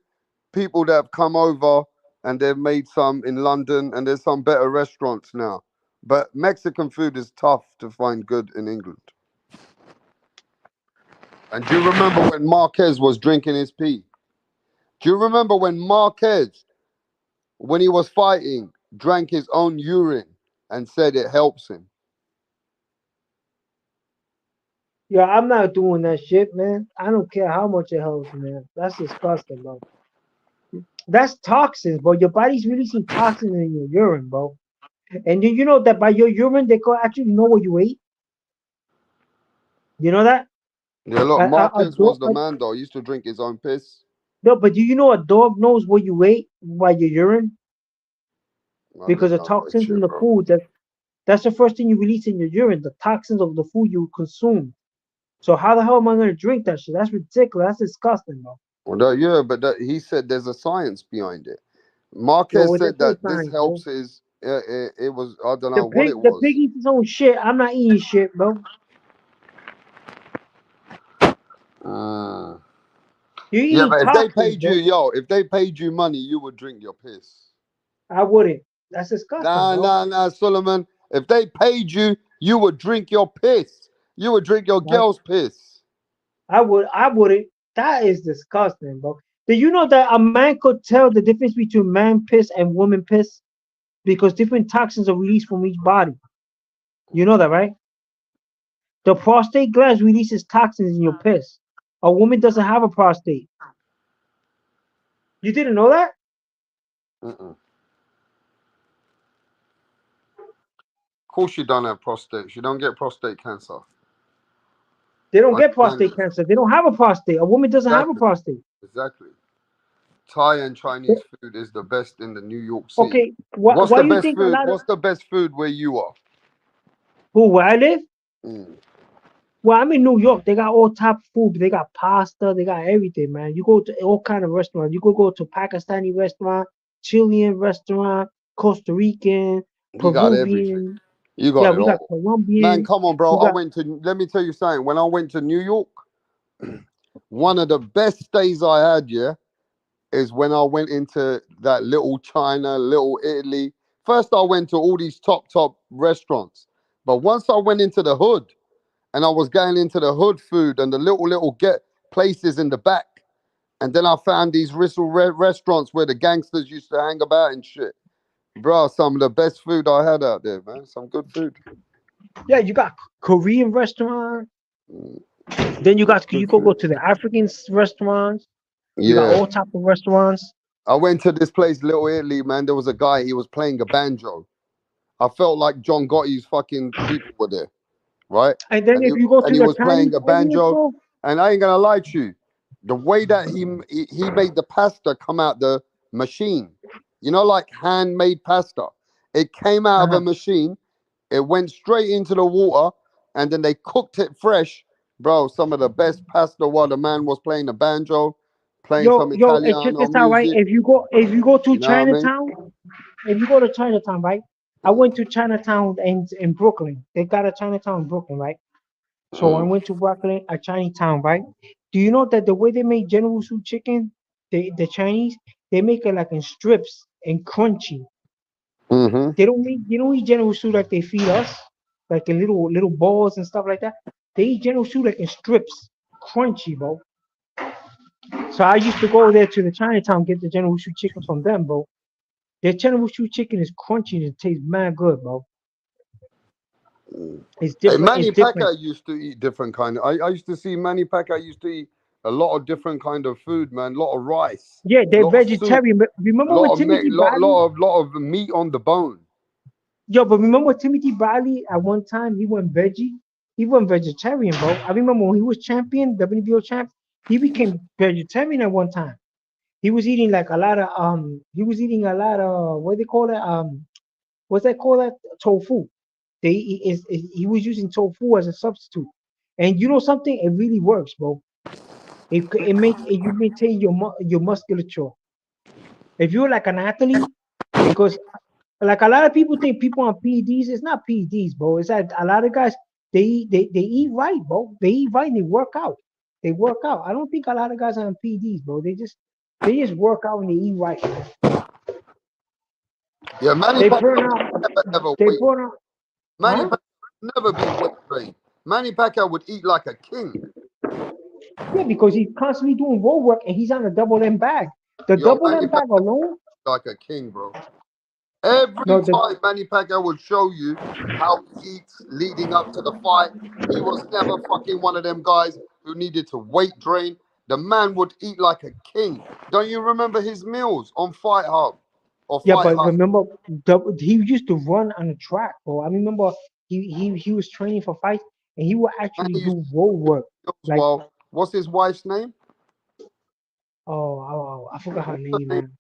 people that have come over and they've made some in London and there's some better restaurants now. But Mexican food is tough to find good in England. And do you remember when Marquez was drinking his pee? Do you remember when Marquez, when he was fighting, drank his own urine and said it helps him? Yeah, I'm not doing that shit, man. I don't care how much it helps, man. That's disgusting, bro. That's toxins, bro. Your body's releasing toxins in your urine, bro. And do you know that by your urine they can actually know what you ate? You know that? Yeah, look, A Marquez dog, was the man though. He used to drink his own piss. no, but do you know a dog knows what you ate by your urine? I Because didn't the know that toxins in shit, the bro. food, that's the first thing you release in your urine, the toxins of the food you consume. So how the hell am I gonna drink that shit? That's ridiculous. That's disgusting, bro. Well, yeah, but he said there's a science behind it. Yo, Marquez there's said no that this science, bro. helps his. It was I don't know what it The was. pig eats his own shit. I'm not eating shit, bro. Uh, You're yeah, eating but if they toxins, paid you, bro. if they paid you money, you would drink your piss. I wouldn't. That's disgusting, bro. Nah, Solomon. If they paid you, you would drink your piss. You would drink your I, girl's piss. I wouldn't. That is disgusting, bro. Do you know that a man could tell the difference between man piss and woman piss? Because different toxins are released from each body. You know that, right? The prostate gland releases toxins in your piss. A woman doesn't have a prostate. You didn't know that? Mm-mm. Of course, you don't have prostate. You don't get prostate cancer. They don't Like get man, prostate cancer. They don't have a prostate. A woman doesn't have a exactly, prostate. exactly. Thai and Chinese food is the best in the New York City. Okay, why you think a lot of What's the best food where you are? where I live? Mm. Well, I'm in New York. They got all type of food. They got pasta. They got everything, man. You go to all kind of restaurants. You could go to Pakistani restaurant, Chilean restaurant, Costa Rican, You got everything. Peruvian. You got Yeah, it we got all. Man, Colombian. come on, bro. We got Let me tell you something. When I went to New York, one of the best stays I had, yeah, is when I went into that little China, little Italy. First, I went to all these top restaurants. But once I went into the hood and I was going into the hood food and the little get places in the back, and then I found these restaurants where the gangsters used to hang about and shit. Bro, some of the best food I had out there, man. Some good food. yeah, you got Korean restaurant. Mm, Then you good could go food. to the African restaurants. You got Yeah. all type of restaurants. I went to this place, Little Italy, man. There was a guy, he was playing a banjo. I felt like John Gotti's fucking people were there, right? And then And if you go and to he the was Chinese playing a areas, banjo. bro, And I ain't gonna lie to you, the way that he made the pasta come out the machine, like handmade pasta. It came out of a uh-huh. machine, it went straight into the water, and then they cooked it fresh. Bro, some of the best pasta while the man was playing the banjo, playing some Yo, and check Italiano this out, right? music. If you go to You know what I mean? Chinatown, if you go to Chinatown, right? I went to Chinatown in Brooklyn. They got a Chinatown in Brooklyn, right? So I Mm. went to Brooklyn, a Chinatown, right? Do you know that the way they make General Tso chicken, the Chinese, they make it like in strips and crunchy. Mm-hmm. They don't eat General Tso like they feed us, like in little balls and stuff like that. They eat General Tso like in strips, crunchy, bro. So I used to go there to the Chinatown get the General Tso chicken from them, bro. Their General Tso chicken is crunchy and it tastes mad good, bro. It's Hey, different. Manny It's different. Pacquiao used to eat different kind of. I used to see Manny Pacquiao used to eat a lot of different kind of food, man. A lot of rice, Yeah, a they're lot of soup, vegetarian. But remember lot when of meat, Timothy Bradley? lot of meat on the bone. Yo, but remember Timothy Bradley at one time he went veggie? He went vegetarian, bro. I remember when he was champion, WBO champ, he became vegetarian at one time. He was eating like a lot of he was eating a lot of what do they call it? What's that called that? Tofu. He was using tofu as a substitute. And you know something? It really works, bro. You maintain your musculature. If you're like an athlete, because like a lot of people think people on PEDs, it's not PEDs, bro. It's that a lot of guys they eat right, bro. They eat right and they work out. They work out. I don't think a lot of guys are on PEDs, bro. They just work out and they eat right. Yeah, Manny They Pacquiao burn would out. never ever They weight. burn out. Manny Huh? Pacquiao would never be weight trained. Manny Pacquiao would eat like a king. Yeah, because he's constantly doing road work and he's on a double M bag. The Yo, double Manny M bag Pacquiao alone, like a king, bro. Every No, the time Manny Pacquiao would show you how he eats leading up to the fight, he was never fucking one of them guys who needed to weight drain. The man would eat like a king. Don't you remember his meals on Fight Hub or yeah, Fight but Hub? remember, he used to run on the track, bro. I remember he was training for fights, and he would And actually he used do road work. to as Like, well. What's his wife's name? I forgot her What's name, her name? man.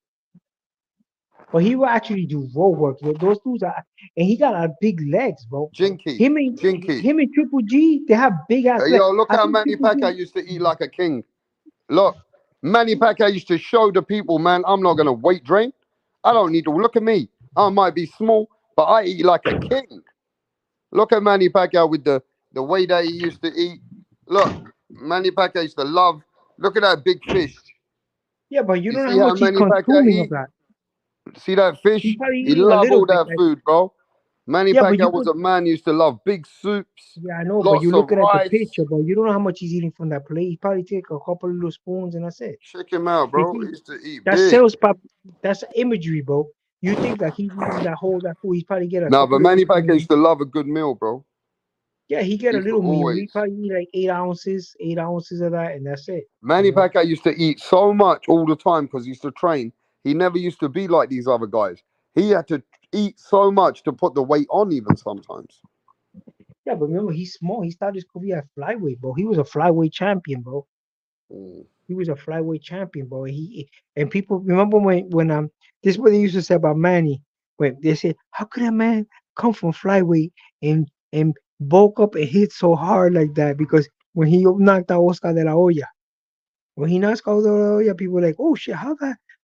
But he will actually do road work. Those dudes are, and he got big legs, bro. Jinky. Him and Jinky. him and Triple G, they have big ass legs. Yo, look I how think Manny Triple Pacquiao G. used to eat like a king. Look, Manny Pacquiao used to show the people, man, I'm not going to weight drain. I don't need to. Look at me. I might be small, but I eat like a king. Look at Manny Pacquiao with the way that he used to eat. Look, Manny Pacquiao used to love. Look at that big fish. Yeah, but you You don't know see how how much he's Manny Pacquiao consuming of eat? that. See that He's fish? probably He eating a love little all bit. that food, bro. Manny Yeah, but you Pacquiao was put. a man who used to love big soups, Yeah, I know, but lots you're of looking at the rice. picture, but you don't know how much he's eating from that plate. He probably take a couple little spoons and that's it. Check him out, You bro. He think used to eat that's big. sales pop? That's imagery, bro. You think that he's eating that food? He's probably get a Nah, couple but little Manny Pacquiao spoons. used to love a good meal, bro. Yeah, he get He a used to little meal. He always. probably eat like 8 ounces of that, and that's it. Manny Pacquiao used to eat so much all the time because he used to train. He never used to be like these other guys. He had to eat so much to put the weight on, even sometimes. Yeah, but remember, he's small. He started his career at flyweight, bro. He was a flyweight champion, bro. Mm. He was a flyweight champion, bro. And people remember when this is what they used to say about Manny. When they said, how could a man come from flyweight and bulk up and hit so hard like that? Because when he knocked out Oscar de la Hoya, when he knocked out de la Hoya, people were like, oh shit,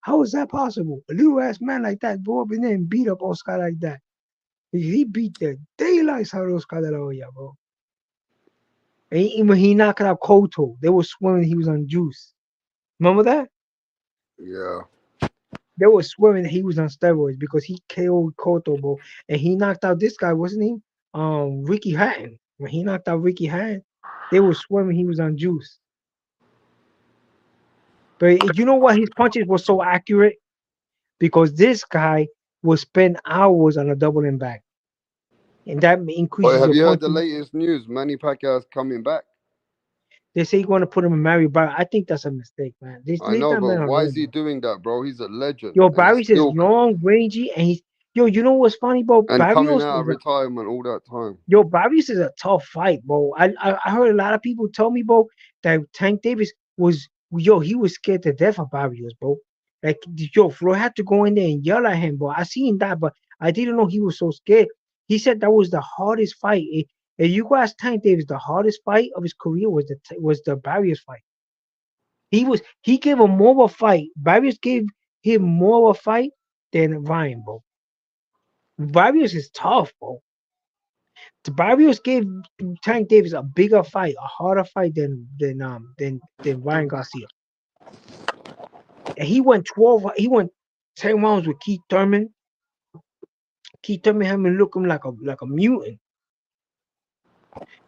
how is that possible? A little ass man like that go up in there and beat up Oscar like that. He beat the daylights out of Oscar de la Hoya, bro. And when he knocked out Cotto, they were swearing he was on juice. Remember that? Yeah. They were swearing that he was on steroids because he KO'd Cotto, bro. And he knocked out this guy, wasn't he? Ricky Hatton. When he knocked out Ricky Hatton, they were swearing he was on juice. But you know why his punches were so accurate? Because this guy will spend hours on a double and back. And that But increases have your you heard the punching. latest news? Manny Pacquiao's coming back. They say you're going to put him in Mary Barry. I think that's a mistake, man. Just I leave know, that but man why is alone, he bro. doing that, bro? He's a legend, Yo, and he's Barrios is still long, rangy, and he's you know what's funny, bro? and coming out of retirement all that time. Yo, Barrios is a tough fight, bro. I heard a lot of people tell me, bro, that Tank Davis he was scared to death of Barrios, bro. Like, yo, Floyd had to go in there and yell at him, bro. I seen that, but I didn't know he was so scared. He said that was the hardest fight. If you go ask Tank Davis, the hardest fight of his career was the Barrios fight. He gave him more of a fight. Barrios gave him more of a fight than Ryan, bro. Barrios is tough, bro. Barrios gave Tank Davis a bigger fight, a harder fight than Ryan Garcia. And he went 10 rounds with Keith Thurman. Keith Thurman had him looking like a mutant.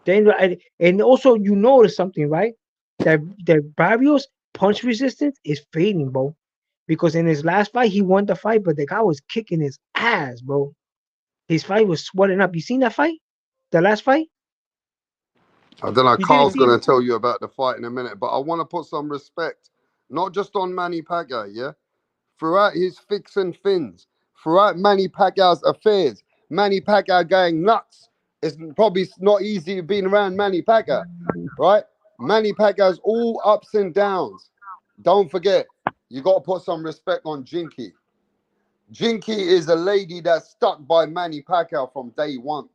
Then and also you notice something, right? That Barrios punch resistance is fading, bro. Because in his last fight, he won the fight, but the guy was kicking his ass, bro. His fight was swelling up. You seen that fight? The last fight? I don't know. You didn't Carl's see going it? to tell you about the fight in a minute, but I want to put some respect, not just on Manny Pacquiao, yeah? Throughout his fix and fins, throughout Manny Pacquiao's affairs, Manny Pacquiao going nuts. It's probably not easy being around Manny Pacquiao, right? Manny Pacquiao's all ups and downs. Don't forget, you got to put some respect on Jinky. Jinky is a lady that's stuck by Manny Pacquiao from day one.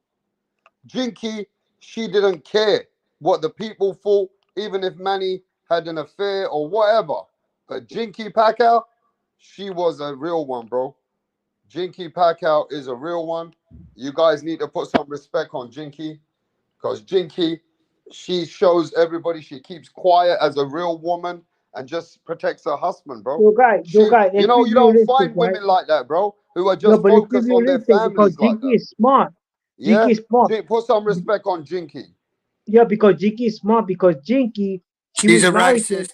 Jinky, she didn't care what the people thought, even if Manny had an affair or whatever. But Jinky Pacquiao, she was a real one, bro. Jinky Pacquiao is a real one. You guys need to put some respect on Jinky because Jinky, she shows everybody she keeps quiet as a real woman and just protects her husband, bro. Yo, She, guy, you let's know, be you don't realistic, find right? women like that, bro, who are No, just but let's be focused on their realistic because families like Jinky that. is smart. Yeah? Jinky is smart. Put some respect on Jinky. Yeah, because Jinky is smart because Jinky, she She's was a married to, racist.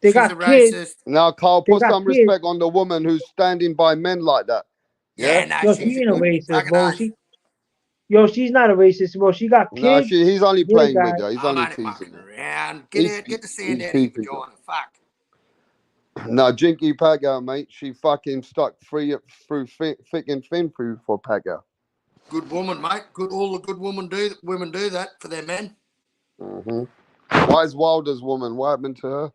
they She's a got kids, racist. Now, Carl, they put got some kids. respect on the woman who's standing by men like that. Yeah. nah, Yo, she's she a ain't a good racist, fucking bro. oath. She's not a racist, bro. She got No, kids. he's only With a playing with guy. her. He's I'm only only teasing fucking her. around. He's Get the sand he's out of your teasing her. vagina. Fuck. No, Jinky Pacquiao, mate. She fucking stuck through thick and thin through for Pacquiao. Good woman, mate. All the good women do that for their men. Mm-hmm. Why is Wilder's woman? What happened to her?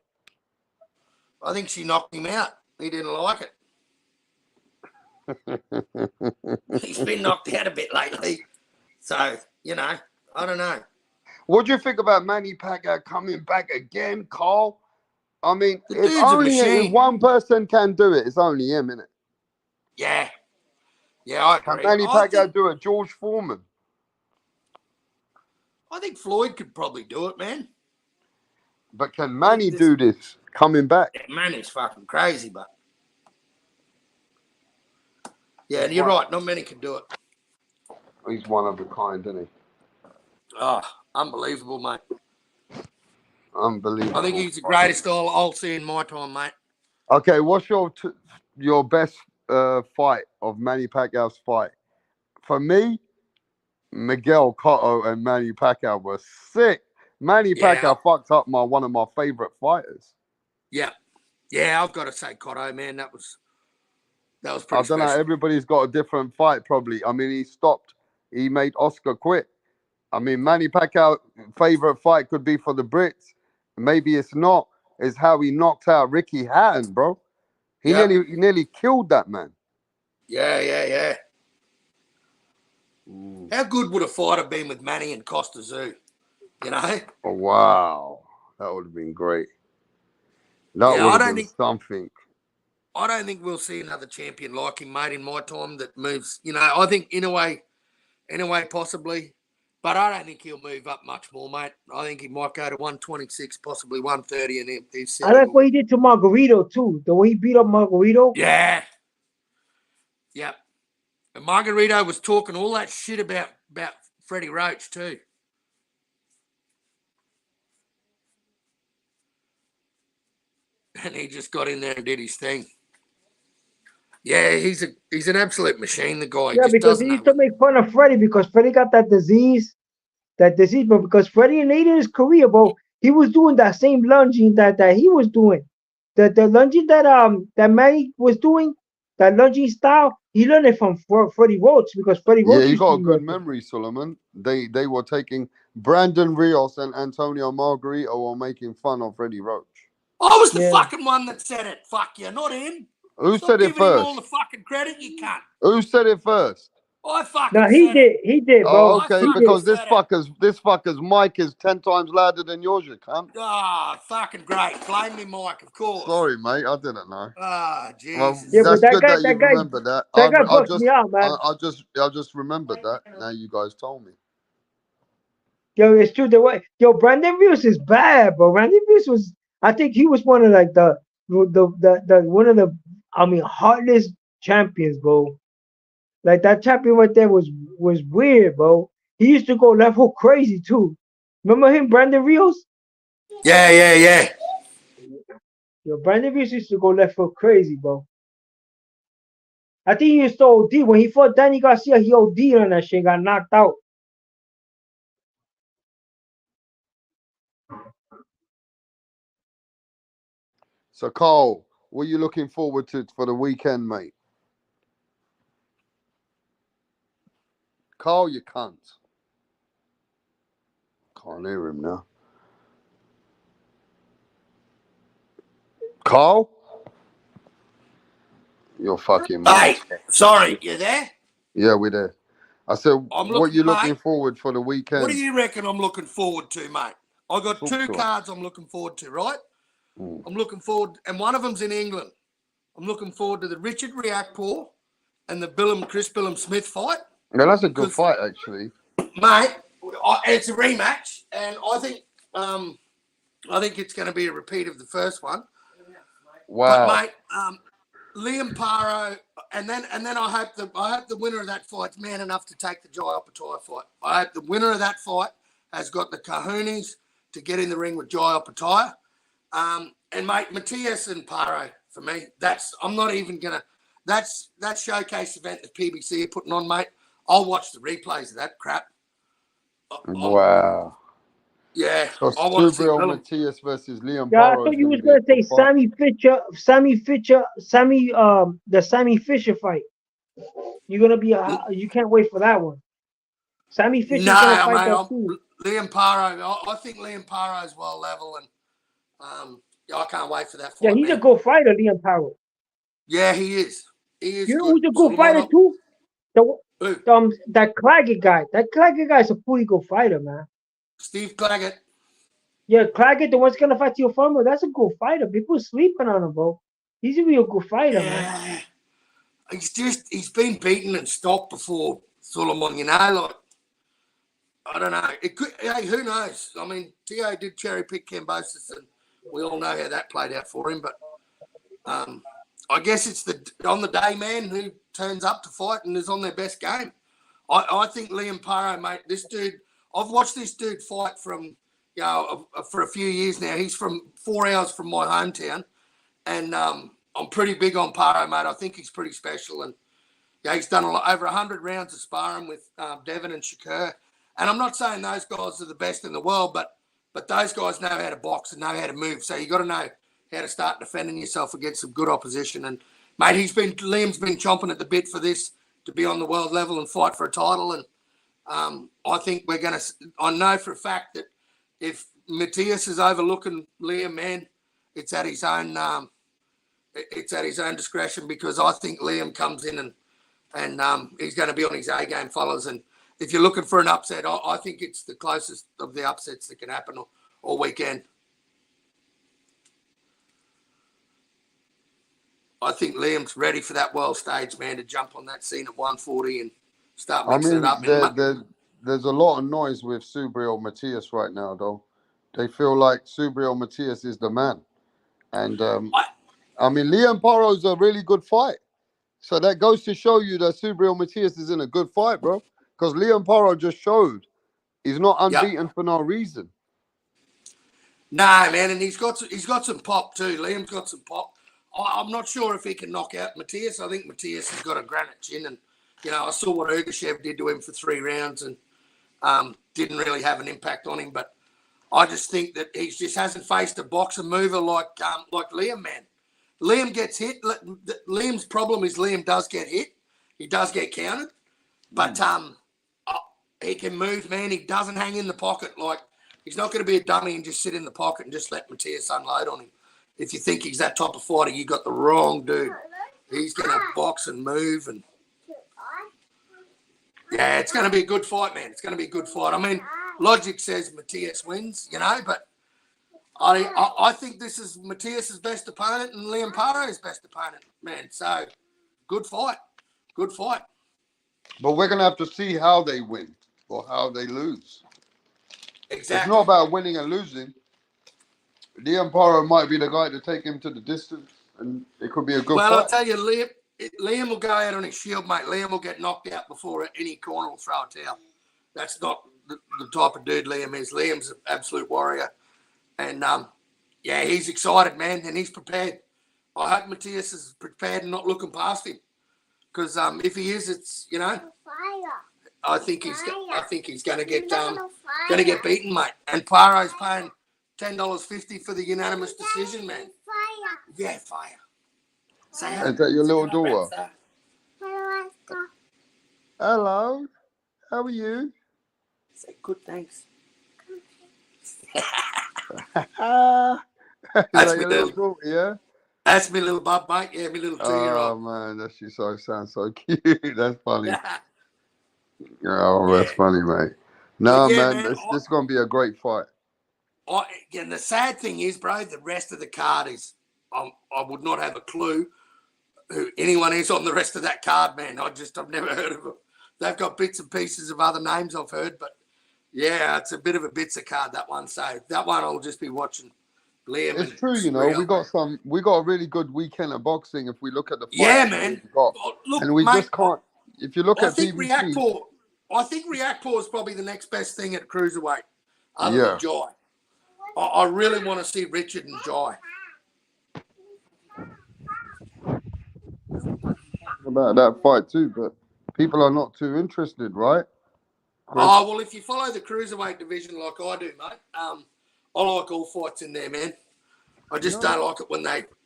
I think she knocked him out. He didn't like it. He's been knocked out a bit lately. So, I don't know. What do you think about Manny Pacquiao coming back again, Carl? I mean, The if dude's a only if machine. one person can do it, it's only him, innit? Yeah. Yeah, I Can agree. Manny Pacquiao do it? George Foreman. I think Floyd could probably do it, man. But can Manny do this coming back? Yeah, Manny's fucking crazy, but yeah, and you're right. Not many can do it. He's one of a kind, isn't he? Oh, unbelievable, mate. Unbelievable. I think he's the greatest I'll see in my time, mate. Okay, what's your best fight of Manny Pacquiao's fight? For me, Miguel Cotto and Manny Pacquiao were sick. Manny Pacquiao fucked up one of my favorite fighters. Yeah, I've got to say, Cotto, man, that was pretty I don't know. special. Everybody's got a different fight, probably. I mean, he made Oscar quit. I mean, Manny Pacquiao's favorite fight could be for the Brits. Maybe it's not. It's how he knocked out Ricky Hatton, bro. He nearly killed that man. Yeah. How good would a fight have been with Manny and Costa Zoo? Oh, wow. That would have been great. That would have been something. I don't think we'll see another champion like him, mate, in my time that moves. I think in a way, possibly. But I don't think he'll move up much more, mate. I think he might go to 126, possibly 130, and he's I like what he did to Margarito, too. The way he beat up Margarito. Yeah. Yep. And Margarito was talking all that shit about Freddie Roach, too. And he just got in there and did his thing. Yeah, he's an absolute machine, the guy. Yeah, because he used to make fun of Freddie because Freddie got that disease. But because Freddie late in his career, bro, he was doing that same lunging that he was doing. The lunging that Manny was doing, that lunging style, he learned it from Freddie Roach because Freddie Roach. Yeah, you got a good memory, Solomon. They were taking Brandon Rios and Antonio Margarito were making fun of Freddie Roach. I was the fucking one that said it. Fuck you, not him. Who Stop said it giving him first? all the fucking credit, you cunt. Who said it first? I fucking No, he said did. it. He did, bro. Oh, okay, because this fucker's mic is 10 times louder than yours, you cunt. Ah, fucking great. Blame me, Mike, of course. Sorry, mate, I didn't know. Ah, Jesus. Well, Yeah, that's but good that you remember that. That guy bucked me out, man. I just remembered that. Now you guys told me. Yo, it's true. Brandon Rios is bad, bro. Brandon Rios was. I think he was one of like the one of the heartless champions, bro. Like that champion right there was weird, bro. He used to go left hook crazy too. Remember him, Brandon Rios? Yeah. Yo, Brandon Rios used to go left hook crazy, bro. I think he used to OD when he fought Danny Garcia. He OD'd on that shit, got knocked out. So, Carl, what are you looking forward to for the weekend, mate? Carl, you cunt. Can't hear him now. Carl? You're fucking Hey, sorry, you there? Yeah, we're there. I said, what are you looking forward for the weekend? What do you reckon I'm looking forward to, mate? I got two cards I'm looking forward to, right? I'm looking forward, and one of them's in England. I'm looking forward to the Richard Riakporhe and the Chris Billum Smith fight. Yeah, that's a good fight, actually. Mate, it's a rematch, and I think it's going to be a repeat of the first one. Wow. But, mate, Liam Paro, and then I hope the winner of that fight's man enough to take the Jai Opetaia fight. I hope the winner of that fight has got the kahunas to get in the ring with Jai Opetaia. And mate, Matias and Paro for me. I'm not even gonna. that showcase event that PBC are putting on, mate. I'll watch the replays of that crap. Wow. Yeah, So I want to see Subriel Willem. Matias versus Liam Yeah, I Paro thought is you going to was be a gonna say good fight. the Sammy Fisher fight. You're gonna be you can't wait for that one. Sammy Fisher's gonna fight that too. Liam Paro. I think Liam Paro is well level, and yeah, I can't wait for that Yeah, fight, he's a man. good fighter, Liam Paro. Yeah, he is. He is You know good. who's a good fighter too? That Claggett guy. That Claggett guy is a pretty good fighter, man. Steve Claggett. Yeah, Claggett, the one's gonna fight your farmer. That's a good fighter. People sleeping on him, bro. He's a real good fighter, man. He's been beaten and stopped before, Solomon. You know, like I don't know. It could. Hey, who knows? I mean, Tio did cherry pick Cambosis, and we all know how that played out for him. But I guess it's on the day man who turns up to fight and is on their best game. I think Liam Paro, mate. This dude, I've watched this dude fight from, for a few years now. He's from 4 hours from my hometown, and I'm pretty big on Paro, mate. I think he's pretty special, and he's done over 100 rounds of sparring with Devin and Shakur. And I'm not saying those guys are the best in the world, but those guys know how to box and know how to move. So you got to know how to start defending yourself against some good opposition. And mate, Liam's been chomping at the bit for this, to be on the world level and fight for a title. And I think I know for a fact that if Matias is overlooking Liam, man, it's at his own discretion, because I think Liam comes in and he's going to be on his A game, fellas. And if you're looking for an upset, I think it's the closest of the upsets that can happen all weekend. I think Liam's ready for that world stage, man, to jump on that scene at 140 and start mixing it up. There's a lot of noise with Subriel Matias right now, though. They feel like Subriel Matias is the man. And, I mean, Liam Paro's a really good fight. So that goes to show you that Subriel Matias is in a good fight, bro. Because Liam Paro just showed he's not unbeaten for no reason. No, man, and he's got some pop too. Liam's got some pop. I'm not sure if he can knock out Matias. I think Matias has got a granite chin, and I saw what Ergashev did to him for 3 rounds, and didn't really have an impact on him. But I just think that he just hasn't faced a boxer mover like Liam, man. Liam gets hit. Liam's problem is Liam does get hit. He does get counted, but he can move, man. He doesn't hang in the pocket. Like, he's not going to be a dummy and just sit in the pocket and just let Matias unload on him. If you think he's that type of fighter, you got the wrong dude. He's going to box and move, and yeah, it's going to be a good fight, man. It's going to be a good fight. I mean, logic says Matias wins, but I think this is Matias's best opponent and Liam Paro's best opponent, man. So, good fight. Good fight. But we're going to have to see how they win or how they lose. Exactly. It's not about winning and losing. Liam Paro might be the guy to take him to the distance, and it could be a good fight. Well, I'll tell you, Liam will go out on his shield, mate. Liam will get knocked out before any corner will throw a towel. That's not the type of dude Liam is. Liam's an absolute warrior. And, he's excited, man, and he's prepared. I hope Matias is prepared and not looking past him. Because if he is, it's, I think he's going to get beaten, mate. And Paro's paying $10.50 for the unanimous decision, man. Yeah, fire. Say hello. Is that your little daughter? Hello. How are you? Say good, thanks. That's your little daughter, yeah? That's my little bub, mate. Yeah, my little 2-year-old. Oh, man, she sounds so cute. That's funny. Oh, that's funny, mate. No, man, this is going to be a great fight. And the sad thing is, bro, the rest of the card is, I would not have a clue who anyone is on the rest of that card, man. I've never heard of them. They've got bits and pieces of other names I've heard, but yeah, it's a bit of a bits of card, that one. So that one I'll just be watching. Liam. It's true, we got a really good weekend of boxing if we look at the fights. Yeah, man. Look, and we just can't. If you look at BBC, I think Reactpor is probably the next best thing at cruiserweight, other than Jai. I really want to see Richard and Jai. about that fight too, but people are not too interested, right? Chris? Oh, well, if you follow the cruiserweight division like I do, mate, I like all fights in there, man. I just don't like it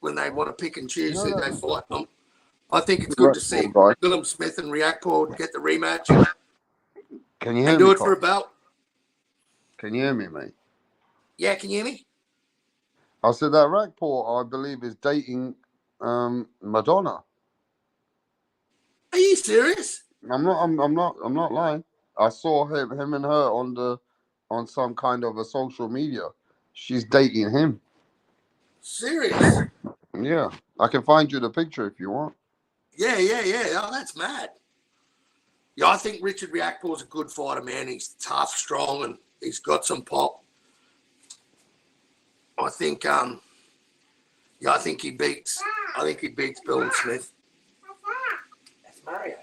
when they want to pick and choose who they fight. I think it's good to see Willem Smith and Riakporhe get the rematch Can you hear and me, do it Carl? for a belt. Can you hear me, mate? Yeah, can you hear me? I said that Riakporhe, I believe, is dating Madonna. Are you serious? I'm not lying. I saw him and her on some kind of a social media. She's dating him. Serious? Yeah, I can find you the picture if you want. Yeah. Oh, that's mad. Yeah, I think Richard Riakporhe's a good fighter, man. He's tough, strong, and he's got some pop. I think he beats Bill Smith. That's Mario.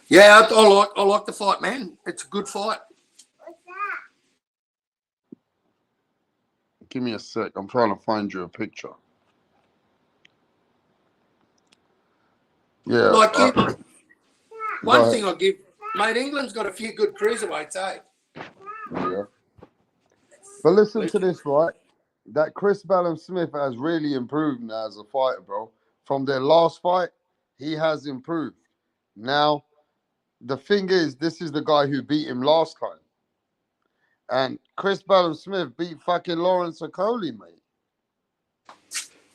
Yeah, I like the fight, man. It's a good fight. Give me a sec. I'm trying to find you a picture. Yeah. One thing I'll give, mate, England's got a few good cruiserweights, eh? Yeah. But listen to this, right? That Chris Smith has really improved now as a fighter, bro. From their last fight, he has improved. Now, the thing is, this is the guy who beat him last time. And Chris Smith beat fucking Lawrence Okoli, mate.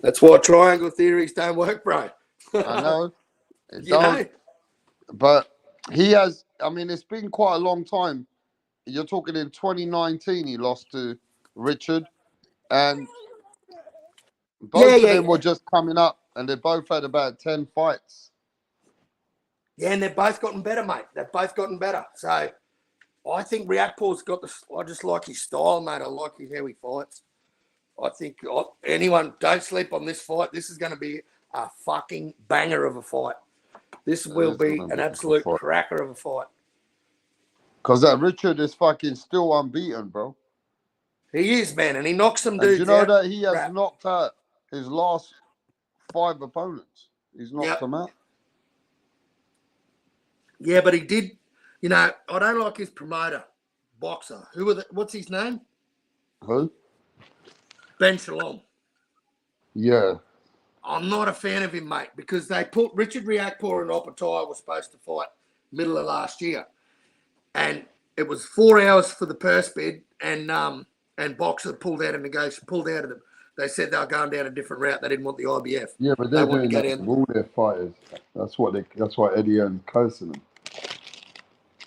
That's why triangle theories don't work, bro. I know. You know? But he has, I mean, it's been quite a long time. You're talking in 2019, he lost to Richard. And both of them were just coming up, and they both had about 10 fights. Yeah, and they've both gotten better, mate. They've both gotten better. So I think Riakporhe's got the. I just like his style, mate. I like how he fights. I think anyone don't sleep on this fight. This is going to be a fucking banger of a fight. This will be an absolute cracker of a fight. Because that Richard is fucking still unbeaten, bro. He is, man, and he knocks some dudes out. You know that he has knocked out his last 5 opponents. He's knocked them out. Yeah, but he did. You know, I don't like his promoter, boxer. What's his name? Who? Ben Shalom. Yeah. I'm not a fan of him, mate, because they put Richard Riakporhe and Opataya were supposed to fight middle of last year. And it was 4 hours for the purse bid, and Boxer pulled out of them. They said they were going down a different route. They didn't want the IBF. Yeah, but they're doing that with all their fighters. That's why Eddie owns close to them.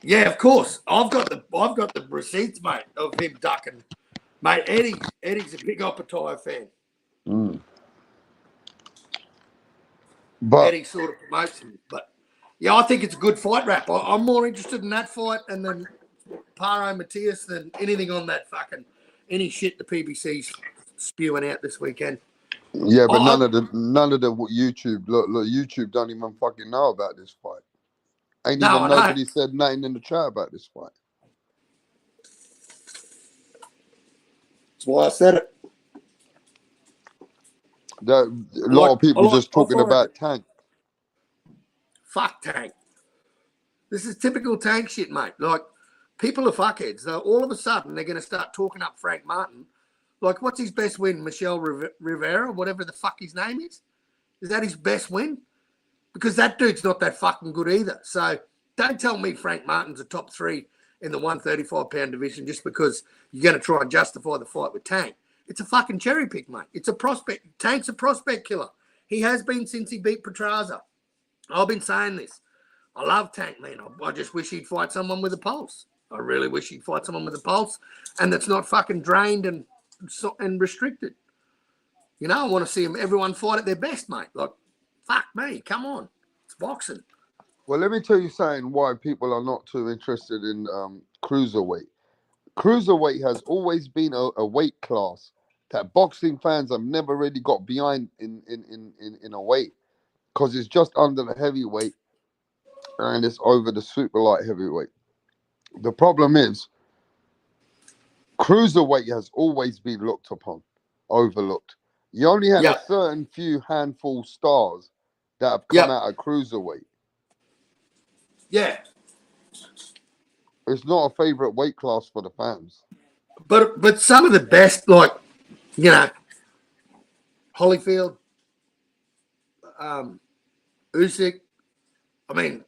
Yeah, of course. I've got the receipts, mate, of him ducking. Mate, Eddie's a big Opataya fan. But Eddie sort of promotes him. But yeah, I think it's a good fight rap. I'm more interested in that fight and then Paro Matias than anything on that any shit the PBC's spewing out this weekend. Yeah, but none of the YouTube look YouTube don't even fucking know about this fight. Nobody said nothing in the chat about this fight. That's why I said it. A lot of people just talking about Tank. Fuck Tank. This is typical Tank shit, mate. Like, people are fuckheads. So all of a sudden, they're going to start talking up Frank Martin. Like, what's his best win? Michelle Rivera, whatever the fuck his name is? Is that his best win? Because that dude's not that fucking good either. So don't tell me Frank Martin's a top 3 in the 135-pound division just because you're going to try and justify the fight with Tank. It's a fucking cherry pick, mate. It's a prospect. Tank's a prospect killer. He has been since he beat Petraza. I've been saying this. I love Tank, man. I just wish he'd fight someone with a pulse. I really wish he'd fight someone with a pulse and that's not fucking drained and restricted. You know, I want to see everyone fight at their best, mate. Like, fuck me. Come on. It's boxing. Well, let me tell you something why people are not too interested in cruiserweight. Cruiserweight has always been a weight class that boxing fans have never really got behind in a weight because it's just under the heavyweight and it's over the super light heavyweight. The problem is cruiserweight has always been looked upon, overlooked. You only had a Yep. certain few handful stars that have come Yep. out of cruiserweight. Yeah. It's not a favorite weight class for the fans. But some of the best, like, you know, Holyfield, Usyk, I mean,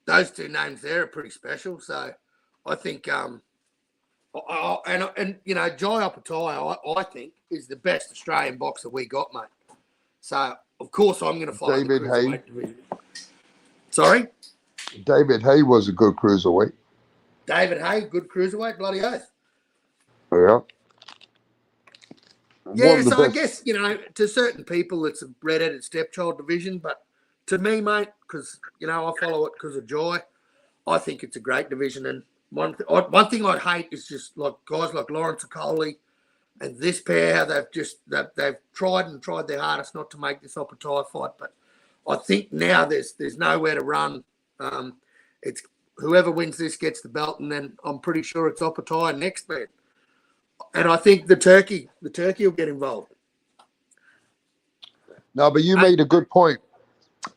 those two names there are pretty special. So I think, and you know, Jai Opetaia, I think, is the best Australian boxer we got, mate. So of course I'm going to follow David the Haye. cruiserweight division. Sorry, David Haye was a good cruiserweight. David Haye, good cruiserweight, bloody oath. Yeah. Yeah, so I guess, you know, to certain people it's a red-headed stepchild division, but to me, mate, because, you know, I follow it because of Joy, I think it's a great division. And one thing I'd hate is just like guys like Lawrence Okoli and this pair, they've tried their hardest not to make this Opetaia fight, but I think now there's nowhere to run. It's whoever wins this gets the belt, and then I'm pretty sure it's Opetaia next, man. And I think the turkey will get involved. No, but you made a good point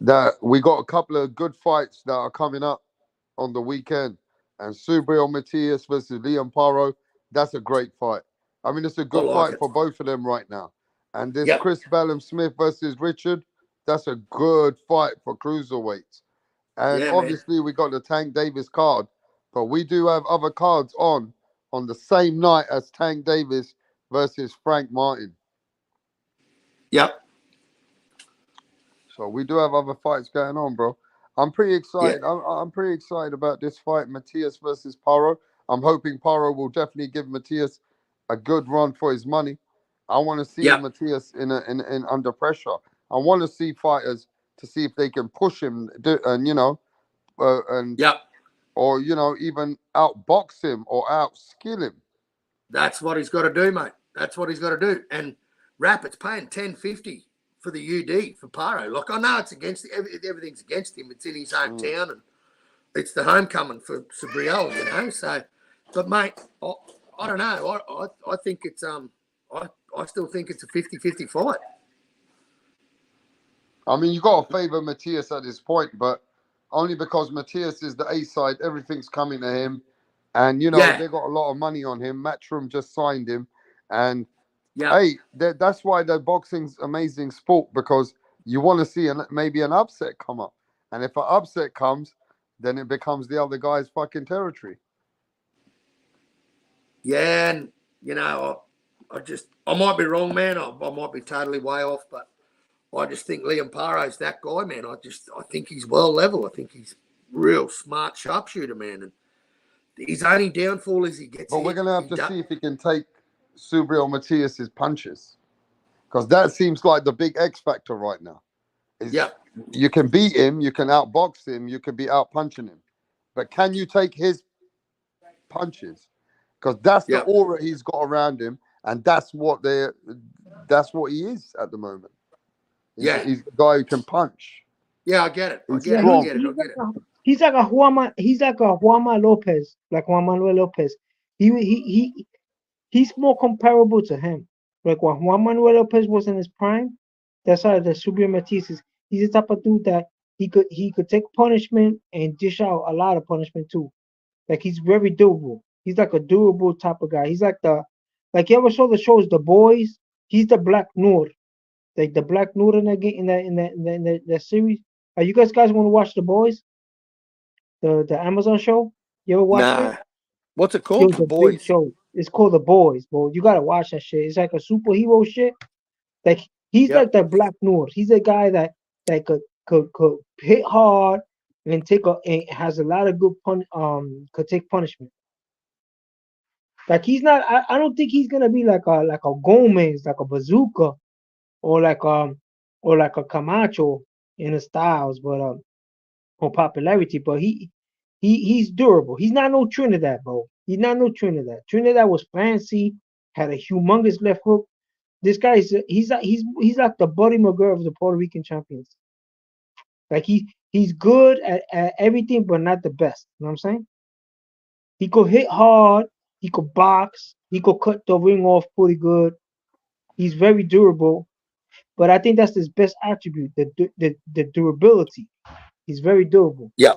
that we got a couple of good fights that are coming up on the weekend. And Subriel Matias versus Liam Paro, that's a great fight. I mean, it's a good fight for both of them right now. And this Chris Bellum Smith versus Richard, that's a good fight for cruiserweights. And obviously we got the Tank Davis card, but we do have other cards on the same night as Tank Davis versus Frank Martin. Yep. So we do have other fights going on, bro. I'm pretty excited. Yeah. I'm pretty excited about this fight, Matias versus Paro. I'm hoping Paro will definitely give Matias a good run for his money. I want to see Matias in under pressure. I want to see fighters to see if they can push him, and you know, or you know, even outbox him or outskill him. That's what he's got to do, mate. That's what he's got to do. And Rapid's paying $10.50 for the UD for Paro. Like, I know it's against everything's against him. It's in his hometown, and it's the homecoming for Subriel, you know. So, but mate, I don't know. I think it's I still think it's a 50-50 fight. I mean, you got to favour Matias at this point, but only because Matias is the A side, everything's coming to him. And, you know, they got a lot of money on him. Matchroom just signed him. And, hey, that's why the boxing's amazing sport, because you want to see maybe an upset come up. And if an upset comes, then it becomes the other guy's fucking territory. Yeah, and, you know, I might be wrong, man. I might be totally way off, but I just think Liam Paro's that guy, man. I think he's well level. I think he's real smart sharpshooter, man. And his only downfall is he gets. But we're gonna have to see if he can take Subriel Matias's punches, because that seems like the big X factor right now. You can beat him, you can outbox him, you can be out punching him, but can you take his punches? Because that's the aura he's got around him, and that's what he is at the moment. He's the guy who can punch. Yeah, I get it. I get it. He's like a Juanma Lopez, like Juan Manuel Lopez. He's more comparable to him. Like when Juan Manuel Lopez was in his prime, that's how the Subriel Matias is. He's the type of dude that he could take punishment and dish out a lot of punishment too. Like he's very durable. He's like a durable type of guy. He's like you ever saw the shows The Boys? He's the Black Noor. Like the Black Noor in that series. Are you guys want to watch The Boys? The Amazon show? You ever watch it? What's it called? The Boys show. It's called The Boys, bro. You gotta watch that shit. It's like a superhero shit. Like he's like the Black Noor. He's a guy that could hit hard and and has a lot of good could take punishment. Like he's not. I don't think he's gonna be like a Gomez, like a Bazooka, or like a Camacho in the styles, but on popularity. But he's durable. He's not no Trinidad, bro. He's not no Trinidad. Trinidad was fancy, had a humongous left hook. This guy he's like the Buddy McGirt of the Puerto Rican champions. Like he's good at everything, but not the best. You know what I'm saying? He could hit hard. He could box. He could cut the ring off pretty good. He's very durable. But I think that's his best attribute, the durability. He's very durable. Yeah.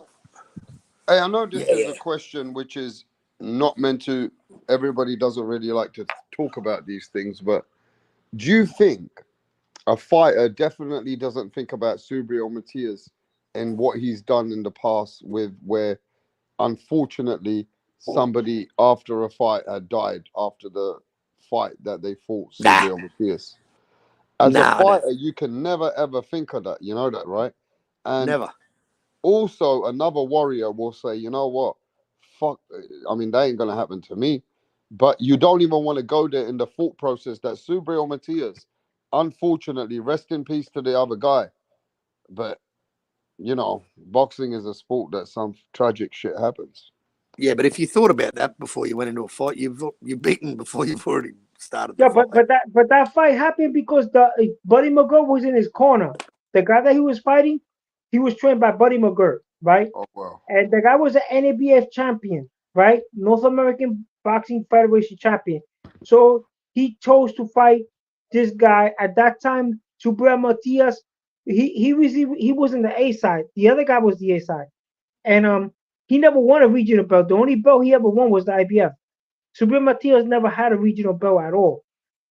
Hey, I know this Yeah, is a yeah. question which is not meant to. Everybody doesn't really like to talk about these things, but do you think a fighter definitely doesn't think about Subriel Matias and what he's done in the past with where, unfortunately, somebody after a fight had died after the fight that they fought Nah, Subriel Matias? As a nah, I don't. fighter, you can never ever think of that. You know that, right? And Never. also, another warrior will say, you know what? Fuck, I mean, that ain't going to happen to me. But you don't even want to go there in the thought process that Subriel Matias, unfortunately, rest in peace to the other guy. But, boxing is a sport that some tragic shit happens. Yeah, but if you thought about that before you went into a fight, you're beaten before you've already started the Yeah, fight. but that fight happened because the Buddy McGirt was in his corner. The guy that he was fighting, he was trained by Buddy McGirt, right? Oh, well. And the guy was an NABF champion, right? North American Boxing Federation champion. So he chose to fight this guy at that time. Subriel Matias, he was in the A side. The other guy was the A side, and he never won a regional belt. The only belt he ever won was the IBF. Subriel Matias never had a regional belt at all.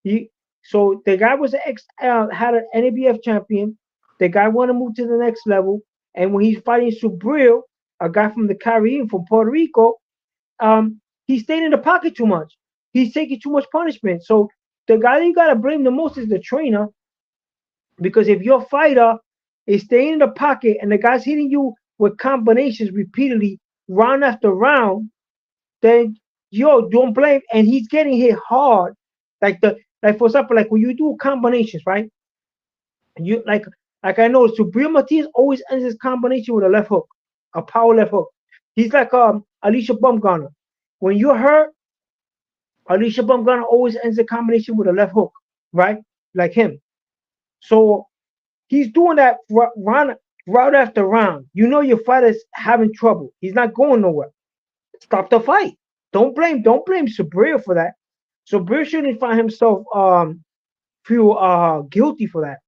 He so the guy was had an NABF champion. The guy wanted to move to the next level, and when he's fighting Subriel, a guy from the Caribbean, from Puerto Rico, he stayed in the pocket too much. He's taking too much punishment. So the guy that you gotta blame the most is the trainer, because if your fighter is staying in the pocket and the guy's hitting you with combinations repeatedly, round after round, then don't blame. And he's getting hit hard, like for example, like when you do combinations, right? You like I know Subriel Matias always ends his combination with a left hook, a power left hook. He's like Alicia Bumgarner. When you're hurt, Alicia Bumgarner always ends the combination with a left hook, right? Like him. So he's doing that round after round. You know your fighter's having trouble. He's not going nowhere. Stop the fight. Don't blame Subriel for that. Subriel shouldn't find himself feel guilty for that.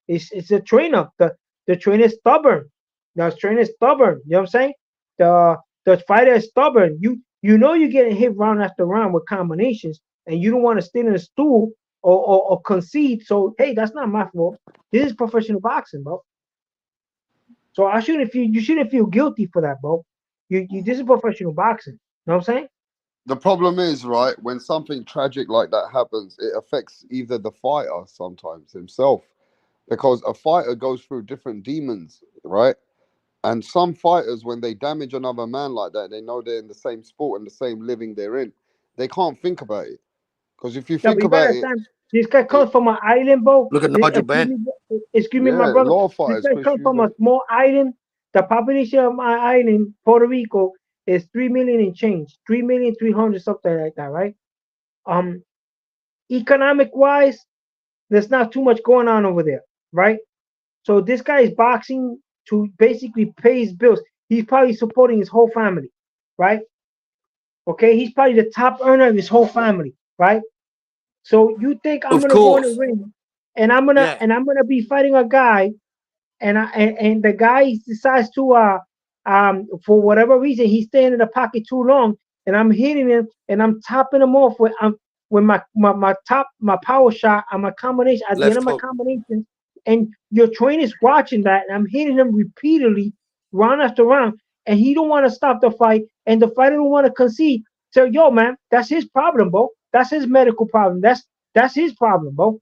It's a trainer. The trainer is stubborn. The trainer is stubborn. You know what I'm saying? The fighter is stubborn. You know you're getting hit round after round with combinations, and you don't want to sit in a stool or concede. So hey, that's not my fault. This is professional boxing, bro. So you shouldn't feel guilty for that, bro. You this is professional boxing. You know what I'm saying? The problem is, right, when something tragic like that happens, it affects either the fighter sometimes himself, because a fighter goes through different demons, right? And some fighters, when they damage another man like that, they know they're in the same sport and the same living they're in. They can't think about it. Because if you Yeah, but think you gotta about it, understand, this guy comes from an island, bro. Look at Nigel Benn. Excuse me, my yeah, a brother. lot of This fighters guy push comes you from a there. small island. The population of my island, Puerto Rico, is 3 million and change, 3,300,000, something like that, right? Um, Economic wise, there's not too much going on over there, right? So this guy is boxing to basically pay his bills. He's probably supporting his whole family, right? Okay, he's probably the top earner of his whole family, right? So you think I'm Of gonna go in the course. ring and I'm gonna Yeah. and I'm gonna be fighting a guy, and the guy decides to for whatever reason he's staying in the pocket too long, and I'm hitting him and I'm topping him off with my power shot and my combination at the end Left of my hook. combination, and your trainer's watching that, and I'm hitting him repeatedly round after round, and he don't want to stop the fight, and the fighter don't want to concede. So yo, man, that's his problem, bro. That's his medical problem. That's his problem, bro.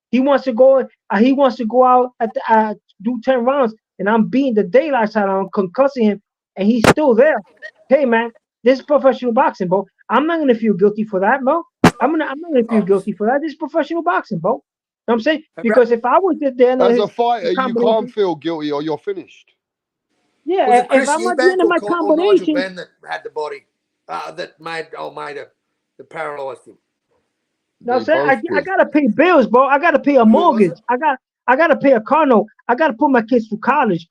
He wants to go. He wants to go out at do 10 rounds, and I'm beating the daylights out of him, concussing him, and he's still there. Hey, man, this is professional boxing, bro. I'm not gonna feel guilty for that, bro. I'm not gonna feel guilty for that. This is professional boxing, bro. You know what I'm saying? Because if I was at the end of As a his fighter, you can't combination, feel guilty or you're finished. Was yeah, it if Chris I'm at the end Eubank of my or Nigel combination, Benn that had the body that made Almeida that paralysed him? you know what I'm They saying? both I did. gotta pay bills, bro. I gotta pay a Who was mortgage. it? I gotta pay a car note. I gotta put my kids through college.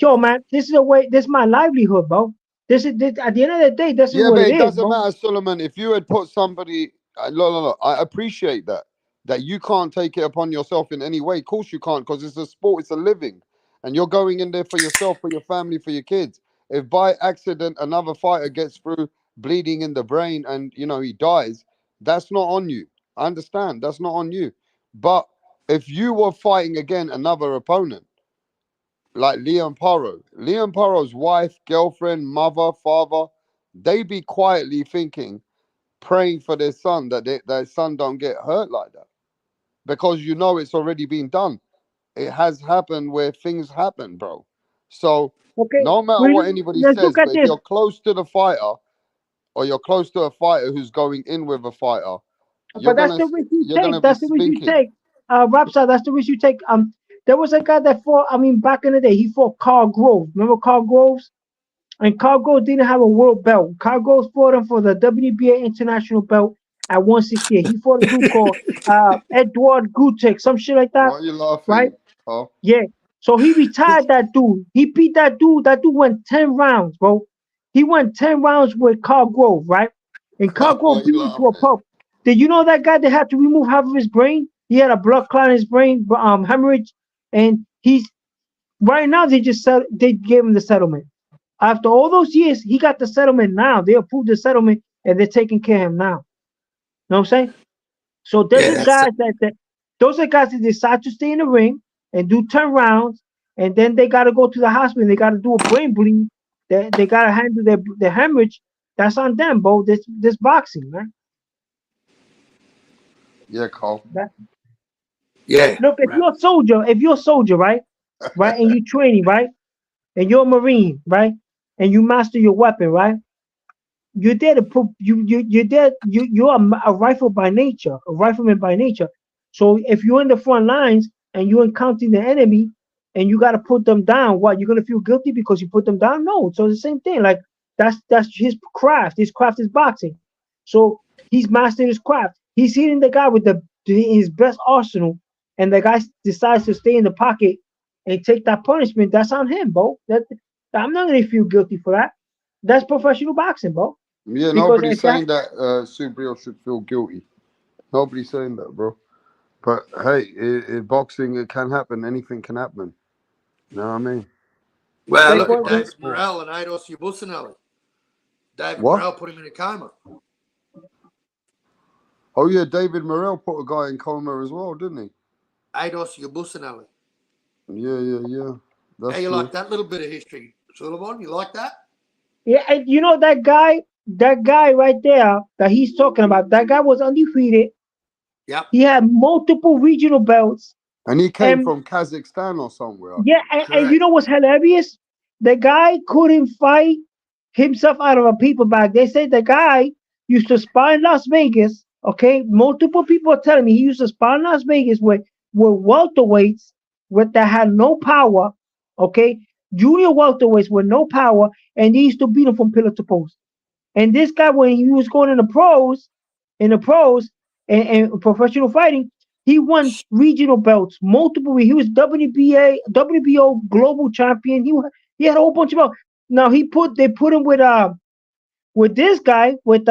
Yo, man, this is a way. This is my livelihood, bro. This at the end of the day, this is Yeah, what but it it is, doesn't bro. matter, Solomon. If you had put somebody, no, I appreciate that. that you can't take it upon yourself in any way. Of course you can't, because it's a sport, it's a living. And you're going in there for yourself, for your family, for your kids. If by accident another fighter gets through bleeding in the brain and he dies, that's not on you. I understand, that's not on you. But if you were fighting again another opponent, like Leon Paro's wife, girlfriend, mother, father, they be quietly thinking, praying for their son that their son don't get hurt like that, because it's already been done. It has happened where things happen, bro. So Okay, no matter what anybody let's look says, at but if this. you're close to the fighter, or you're close to a fighter who's going in with a fighter, But that's the risk you you're take. gonna be That's the risk you thinking, take. Rapside, that's the risk you take. There was a guy that fought. I mean, back in the day, he fought Carl Groves. Remember Carl Groves? And Carl Groves didn't have a world belt. Carl Groves fought him for the WBA international belt at 168. He fought a dude called Edward Gutek, some shit like that, why are you right? laughing? Oh, Yeah. So he retired that dude. He beat that dude. That dude went 10 rounds, bro. He went 10 rounds with Carl Grove, right? And Carl why are Grove you beat him to a laughing? pulp. Did you know that guy that had to remove half of his brain? He had a blood clot in his brain, hemorrhage, and he's right now. They gave him the settlement. After all those years, he got the settlement now. They approved the settlement and they're taking care of him now. You know what I'm saying? So there's Yeah, a that's guys that those are guys that decide to stay in the ring and do 10 rounds, and then they gotta go to the hospital. They gotta do a brain bleed. They gotta handle their hemorrhage. That's on them, bro. This boxing, man. Yeah, Cole. That, yeah. look, if you're a soldier, right, right, and you training, right, and you're a marine, right, and you master your weapon, right, you're there to put you're there you're a rifle by nature, a rifleman by nature. So if you're in the front lines and you're encountering the enemy and you got to put them down, what, you're gonna feel guilty because you put them down? No. So it's the same thing. Like that's his craft. His craft is boxing. So he's mastered his craft. He's hitting the guy with his best arsenal, and the guy decides to stay in the pocket and take that punishment. That's on him, bro. I'm not gonna feel guilty for that. That's professional boxing, bro. Yeah, Because nobody's if that, saying that Subriel should feel guilty. Nobody's saying that, bro. But hey, in boxing, it can happen. Anything can happen. You know what I mean? Well, like look at what, David Morrell and Eidos Ubusinelli. David What? Morrell put him in a coma. Oh yeah, David Morrell put a guy in coma as well, didn't he? Eidos Ubusinelli. Yeah. How That's you true. like that little bit of history, Sullivan? You like that? yeah, and you know that guy right there that he's talking about, that guy was undefeated. Yep. He had multiple regional belts, And he came and from Kazakhstan or somewhere, I yeah, think. and you know Correct. what's hilarious? The guy couldn't fight himself out of a paper bag. They say the guy used to spar in Las Vegas. Okay, multiple people are telling me he used to spar in Las Vegas with welterweights that had no power. Okay, junior welterweights with no power, and he used to beat him from pillar to post. And this guy, when he was going in the pros and professional fighting, he won regional belts, multiple. He was WBA, WBO global champion. He had a whole bunch of belts. Now they put him with this guy with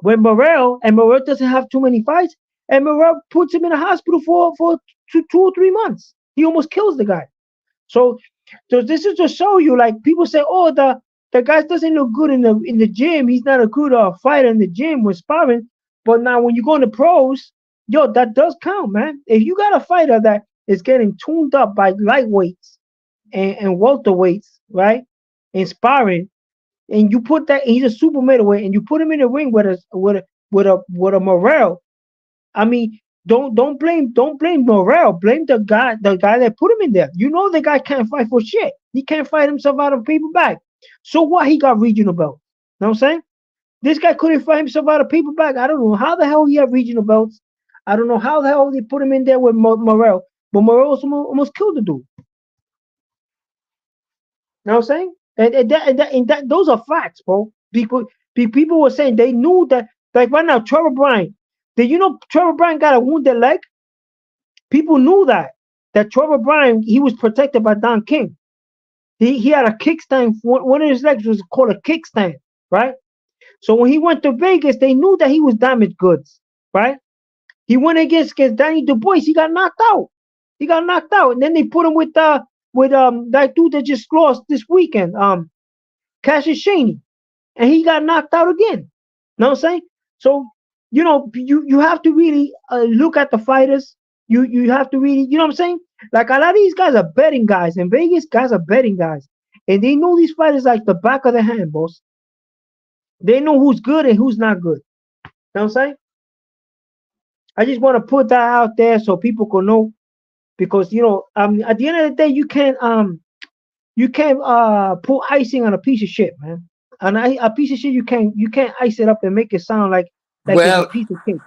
Morrell, and Morrell doesn't have too many fights, and Morrell puts him in a hospital for 2 or 3 months. He almost kills the guy. So, this is to show you, like people say, oh, the guy doesn't look good in the gym. He's not a good fighter in the gym with sparring. But now when you go in the pros, yo, that does count, man. If you got a fighter that is getting tuned up by lightweights and welterweights, right, and sparring, and you put that, and he's a super middleweight, and you put him in the ring with a Morrell. I mean, don't blame Morrell. Blame the guy that put him in there. You know the guy can't fight for shit. He can't fight himself out of paper bag. So what? He got regional belts. Know what I'm saying? This guy couldn't fight himself out of paper bag. I don't know how the hell he had regional belts. I don't know how the hell they put him in there with Morrell. But Morrell almost killed the dude. Know what I'm saying? And those are facts, bro. People were saying they knew that. Like right now, Trevor Bryan. Did you know Trevor Bryan got a wounded leg? People knew that Trevor Bryan, he was protected by Don King. He had a kickstand. One of his legs was called a kickstand, right? So when he went to Vegas, they knew that he was damaged goods, right? He went against Danny Dubois. He got knocked out. He got knocked out, and then they put him with that dude that just lost this weekend, Cassius Shaney, and he got knocked out again. Know what I'm saying? So you have to really look at the fighters. You have to really, you know what I'm saying? Like a lot of these guys are betting guys in Vegas. Guys are betting guys, and they know these fighters like the back of their hand, boss. They know who's good and who's not good. You know what I'm saying? I just want to put that out there so people can know, because at the end of the day, you can't put icing on a piece of shit, man. And a piece of shit, you can't ice it up and make it sound like it's a piece of cake.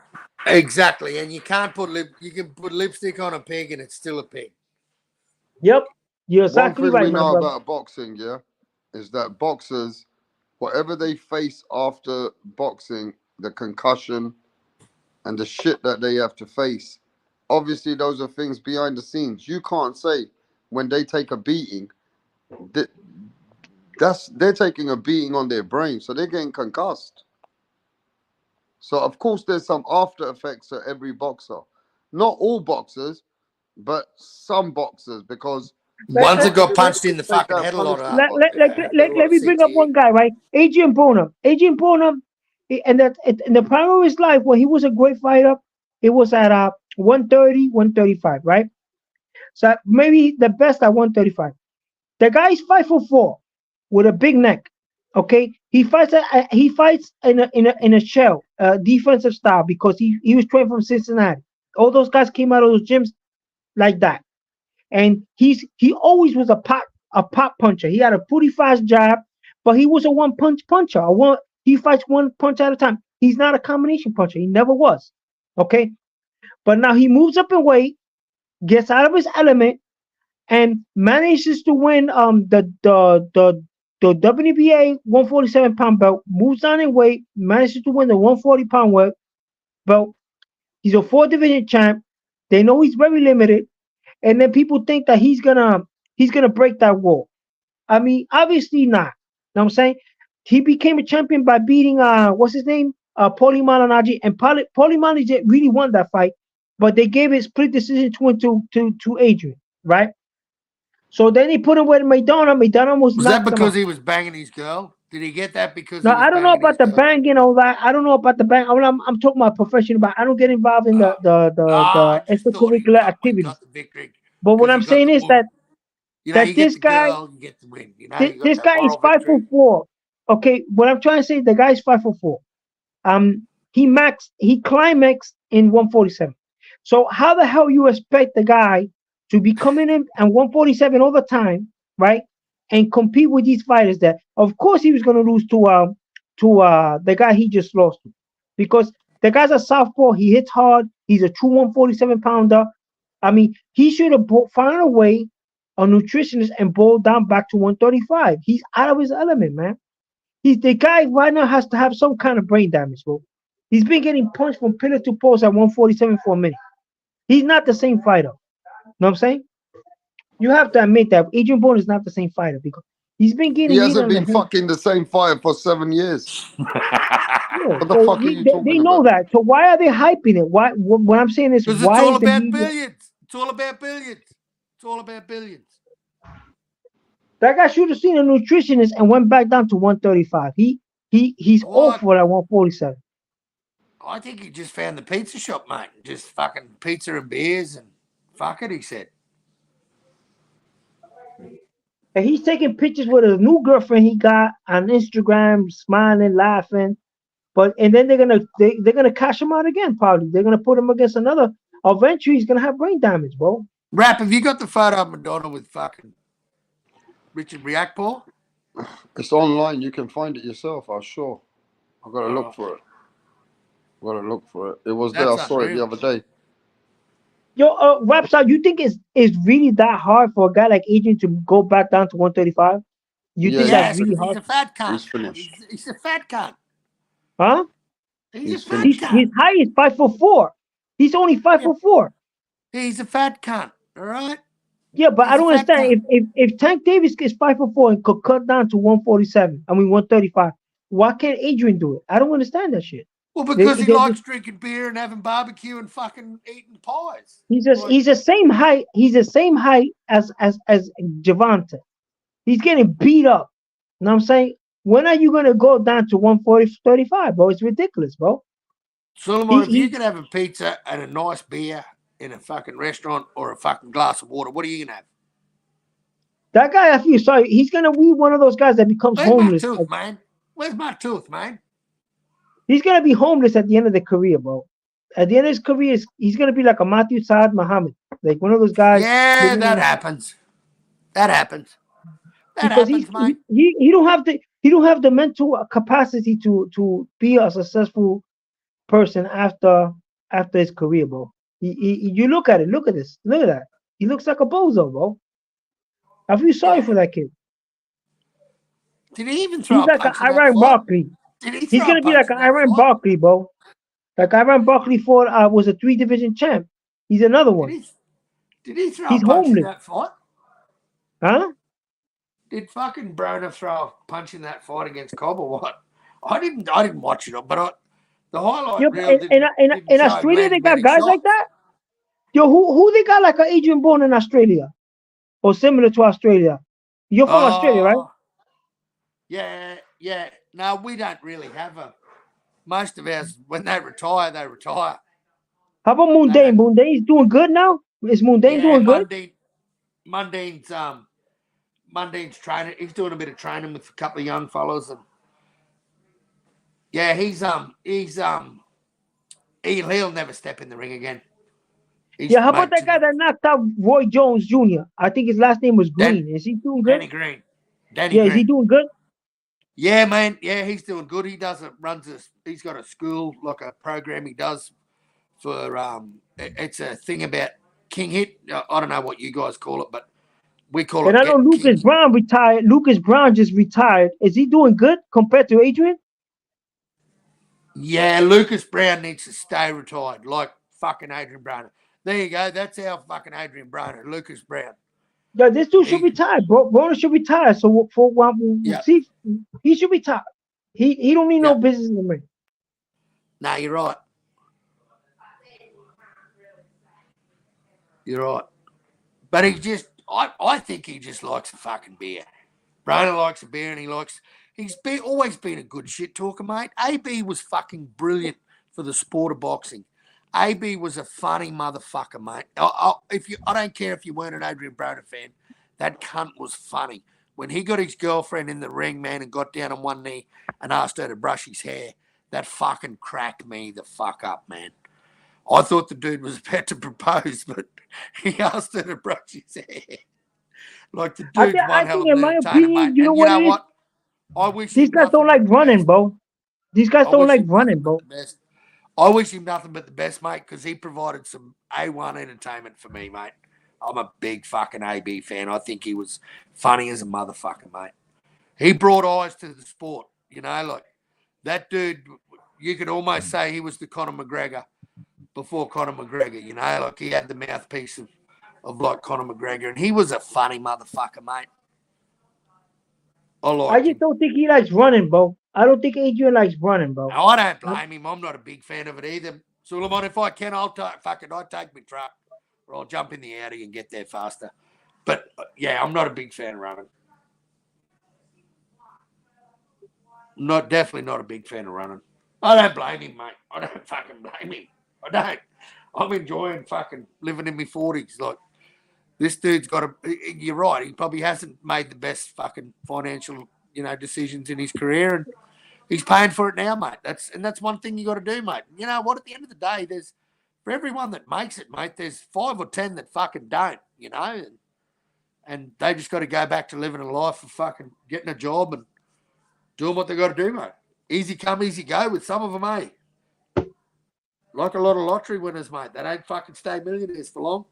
Exactly, and you can't put you can put lipstick on a pig and it's still a pig. Yep, you're exactly One thing right, we my know brother. about boxing, yeah, is that boxers, whatever they face after boxing, the concussion and the shit that they have to face, obviously those are things behind the scenes. You can't say when they take a beating that they're taking a beating on their brain, so they're getting concussed. So of course there's some after effects to every boxer. Not all boxers, but some boxers, because Ones that got boxers punched in the take fucking that head a lot punishment. of. Let me bring up one guy, right? Adrian Bonham. And that in the prime of his life, when he was a great fighter, it was at 130, 135, right? So maybe the best at 135. The guy's 5'4" with a big neck. Okay, he fights in a shell defensive style, because he was trained from Cincinnati. All those guys came out of those gyms like that, and he always was a pop puncher. He had a pretty fast jab, but he was a one punch puncher. He fights one punch at a time. He's not a combination puncher. He never was. Okay, but now he moves up in weight, gets out of his element, and manages to win the WBA 147-pound belt. Moves down in weight, manages to win the 140-pound belt. He's a 4 division champ. They know he's very limited, and then people think that he's gonna break that wall. I mean, obviously not. You know what I'm saying? He became a champion by beating what's his name? Paulie Malignaggi, and Paulie Malignaggi really won that fight, but they gave it split decision to Adrian, right? So then he put him with Maidana. Maidana almost Was that knocked him because out. he was banging his girl? Did he get that because No, he was I don't know banging his about the girl? banging all that. I don't know about the bang. I'm talking about professional, but I don't get involved in I the just thought he extracurricular got activities. the victory But what because I'm he got saying the is woman. You know, you that get this the guy girl, you get the win. You know, you got this that guy is moral five victory. foot four. Okay, what I'm trying to say, the guy is 5'4". He climaxed in 147. So how the hell you expect the guy to be coming in at 147 all the time, right? And compete with these fighters that, of course, he was going to lose to the guy he just lost to, because the guy's a southpaw. He hits hard. He's a true 147-pounder. I mean, he should have found a way, a nutritionist, and boiled down back to 135. He's out of his element, man. He's the guy right now has to have some kind of brain damage, bro. He's been getting punched from pillar to post at 147 for a minute. He's not the same fighter. You know what I'm saying? You have to admit that Adrian Broner is not the same fighter, because he's been He getting hit hasn't on the been head. fucking the same fighter for 7 years. Yeah, What the so fuck are you they talking know about? that. So why are they hyping it? Why? What I'm saying is, Because it's why all is the about media? billions. It's all about billions. It's all about billions. That guy should have seen a nutritionist and went back down to 135. He's What? awful at 147. I think he just found the pizza shop, mate. Just fucking pizza and beers and fuck it, he said. And he's taking pictures with a new girlfriend he got on Instagram, smiling, laughing. And then they're gonna cash him out again. Probably they're gonna put him against another. Eventually, he's gonna have brain damage, bro. Rap, have you got the photo of Madonna with fucking Richard Riakporhe? It's online. You can find it yourself, I'm sure. I've got to look for it. It was there. I That's saw it the unreal. other day. Yo, Rapstar, you think it's really that hard for a guy like Adrian to go back down to 135? You think Yes, that's really he's hard? a fat cunt. He's finished. He's a fat cunt. Huh? He's a fat finished. cunt. His height is 5'4". He's only 5'4". He's a fat cunt. All right. Yeah, but He's I don't a fat understand. cunt. If Tank Davis is 5'4" and could cut down to 147, I mean 135, why can't Adrian do it? I don't understand that shit. Well, because he likes drinking beer and having barbecue and fucking eating pies. He's the same height. He's the same height as Javante. He's getting beat up. You know what I'm saying? When are you gonna go down to 140-35, bro? It's ridiculous, bro. Solomon, if you could have a pizza and a nice beer in a fucking restaurant or a fucking glass of water, what are you gonna have? That guy, I feel sorry. He's gonna be one of those guys that becomes homeless. Where's my tooth, man? Where's my tooth, man? He's gonna be homeless at the end of the career, bro. At the end of his career, he's gonna be like a Matthew Saad Muhammad, like one of those guys. Yeah, that happens. That happens. That Because happens, mate. he don't have the mental capacity to be a successful person after his career, bro. You look at it. Look at this. Look at that. He looks like a bozo, bro. I feel sorry for that kid. Did he even throw? He's like an Iran Barkley. He's gonna be like an Iran Barkley, bro. Like Iran Barkley fought was a 3-division champ. He's another one. Did he throw He's a punch in homeless. that fight? Huh? Did fucking Broner throw a punch in that fight against Cobb or what? I didn't watch it, but the highlight reel didn't in show Australia him they got landing guys shots. like that. Yo, who they got like an Adrian Bone in Australia, or similar to Australia? You're from Australia, right? Yeah. No, we don't really have a. Most of ours, when they retire, they retire. How about Mundane? Mundane's doing good now. Is Mundane doing good? Mundane's training. He's doing a bit of training with a couple of young fellows, and yeah, he'll never step in the ring again. How about that guy that knocked out Roy Jones Jr.? I think his last name was Green. Is he doing good? Danny Green. Is he doing good? Yeah, man. Yeah, he's doing good. He's got a school, like a program he does for it's a thing about King Hit. I don't know what you guys call it, but we call it. And I know Lucas Brown retired. Lucas Brown just retired. Is he doing good compared to Adrian? Yeah, Lucas Brown needs to stay retired, like fucking Adrian Broner. There you go. That's our fucking Adrian Broner, Lucas Brown. Yeah, this dude should retire, bro. Broner should retire. So see, he should retire. He don't need no business in the ring. No, you're right. You're right. But I think he just likes a fucking beer. Broner likes a beer, and he's always been a good shit talker, mate. AB was fucking brilliant for the sport of boxing. AB was a funny motherfucker, mate. I don't care if you weren't an Adrian Broner fan. That cunt was funny. When he got his girlfriend in the ring, man, and got down on one knee and asked her to brush his hair, that fucking cracked me the fuck up, man. I thought the dude was about to propose, but he asked her to brush his hair. Like, the dude's one hell of an entertainer, mate. And you know what? I wish these guys don't like running, bro. These guys don't like running, bro. I wish him nothing but the best, mate, because he provided some A1 entertainment for me, mate. I'm a big fucking AB fan. I think he was funny as a motherfucker, mate. He brought eyes to the sport, like that dude. You could almost say he was the Conor McGregor before Conor McGregor, like he had the mouthpiece of like Conor McGregor, and he was a funny motherfucker, mate. I just don't think he likes running, bro. I don't think Adrian likes running, bro. No, I don't blame him. I'm not a big fan of it either. Suleiman, if I can, I'll take my truck, or I'll jump in the Audi and get there faster. But yeah, I'm not a big fan of running. Definitely not a big fan of running. I don't blame him, mate. I don't fucking blame him. I don't. I'm enjoying fucking living in my 40s. Like, this dude's got you're right. He probably hasn't made the best fucking financial, decisions in his career, and he's paying for it now, mate. That's one thing you got to do, mate. You know what? At the end of the day, for everyone that makes it, mate, there's 5 or 10 that fucking don't, and they just got to go back to living a life of fucking getting a job and doing what they got to do, mate. Easy come, easy go with some of them, eh? Like a lot of lottery winners, mate. They don't fucking stay millionaires for long.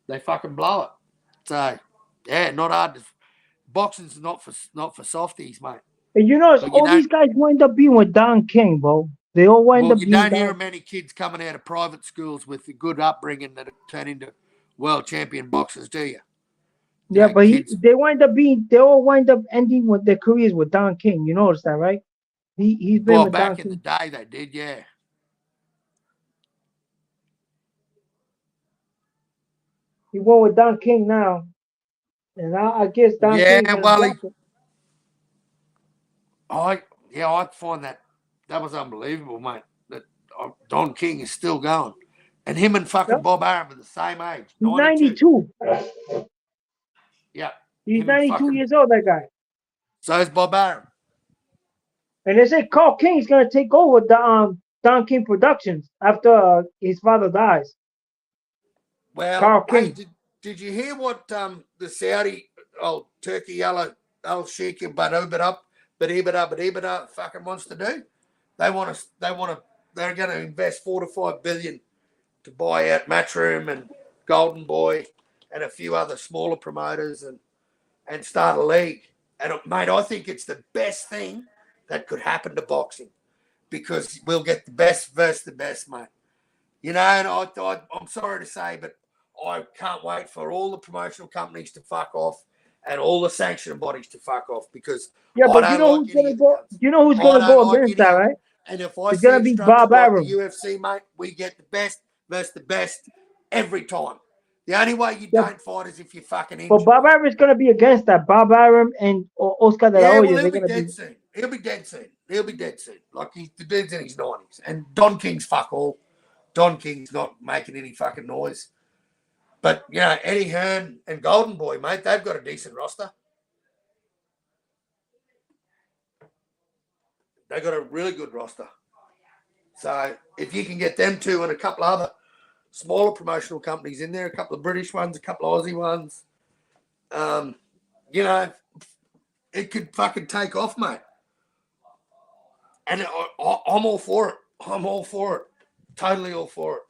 They fucking blow it. So, yeah, not hard. Boxing's not for softies, mate. And all these guys wind up being with Don King, bro. They all wind up being. You don't hear of many kids coming out of private schools with a good upbringing that turn into world champion boxers, do you? Yeah, but they all wind up ending with their careers with Don King. You notice that, right? He's been Well, with Don back in the King. day, they did, yeah. He won with Don King now, and I guess Don King's Yeah, gonna well, drop it. I find that was unbelievable, mate. That Don King is still going, and him and fucking Yep. Bob Arum are the same age, He's 92. 92. Yeah, He's him and 92 fucking. years old. That guy. So is Bob Arum. And they say Carl King's gonna take over the Don King Productions after his father dies. Well, Carl hey, King. did you hear what the Saudi Turkey yellow Sheikh but fucking wants to do? They're going to invest 4 to 5 billion to buy out Matchroom and Golden Boy and a few other smaller promoters and start a league. And mate, I think it's the best thing that could happen to boxing because we'll get the best versus the best, mate. You know, and I'm sorry to say, but I can't wait for all the promotional companies to fuck off and all the sanctioning bodies to fuck off because Yeah, I but don't you know like who's any gonna of the go? cunts. You know who's I gonna don't go like against any that, of them. right? And if I It's see gonna it be structured Bob like Arum. the UFC, mate, we get the best versus the best every time. The only way you Yeah, don't fight is if you're fucking but injured. Bob Arum is gonna be against that. Bob Arum and Oscar De La Yeah, well, Hoya, he'll they're be gonna dead be. soon. He'll be dead soon. He'll be dead soon. Like the dude's in his 90s. And Don King's fuck all. Don King's not making any fucking noise. But, you know, Eddie Hearn and Golden Boy, mate, they've got a decent roster. They've got a really good roster. So if you can get them two and a couple other smaller promotional companies in there, a couple of British ones, a couple of Aussie ones, you know, it could fucking take off, mate. And I'm all for it. I'm all for it. Totally all for it.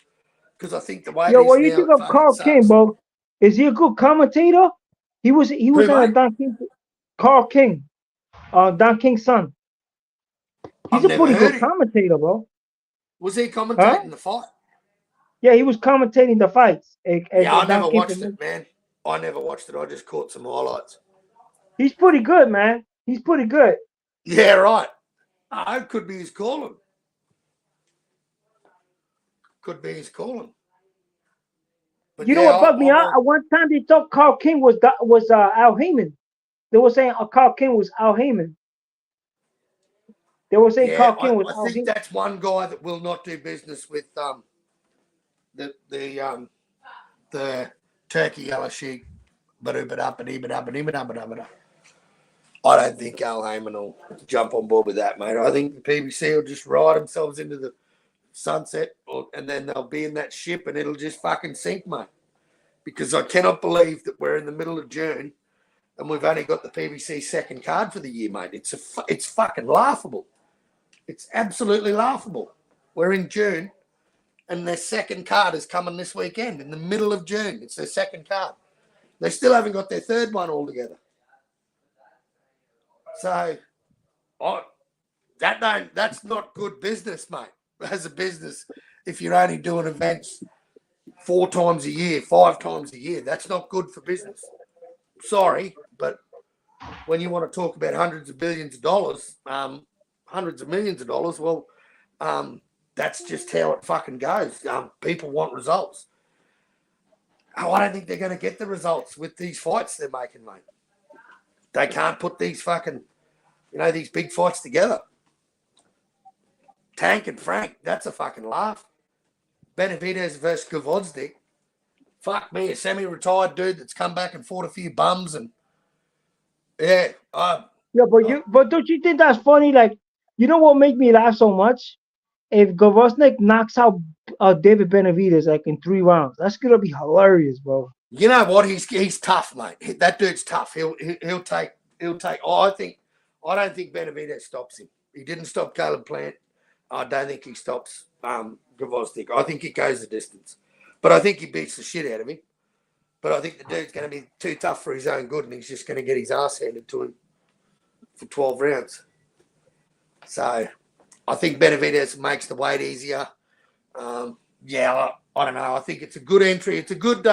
Because I think the way it Yo, what is do you now, think it of fucking Carl King, sucks. bro? Is he a good commentator? He was Who, in a mate? Don King. Carl King, Don King's son. He's I've a never pretty heard good him. commentator, bro. Was he Huh? commentating the fight? Yeah, he was commentating the fights Yeah, I at Don never King. watched it, man. I never watched it. I just caught some highlights. He's pretty good, man. He's pretty good. Yeah, right. Oh, it could be his calling. Could be his calling. But You know yeah, what bugged me I'm out? all, One time they thought Carl King was Al Heyman. They were saying Carl King was Al Heyman. They were saying yeah, Carl King was I Al think Heyman. that's one guy that will not do business with the Turkey yellow sheep. I don't think Al Heyman will jump on board with that, mate. I think the PBC will just ride themselves into the sunset, and then they'll be in that ship, and it'll just fucking sink, mate. Because I cannot believe that we're in the middle of June, and we've only got the PBC second card for the year, mate. It's fucking laughable. It's absolutely laughable. We're in June, and their second card is coming this weekend in the middle of June. It's their second card. They still haven't got their third one altogether. So, that's not good business, mate. As a business, if you're only doing events 4 times a year, 5 times a year, that's not good for business. Sorry, but when you want to talk about hundreds of billions of dollars, hundreds of millions of dollars, well, that's just how it fucking goes. People want results. Oh, I don't think they're going to get the results with these fights they're making, mate. They can't put these fucking, these big fights together. Tank and Frank, that's a fucking laugh. Benavidez versus Gvozdyk. Fuck me, a semi-retired dude that's come back and fought a few bums and yeah. Yeah, but don't you think that's funny? Like, you know what made me laugh so much? If Gvozdyk knocks out David Benavidez like in 3 rounds, that's gonna be hilarious, bro. You know what? He's tough, mate. That dude's tough. He'll take. Oh, I don't think Benavidez stops him. He didn't stop Caleb Plant. I don't think he stops Gvozdyk. I think he goes the distance, but I think he beats the shit out of him. But I think the dude's going to be too tough for his own good, and he's just going to get his ass handed to him for 12 rounds. So I think Benavidez makes the weight easier. Yeah, I don't know. I think it's a good entry. It's a good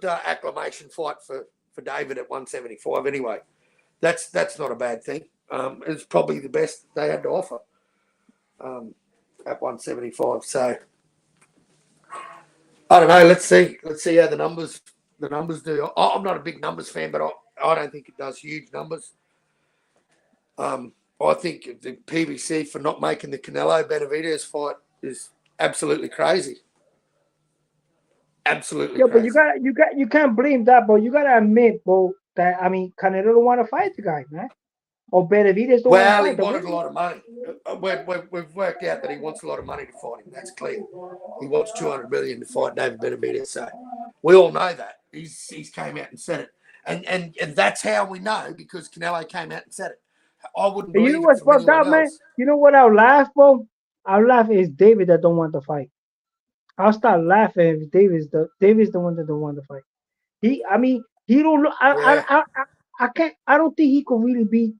acclamation fight for David at 175 anyway. That's not a bad thing. It's probably the best they had to offer at 175. So I don't know. Let's see how the numbers do. I'm not a big numbers fan, but I don't think it does huge numbers. I think the PBC for not making the Canelo Benavidez fight is absolutely crazy. Absolutely Yeah, crazy. but you can't blame that, but you gotta admit, bro, that Canelo don't want to fight the guy, man. Or Benavidez don't want to Well, he fight. wanted a lot of money. We've worked out that he wants a lot of money to fight him. That's clear. He wants $200 million to fight David Benavidez. So we all know that. He's came out and said it, and that's how we know, because Canelo came out and said it. I wouldn't And you believe know it what's from fucked anyone up, man? else. You know what I'll laugh, bro? I'll laugh is David that don't want to fight. I'll start laughing if David's the one that don't want to fight. He don't look. Yeah. I can't. I don't think he could really beat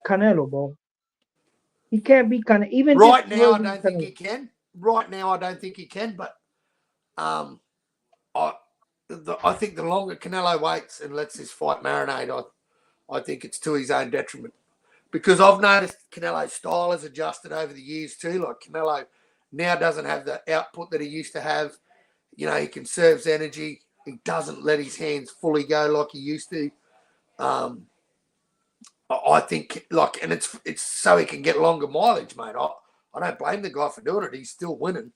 Canelo, bro. He can't beat Canelo. Even this Right now, I version of don't think Canelo. he can. Right now, I don't think he can. But I think the longer Canelo waits and lets this fight marinate, I think it's to his own detriment. Because I've noticed Canelo's style has adjusted over the years too. Like, Canelo now doesn't have the output that he used to have. You know, he conserves energy. He doesn't let his hands fully go like he used to. I think, like, and it's so he can get longer mileage, mate. I don't blame the guy for doing it. He's still winning.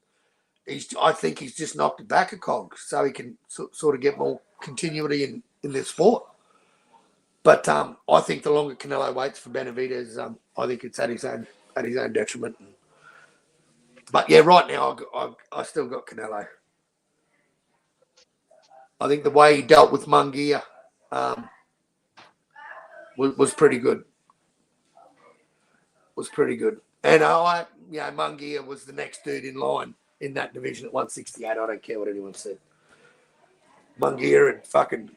I think he's just knocked it back a cog so he can sort of get more continuity in the sport. But I think the longer Canelo waits for Benavidez, I think it's at his own detriment. But yeah, right now I still got Canelo. I think the way he dealt with Munguia was pretty good. Was pretty good. And Munguia was the next dude in line in that division at 168. I don't care what anyone said. Munguia and fucking,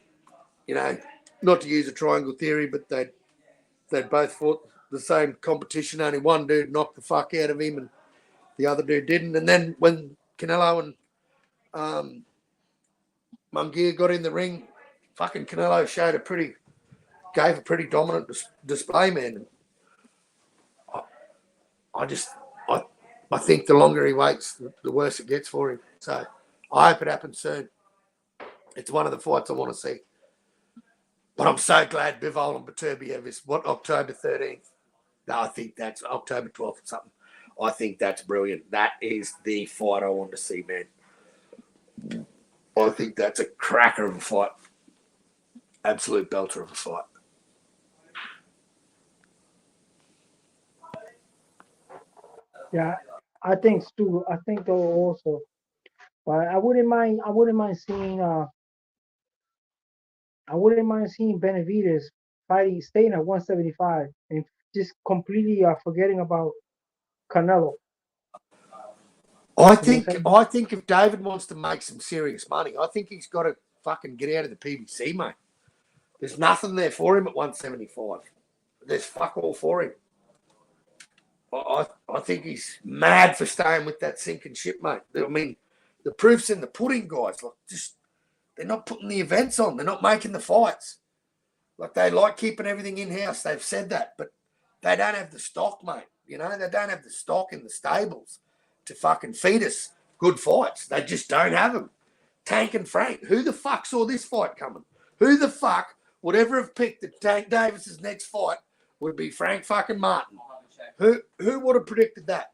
not to use a triangle theory, but they'd both fought the same competition. Only one dude knocked the fuck out of him and the other dude didn't. And then when Canelo and Munguia got in the ring, fucking Canelo gave a pretty dominant display, man. I think the longer he waits, the worse it gets for him. So I hope it happens soon. It's one of the fights I want to see. But I'm so glad Bivol and Beterbiev is October 13th. No, I think that's October 12th or something. I think that's brilliant. That is the fight I want to see, man. I think that's a cracker of a fight. Absolute belter of a fight. Yeah, I think Stu. I think though also, but I wouldn't mind. I wouldn't mind seeing. I wouldn't mind seeing Benavidez staying at 175 and just completely forgetting about Canelo. I think if David wants to make some serious money, I think he's got to fucking get out of the PBC, mate. There's nothing there for him at 175. There's fuck all for him. I think he's mad for staying with that sinking ship, mate. I mean, the proof's in the pudding, guys. Like, just they're not putting the events on. They're not making the fights. Like, they like keeping everything in-house. They've said that, but they don't have the stock, mate. They don't have the stock in the stables to fucking feed us good fights. They just don't have them. Tank and Frank. Who the fuck saw this fight coming? Who the fuck would ever have picked that Tank Davis's next fight would be Frank fucking Martin? Who would have predicted that?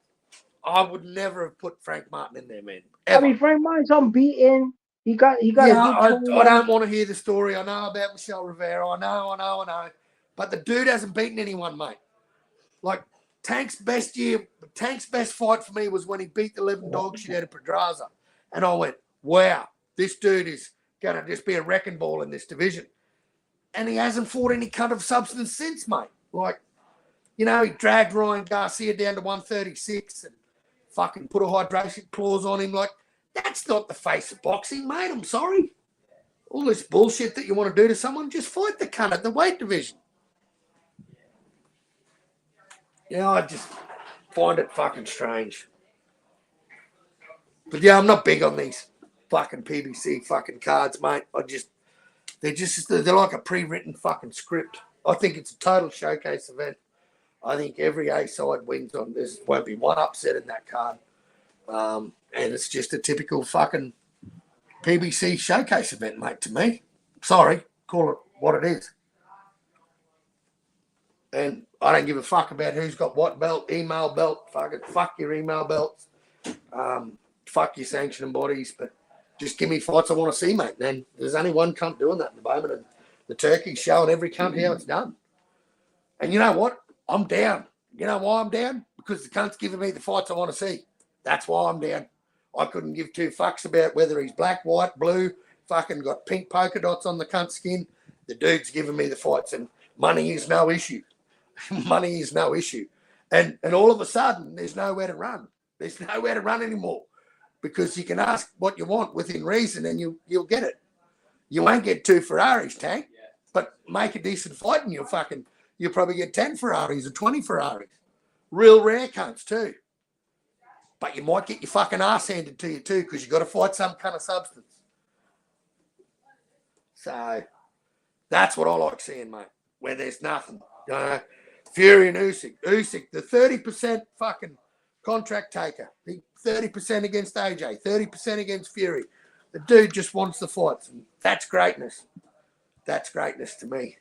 I would never have put Frank Martin in there, man. Ever. I mean, Frank Martin's unbeaten. He got Yeah, a good I don't want to hear the story. I know about Michelle Rivera. I know. But the dude hasn't beaten anyone, mate. Like, Tank's best fight for me was when he beat the 11 dog shit out of Pedraza. And I went, wow, this dude is going to just be a wrecking ball in this division. And he hasn't fought any kind of substance since, mate. Like, he dragged Ryan Garcia down to 136 and fucking put a hydration clause on him. Like, that's not the face of boxing, mate. I'm sorry. All this bullshit that you want to do to someone, just fight the cunt at the weight division. I just find it fucking strange. But yeah, I'm not big on these fucking PBC fucking cards, mate. They're like a pre-written fucking script. I think it's a total showcase event. I think every A-side wins on this. Won't be one upset in that card. And it's just a typical fucking PBC showcase event, mate, to me. Sorry, call it what it is. And I don't give a fuck about who's got what belt, email belt, fuck your email belts, fuck your sanctioning bodies, but just give me fights I want to see, mate. And there's only one cunt doing that at the moment, and the turkey's showing every cunt how it's done. And you know what? I'm down. You know why I'm down? Because the cunt's giving me the fights I want to see. That's why I'm down. I couldn't give two fucks about whether he's black, white, blue, fucking got pink polka dots on the cunt's skin. The dude's giving me the fights, and money is no issue. Money is no issue. And all of a sudden, there's nowhere to run. There's nowhere to run anymore because you can ask what you want within reason and you'll get it. You won't get 2 Ferraris, Tank, but make a decent fight and you'll probably get 10 Ferraris or 20 Ferraris. Real rare cunts too. But you might get your fucking ass handed to you too because you got to fight some kind of substance. So that's what I like seeing, mate, where there's nothing. Fury and Usyk. Usyk, the 30% fucking contract taker. 30% against AJ, 30% against Fury. The dude just wants the fights. And that's greatness. That's greatness to me.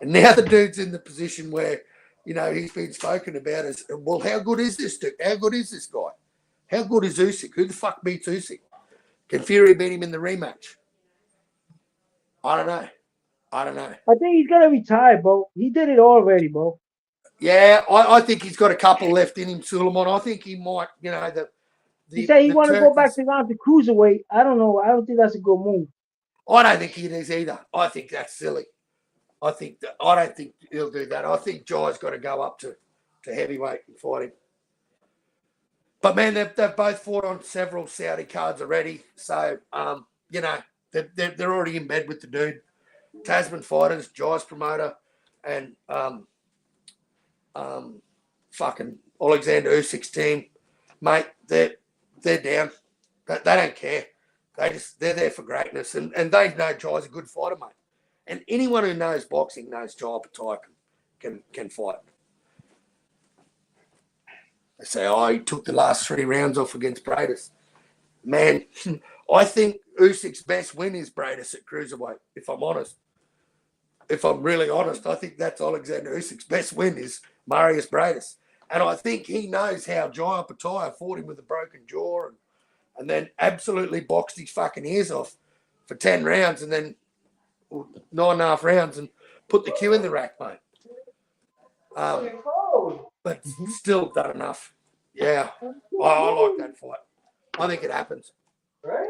And now the dude's in the position where, he's been spoken about as, well, how good is this dude? How good is this guy? How good is Usyk? Who the fuck beats Usyk? Can Fury beat him in the rematch? I don't know. I think he's going to retire, bro. He did it already, bro. Yeah, I think he's got a couple left in him, Suleiman. I think he might, he said he want to go back down to cruiserweight. I don't know. I don't think that's a good move. I don't think he is either. I think that's silly. I don't think he'll do that. I think Jai's got to go up to heavyweight and fight him. But man, they've both fought on several Saudi cards already. So they're already in bed with the dude. Tasman Fighters, Jai's promoter, and fucking Alexander Usyk's team, mate, they're down. They don't care. They're there for greatness, and they know Jai's a good fighter, mate. And anyone who knows boxing knows Jai Patai can fight. They say, he took the last 3 rounds off against Bradis. Man, I think Usyk's best win is Bradis at cruiserweight, if I'm honest. If I'm really honest, I think that's Alexander Usyk's best win is Marius Bradis. And I think he knows how Jai Patai fought him with a broken jaw and then absolutely boxed his fucking ears off for 10 rounds and then 9.5 rounds and put the Q in the rack, mate. But still done enough. Yeah, I like that fight. I think it happens. Right?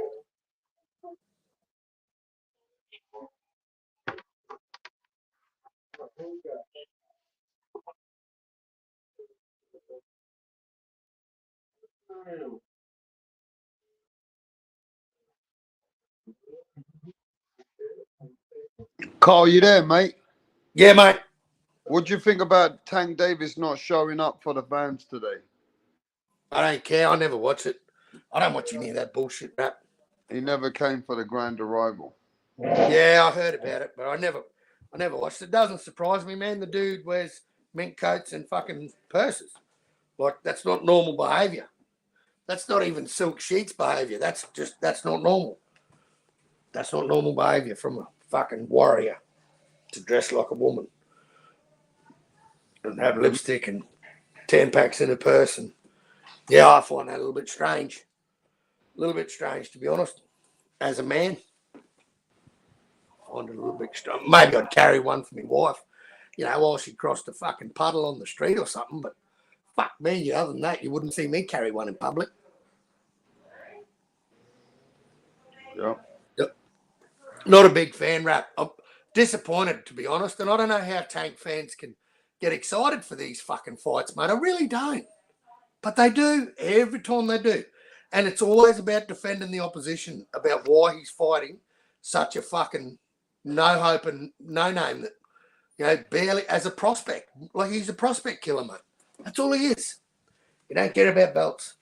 Carl, you there, mate? Yeah, mate. What do you think about Tank Davis not showing up for the fans today? I don't care. I never watch it. I don't watch any of that bullshit rap. He never came for the grand arrival. Yeah, I heard about it, but I never watched it. It doesn't surprise me, man. The dude wears mink coats and fucking purses. Like, that's not normal behavior. That's not even Silk Sheets behavior. That's not normal. That's not normal behavior from a fucking warrior to dress like a woman and have lipstick and 10 packs in a purse. And yeah, I find that a little bit strange. A little bit strange, to be honest. As a man, I find it a little bit strange. Maybe I'd carry one for my wife, while she crossed a fucking puddle on the street or something. But fuck me, other than that, you wouldn't see me carry one in public. Yep. Not a big fan, Rap. I'm disappointed, to be honest. And I don't know how Tank fans can get excited for these fucking fights, mate. I really don't. But they do. Every time they do. And it's always about defending the opposition, about why he's fighting such a fucking no hope and no name that, barely as a prospect. Like, he's a prospect killer, mate. That's all he is. He don't care about belts.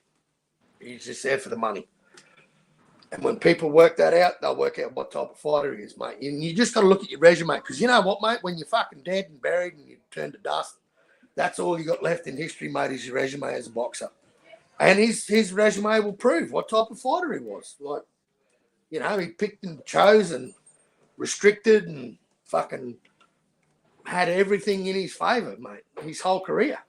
He's just there for the money. And when people work that out, they'll work out what type of fighter he is, mate. And you just got to look at your resume. Because you know what, mate? When you're fucking dead and buried and you turn to dust, That's all you got left in history, mate, is your resume as a boxer. And his resume will prove what type of fighter he was. Like, you know, he picked and chose and restricted and fucking had everything in his favour, mate, his whole career.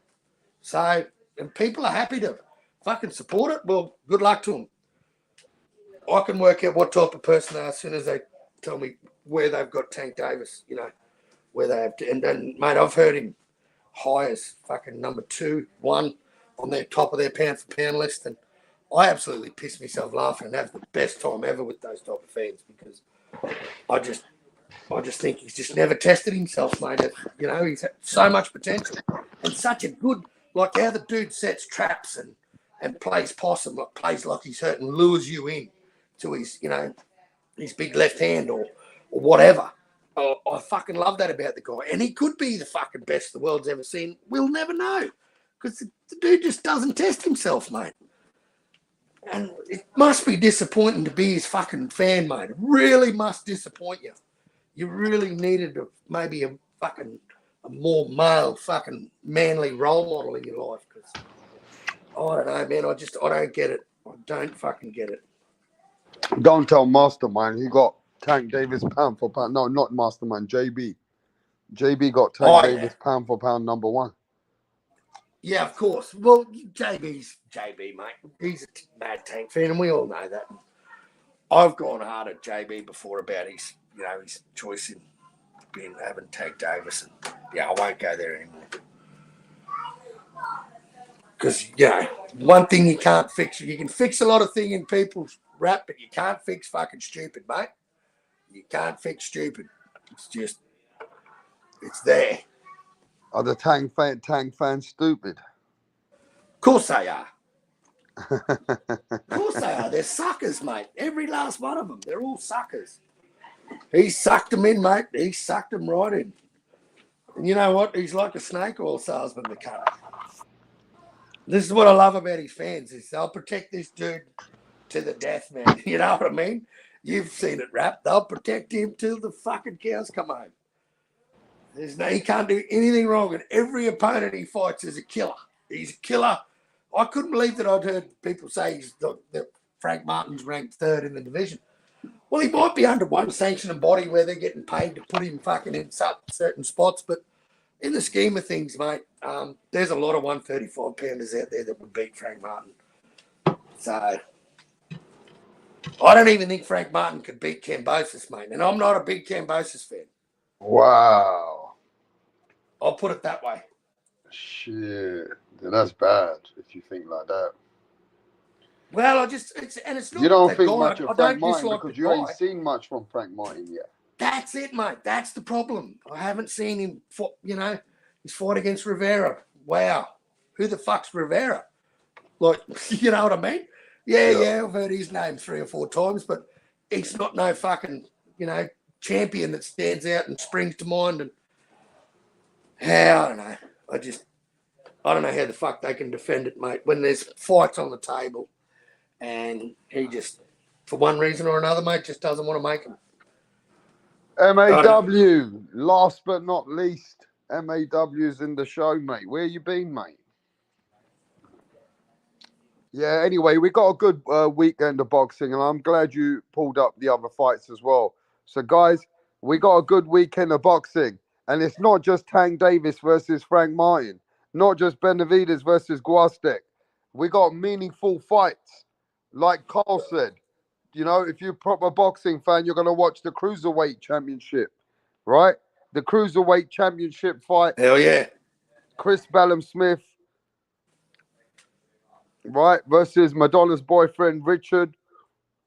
So, and people are happy to fucking support it. Well, good luck to them. I can work out what type of person they are as soon as they tell me where they've got Tank Davis, you know, where they have to. And mate, I've heard him high as fucking number 2, 1 on their top of their pound for pound list. And I absolutely piss myself laughing and have the best time ever with those type of fans because I just think he's just never tested himself, mate. You know, he's had so much potential and such a good, like how the dude sets traps and plays possum, like plays like he's hurt and lures you in to his, you know, his big left hand or whatever. Oh, I fucking love that about the guy. And he could be the fucking best the world's ever seen. We'll never know because the dude just doesn't test himself, mate. And it must be disappointing to be his fucking fan, mate. It really must disappoint you. You really needed maybe a more male fucking manly role model in your life because I don't know, man. I don't get it. I don't fucking get it. Don't tell Mastermind. He got Tank Davis pound for pound. No, not Mastermind. JB. JB got Tank Davis pound for pound number 1. Yeah, of course. Well, JB's JB, mate. He's a mad Tank fan, and we all know that. I've gone hard at JB before about his, you know, his choice in having Tank Davis, and yeah, I won't go there anymore. Because, you know, one thing you can't fix, you can fix a lot of things in people's rap, but you can't fix fucking stupid, mate. You can't fix stupid. It's just, it's there. Are the Tank fans stupid? Of course they are. Of course they are. They're suckers, mate. Every last one of them. They're all suckers. He sucked them in, mate. He sucked them right in. And you know what? He's like a snake oil salesman, the cutter. This is what I love about his fans is they'll protect this dude to the death, man. You know what I mean? You've seen it, Rap. They'll protect him till the fucking cows come home. He can't do anything wrong, and every opponent he fights is a killer. He's a killer. I couldn't believe that I'd heard people say that Frank Martin's ranked 3rd in the division. Well, he might be under one sanctioned body where they're getting paid to put him fucking in certain spots, but in the scheme of things, mate, there's a lot of 135-pounders out there that would beat Frank Martin. So I don't even think Frank Martin could beat Kambosos, mate, and I'm not a big Kambosos fan. Wow. I'll put it that way. Shit. That's bad if you think like that. Well, it's not. You don't think much of Frank Martin because you ain't seen much from Frank Martin yet. That's it, mate. That's the problem. I haven't seen him, you know, his fight against Rivera. Wow. Who the fuck's Rivera? Like, you know what I mean? Yeah, I've heard his name 3 or 4 times, but he's not no fucking, you know, champion that stands out and springs to mind. And I don't know. I don't know how the fuck they can defend it, mate, when there's fights on the table and he just, for one reason or another, mate, just doesn't want to make them. MAW, last but not least, MAW's in the show, mate. Where you been, mate? Yeah, anyway, we got a good weekend of boxing, and I'm glad you pulled up the other fights as well. So, guys, we got a good weekend of boxing, and it's not just Tank Davis versus Frank Martin, not just Benavidez versus Guastek. We got meaningful fights. Like Carl said, you know, if you're a proper boxing fan, you're going to watch the Cruiserweight Championship, right? The Cruiserweight Championship fight. Hell yeah. Chris Ballum-Smith, right, versus Madonna's boyfriend, Richard.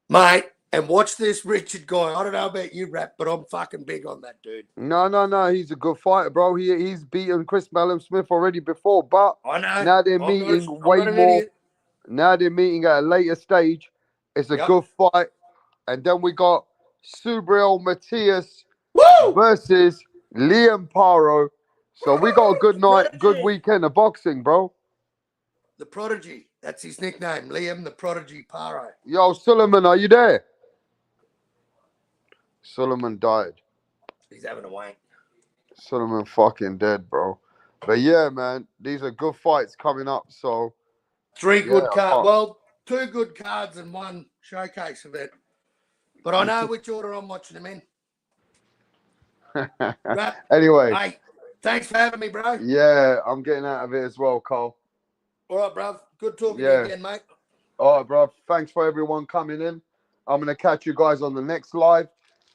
Mate, and watch this Richard guy. I don't know about you, Rap, but I'm fucking big on that dude. No. He's a good fighter, bro. He's beaten Chris Ballum-Smith already before, but I know. Now they're meeting way more. Now they're meeting at a later stage. It's a good fight. And then we got Subriel Matias versus Liam Paro. So we got a good night, good weekend of boxing, bro. The Prodigy. That's his nickname, Liam the Prodigy Paro. Yo, Suleiman, are you there? Suleiman died. He's having a wank. Suleiman fucking dead, bro. But yeah, man, these are good fights coming up. So Three good I cards. can't- Well, two good cards and one showcase event. But I know which order I'm watching them in. Right. Anyway, Hey, thanks for having me, bro. yeah, I'm getting out of it as well, Carl. All right, bro. Good talking to you again, mate. All right, bro. Thanks for everyone coming in. I'm going to catch you guys on the next live.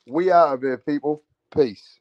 We out of here, people. Peace.